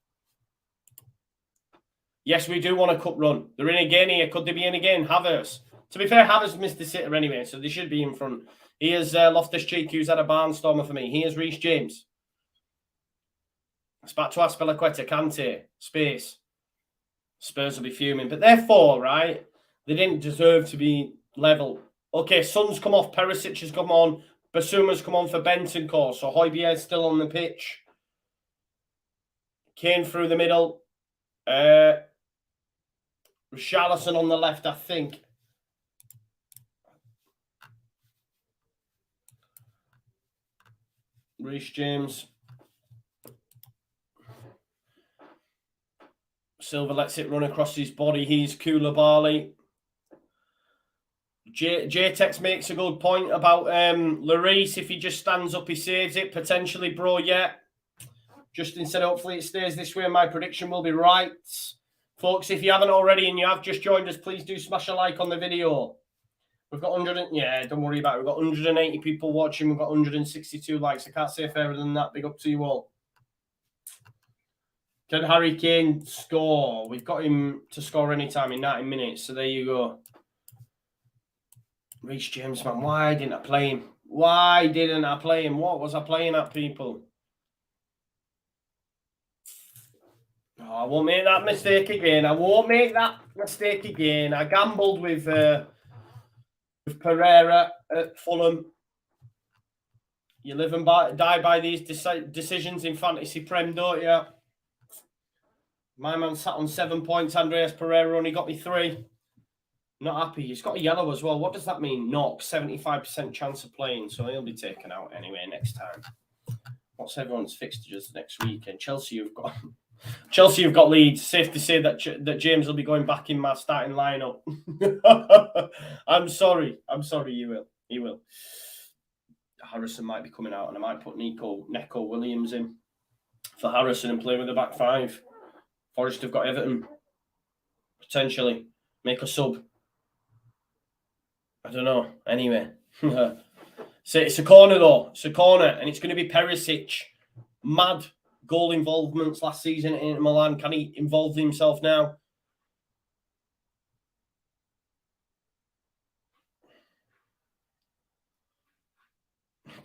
Yes, we do want a cup run. They're in again here. Could they be in again? Havertz. To be fair, Havertz missed the sitter anyway, so they should be in front. Here's Loftus-Cheek, who's had a barnstormer for me. Here's Reece James. It's back to Azpilicueta, Kante, space. Spurs will be fuming. But therefore, right, they didn't deserve to be level. Okay, Son's come off, Perisic has come on, Basuma's come on for Bentancur, so Højbjerg's still on the pitch. Kane through the middle. Richarlison on the left, I think. Reece James. Silva lets it run across his body. He's Koulibaly. J-Tex makes a good point about Lloris. If he just stands up, he saves it. Potentially, bro, yeah. Justin said, hopefully it stays this way. My prediction will be right. Folks, if you haven't already and you have just joined us, please do smash a like on the video. We've got 100... Yeah, don't worry about it. We've got 180 people watching. We've got 162 likes. I can't say fairer than that. Big up to you all. Can Harry Kane score? We've got him to score anytime in 90 minutes. So there you go. Reece James, man. Why didn't I play him? Why didn't I play him? What was I playing at, people? Oh, I won't make that mistake again. I won't make that mistake again. I gambled with Pereira at Fulham. You live and die by these decisions in fantasy prem, don't you? My man sat on 7 points. Andreas Pereira only got me 3. Not happy. He's got a yellow as well. What does that mean? Knock. 75% chance of playing. So he'll be taken out anyway next time. What's everyone's fixtures next week? And Chelsea have got Leeds. Safe to say that James will be going back in my starting lineup. I'm sorry. He will. Harrison might be coming out, and I might put Neco Williams in for Harrison and play with the back 5. Forest have got Everton. Potentially. Make a sub. I don't know. Anyway. So it's a corner, though. It's a corner, and it's going to be Perisic. Mad goal involvements last season in Milan. Can he involve himself now?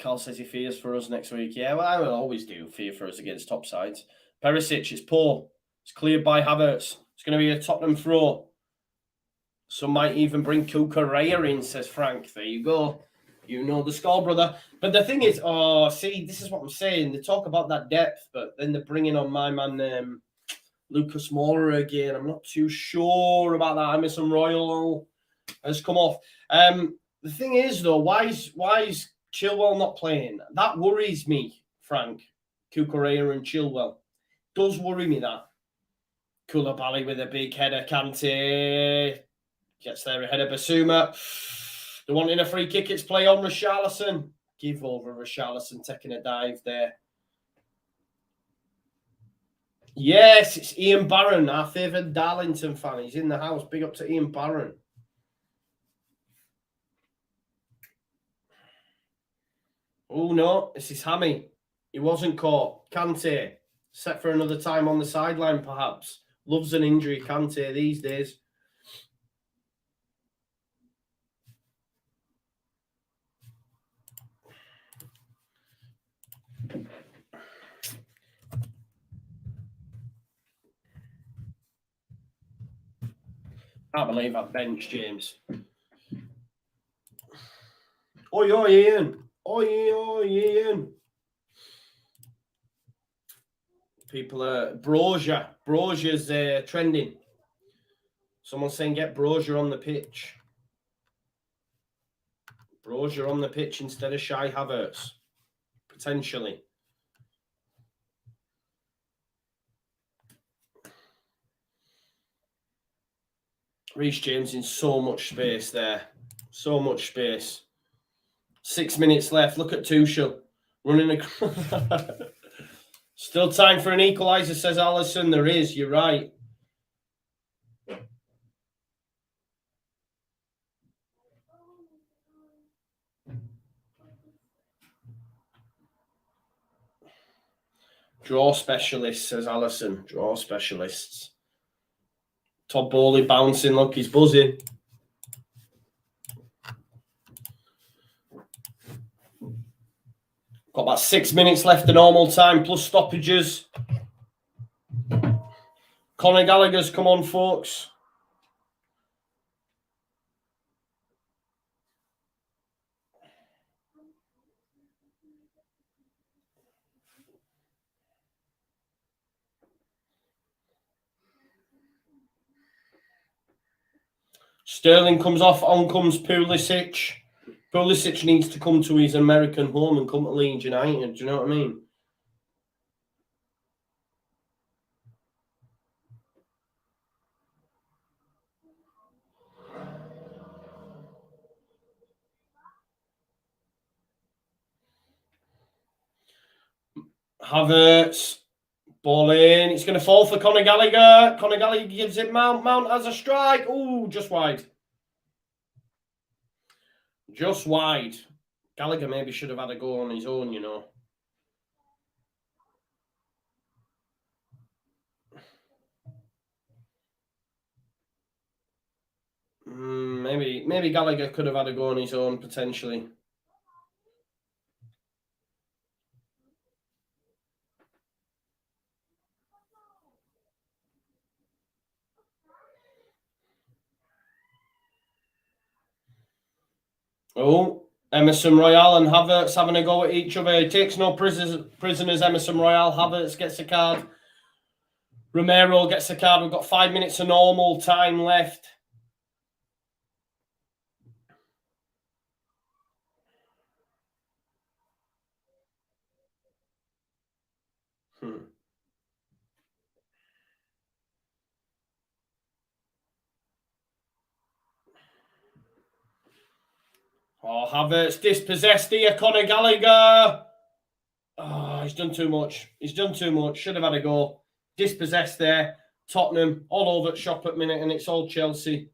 Carl says he fears for us next week. Yeah, well, I will always do fear for us against top sides. Perisic, it's poor. It's cleared by Havertz. It's going to be a Tottenham throw. Some might even bring Cucurella in, says Frank. There you go. You know the score, brother. But the thing is, see, this is what I'm saying. They talk about that depth, but then they're bringing on my man Lucas Moura again. I'm not too sure about that. Emerson Royal has come off. The thing is, though, why is Chilwell not playing? That worries me, Frank. Cucurella and Chilwell. Does worry me that. Koulibaly with a big header. Kante gets there ahead of Basuma. They're wanting a free kick. It's play on Richarlison. Give over Richarlison taking a dive there. Yes, it's Ian Barron, our favourite Darlington fan. He's in the house. Big up to Ian Barron. Oh, no. This is Hammy. He wasn't caught. Kante. Set for another time on the sideline, perhaps. Loves an injury, Kante, these days. Can't believe I've benched James. Oi, Ian. Oi, Ian. People are... Brosier's trending. Someone's saying get Brosier on the pitch. Brosier on the pitch instead of Shai Havertz. Potentially. Reece James in so much space there. So much space. 6 minutes left. Look at Tuchel. Running a... Still time for an equaliser, says Allison. There is. You're right. Draw specialists, says Allison. Draw specialists. Todd Bowley bouncing. Look, he's buzzing. Got about 6 minutes left the normal time, plus stoppages. Conor Gallagher's come on, folks. Sterling comes off, on comes Pulisic. Pulisic needs to come to his American home and come to Leeds United. Do you know what I mean? Havertz. Ball in. It's going to fall for Conor Gallagher. Conor Gallagher gives it Mount. Mount has a strike. Ooh, just wide. Just wide. Gallagher maybe should have had a go on his own, you know. Maybe Gallagher could have had a go on his own, potentially. Oh, Emerson Royal and Havertz having a go at each other. He takes no prisoners. Emerson Royal. Havertz gets a card. Romero gets a card. We've got 5 minutes of normal time left. Oh, Havertz dispossessed here. Conor Gallagher. Oh, he's done too much. He's done too much. Should have had a go. Dispossessed there. Tottenham all over the shop at minute, and it's all Chelsea.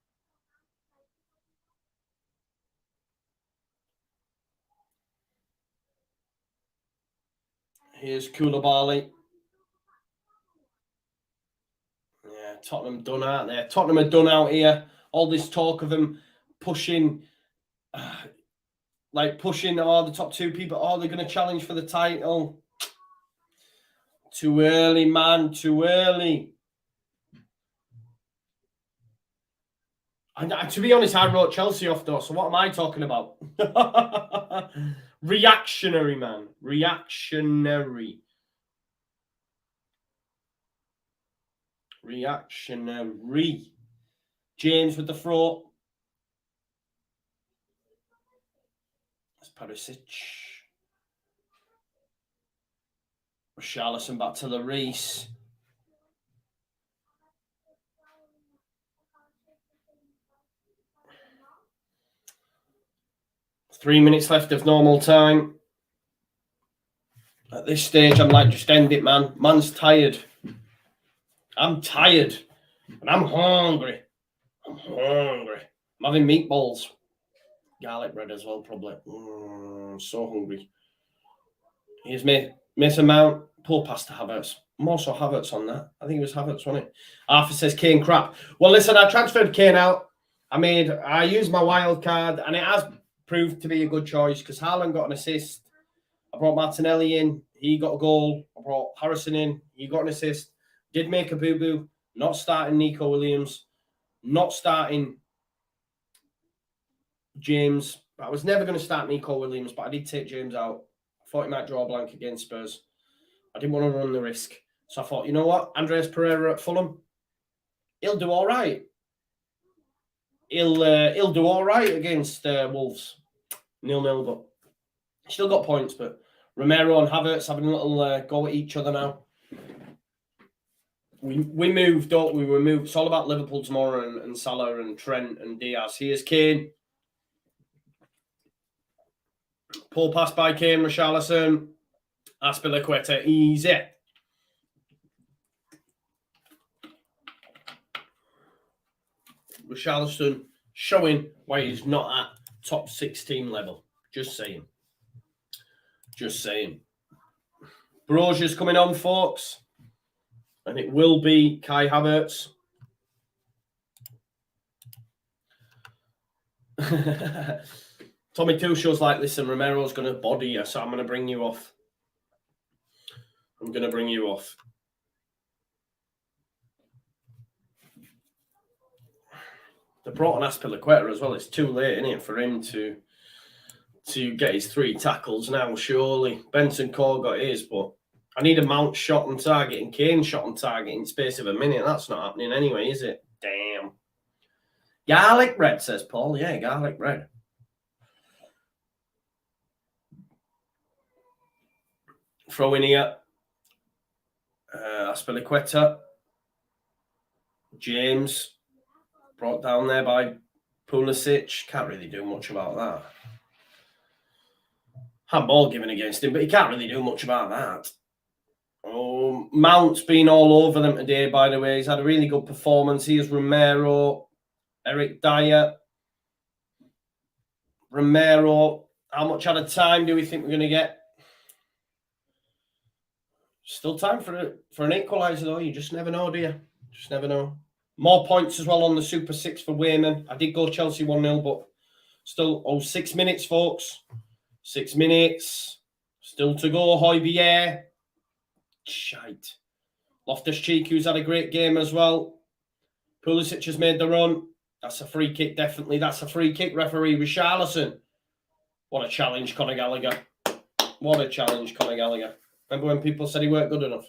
Here's Koulibaly. Yeah, Tottenham done out there. Tottenham are done out here. All this talk of them pushing like pushing all the top 2 people. Oh, they're going to challenge for the title. Too early, man. Too early. And to be honest, I wrote Chelsea off though. So what am I talking about? Reactionary, man. Reactionary. Reactionary. James with the throw. That's Perisic. Richarlison back to the Reese. Three minutes left of normal time. At this stage, I'm like, just end it, man. Man's tired. I'm tired. And I'm hungry. I'm having meatballs. Garlic bread as well, probably. So hungry. Here's Mason Mount. Poor pass to Havertz. More so Havertz on that. I think it was Havertz, wasn't it? Arthur says Kane crap. Well, listen, I transferred Kane out. I used my wild card, and it has proved to be a good choice because Haaland got an assist. I brought Martinelli in. He got a goal. I brought Harrison in. He got an assist. Did make a boo-boo. Not starting Nico Williams. Not starting James. I was never going to start Nico Williams, but I did take James out. I thought he might draw a blank against Spurs. I didn't want to run the risk. So I thought, you know what? Andreas Pereira at Fulham, he'll do all right. He'll do all right against Wolves. 0-0, but still got points. But Romero and Havertz having a little go at each other now. We move, don't we? We move. It's all about Liverpool tomorrow and Salah and Trent and Diaz. Here's Kane. Pull pass by Kane, Richarlison. Azpilicueta, easy. Richarlison showing why he's not at top 16 level. Just saying. Brozia's coming on, folks. And it will be Kai Havertz. Tommy Tuchel's like, listen, Romero's going to body you, so I'm going to bring you off. They brought on Azpilicueta as well. It's too late, isn't it, for him to get his 3 tackles now, surely. Benson Core got his, but I need a Mount shot on target and Kane shot on target in space of a minute. That's not happening anyway, is it? Damn. Garlic bread, says Paul. Yeah, garlic bread. Throw in here. Azpilicueta. James. Brought down there by Pulisic. Can't really do much about that. Handball given against him, but he can't really do much about that. Oh, Mount's been all over them today, by the way. He's had a really good performance. Here's Romero, Eric Dyer. Romero, how much at a time do we think we're going to get? Still time for an equaliser, though. You just never know, do you? Just never know. More points as well on the Super 6 for Wayman. I did go Chelsea 1-0, but still, 6 minutes, folks. 6 minutes. Still to go, Højbjerg. Shite. Loftus-Cheek, who's had a great game as well. Pulisic has made the run. That's a free kick, definitely. That's a free kick, referee Richarlison. What a challenge, Conor Gallagher. What a challenge, Conor Gallagher. Remember when people said he weren't good enough?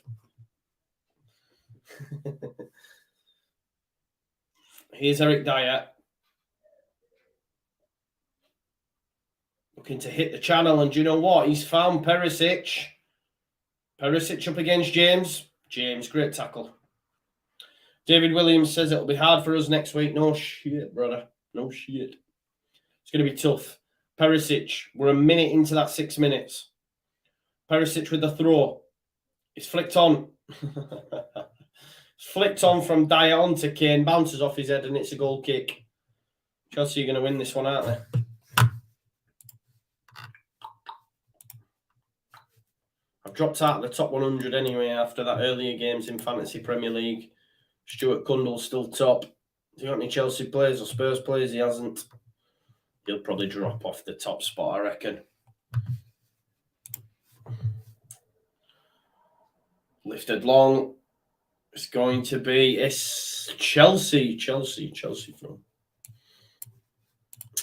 Here's Eric Dyer. Looking to hit the channel, and do you know what? He's found Perisic. Perisic up against James. James, great tackle. David Williams says it'll be hard for us next week. No shit, brother. No shit. It's going to be tough. Perisic, we're a minute into that 6 minutes. Perisic with the throw. It's flicked on. It's flicked on from Dyer onto Kane. Bounces off his head and it's a goal kick. Chelsea are going to win this one, aren't they? I've dropped out of the top 100 anyway after that earlier games in Fantasy Premier League. Stuart Kundle's still top. Has he got any Chelsea players or Spurs players? He hasn't. he'll probably drop off the top spot, I reckon. Lifted long. It's going to be Chelsea from.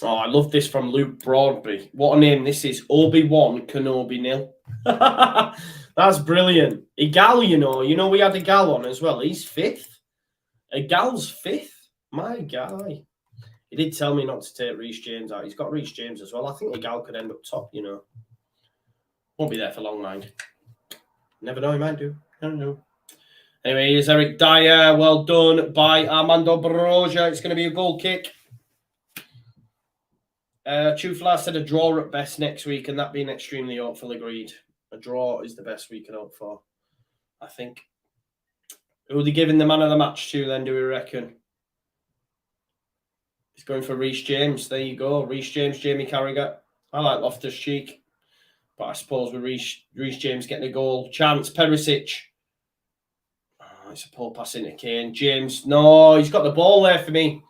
Oh, I love this from Luke Broadby. What a name this is. Obi-Wan Kenobi nil. That's brilliant. Igal, you know we had Igal on as well. He's 5th. Igal's 5th. My guy. He did tell me not to take Reece James out. He's got Reece James as well. I think Igal could end up top, you know. Won't be there for long, mind. Never know, he might do. I don't know. Anyway, here's Eric Dyer. Well done by Armando Broja. It's going to be a goal kick. Chufla said a draw at best next week, and that being extremely hopeful, agreed. A draw is the best we can hope for, I think. Who are they giving the man of the match to then, do we reckon? He's going for Reece James. There you go. Reece James, Jamie Carragher. I like Loftus-Cheek, but I suppose with Reece James getting a goal. Chance, Perisic. Oh, it's a poor pass into Kane. James, no, he's got the ball there for me.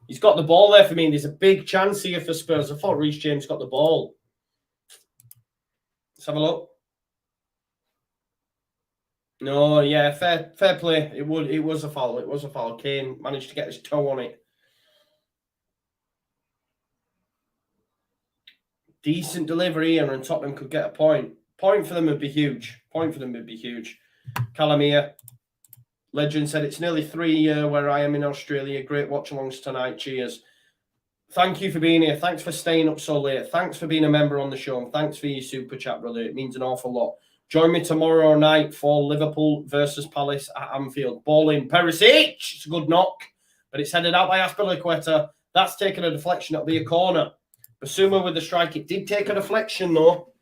He's got the ball there for me. There's a big chance here for Spurs. I thought Reece James got the ball. Let's have a look. No, yeah, fair play. It was a foul. It was a foul. Kane managed to get his toe on it. Decent delivery, and Tottenham could get a point. Point for them would be huge. Calamia. Legend said it's nearly 3 years where I am in Australia. Great watch-alongs tonight. Cheers. Thank you for being here. Thanks for staying up so late. Thanks for being a member on the show. And thanks for your super chat, brother. It means an awful lot. Join me tomorrow night for Liverpool versus Palace at Anfield. Ball in. Perisic. It's a good knock, but it's headed out by Azpilicueta. That's taken a deflection. It'll be a corner. Basuma with the strike. It did take a deflection, though.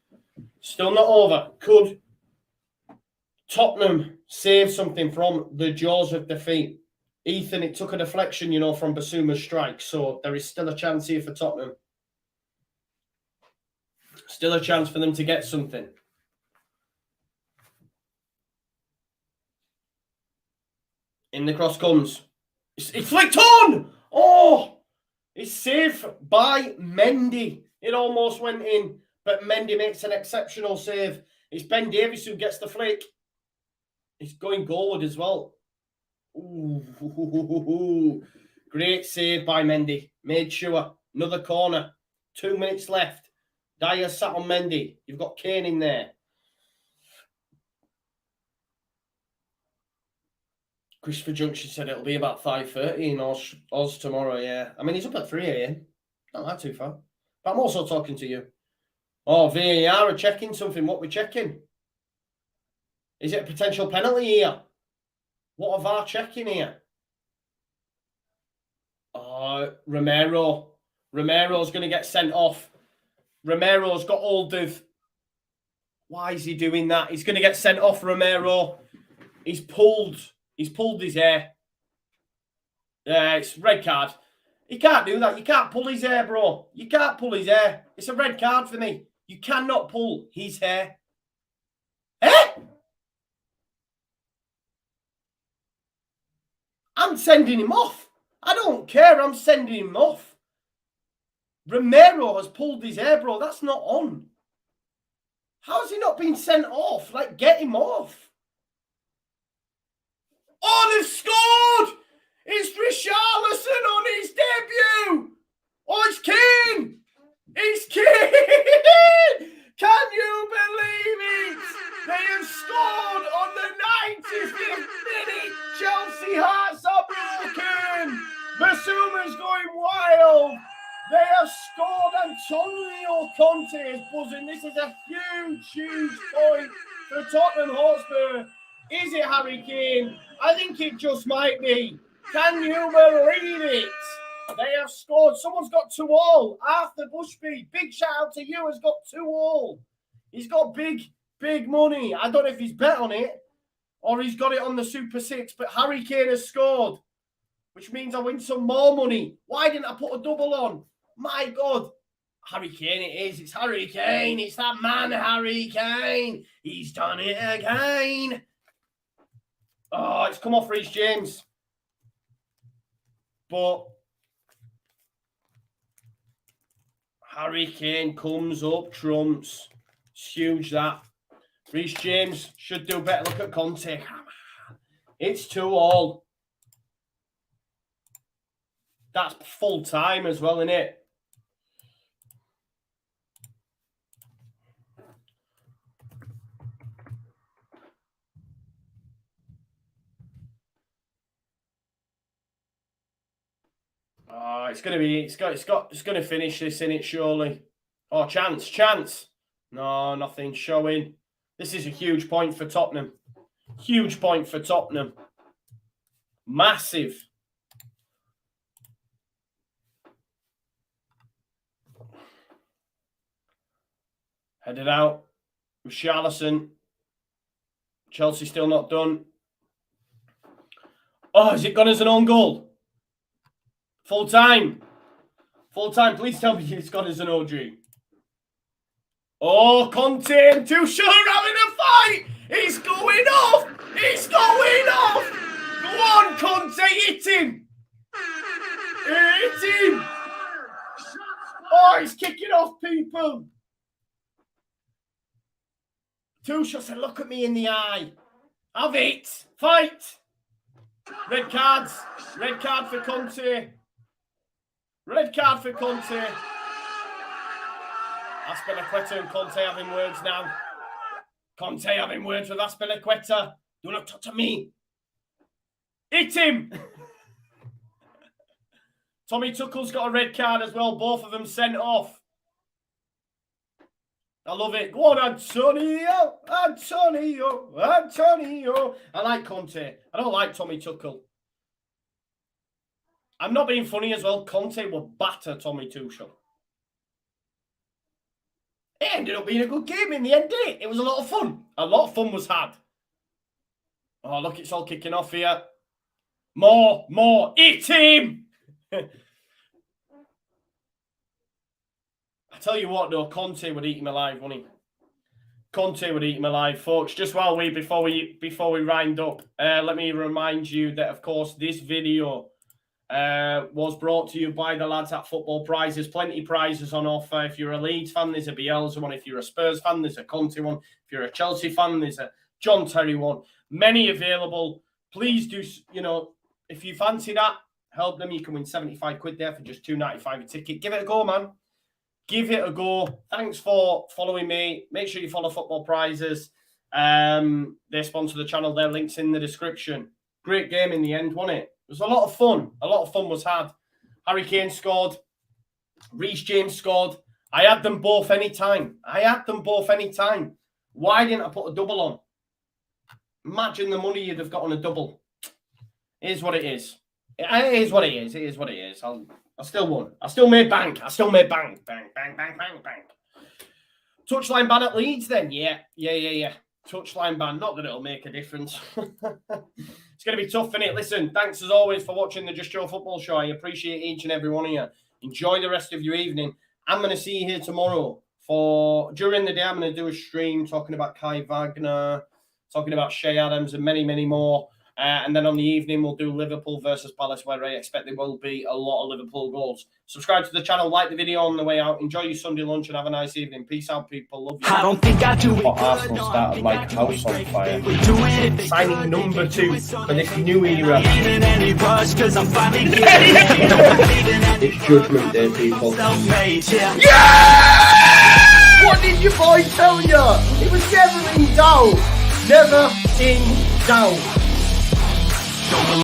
Still not over. Could Tottenham save something from the jaws of defeat? Ethan, it took a deflection, from Basuma's strike. So there is still a chance here for Tottenham. Still a chance for them to get something. In the cross comes. It's flicked on! Oh! It's saved by Mendy. It almost went in, but Mendy makes an exceptional save. It's Ben Davies who gets the flick. It's going goalward as well. Ooh, great save by Mendy. Made sure. Another corner. 2 minutes left. Dyer sat on Mendy. You've got Kane in there. Christopher Junction said it'll be about 5:30 in Oz tomorrow, yeah. I mean, he's up at 3 a.m. Not that too far. But I'm also talking to you. Oh, VAR are checking something. What we're checking? Is it a potential penalty here? What are VAR checking here? Romero. Romero's going to get sent off. Romero's got hold of... Why is he doing that? He's going to get sent off, Romero. He's pulled his hair. Yeah, it's red card. He can't do that. You can't pull his hair, bro. You can't pull his hair. It's a red card for me. You cannot pull his hair. Eh? I'm sending him off. I don't care. I'm sending him off. Romero has pulled his hair, bro. That's not on. How has he not been sent off? Like, get him off. Oh, they've scored! It's Richarlison on his debut! Oh, it's Kane! It's Kane! Can you believe it? They have scored on the 95th minute. Chelsea hearts are broken. Basuma's going wild. They have scored. Antonio Conte is buzzing. This is a huge point for Tottenham Hotspur. Is it Harry Kane? I think it just might be. Can you believe it? They have scored. Someone's got 2-2. Arthur Bushby, big shout out to you, has got 2-2. He's got big money. I don't know if he's bet on it or he's got it on the Super 6, but Harry Kane has scored, which means I win some more money. Why didn't I put a double on? My God. Harry Kane it is. It's Harry Kane. It's that man, Harry Kane. He's done it again. Oh, it's come off Reece James. But Harry Kane comes up trumps. It's huge, that. Reece James should do better. Look at Conte. It's 2-2. That's full time as well, isn't it? Oh, it's going to finish this, in it, surely. Oh, chance. No, nothing showing. This is a huge point for Tottenham. Huge point for Tottenham. Massive. Headed out with Charlison. Chelsea still not done. Oh, is it gone as an own goal? Full time. Full time. Please tell me it's gone as an OG. Oh, Conte and Tuchel are having a fight. It's going off. It's going off. Go on, Conte. Hit him. Hit him. Oh, he's kicking off people. Tuchel said, look at me in the eye. Have it. Fight. Red cards. Red card for Conte. Red card for Conte. Aspilicueta and Conte having words now. Conte having words with Aspilicueta. Do not touch me. Hit him. Tommy Tuchel's got a red card as well. Both of them sent off. I love it. Go on, Antonio. Antonio. Antonio. I like Conte. I don't like Tommy Tuchel. I'm not being funny as well. Conte will batter Tommy Tuchel. It ended up being a good game in the end, didn't it? It was a lot of fun. A lot of fun was had. Oh, look, it's all kicking off here. More. Hit him! I tell you what, though, Conte would eat him alive, wouldn't he? Conte would eat him alive, folks. Just before we wind up, let me remind you that, of course, this video was brought to you by the lads at Football Prizes. Plenty of prizes on offer. If you're a Leeds fan, there's a Bielsa one. If you're a Spurs fan, there's a Conte one. If you're a Chelsea fan, there's a John Terry one. Many available. Please do, if you fancy that, help them. You can win 75 quid there for just £2.95 a ticket. Give it a go, man. Give it a go. Thanks for following me. Make sure you follow Football Prizes. They sponsor the channel. Their link's in the description. Great game in the end, wasn't it? It was a lot of fun. A lot of fun was had. Harry Kane scored. Reece James scored. I had them both anytime. Why didn't I put a double on? Imagine the money you'd have got on a double. It is what it is. It is what it is. I still won. I still made bank. Bang. Touchline ban at Leeds then? Yeah. Touchline ban. Not that it'll make a difference. It's going to be tough, innit? Listen, thanks as always for watching the Just Joe Football Show. I appreciate each and every one of you. Enjoy the rest of your evening. I'm going to see you here tomorrow. During the day, I'm going to do a stream talking about Kai Wagner, talking about Shea Adams and many, many more. And then on the evening, we'll do Liverpool versus Palace, where I expect there will be a lot of Liverpool goals. Subscribe to the channel, like the video on the way out. Enjoy your Sunday lunch and have a nice evening. Peace out, people. Love you. I don't think I do it. Arsenal started like house on fire. Signing number 2 for this new era. It's Judgment Day, people. Yeah! What did your boy tell you? It was never in doubt. Never in doubt.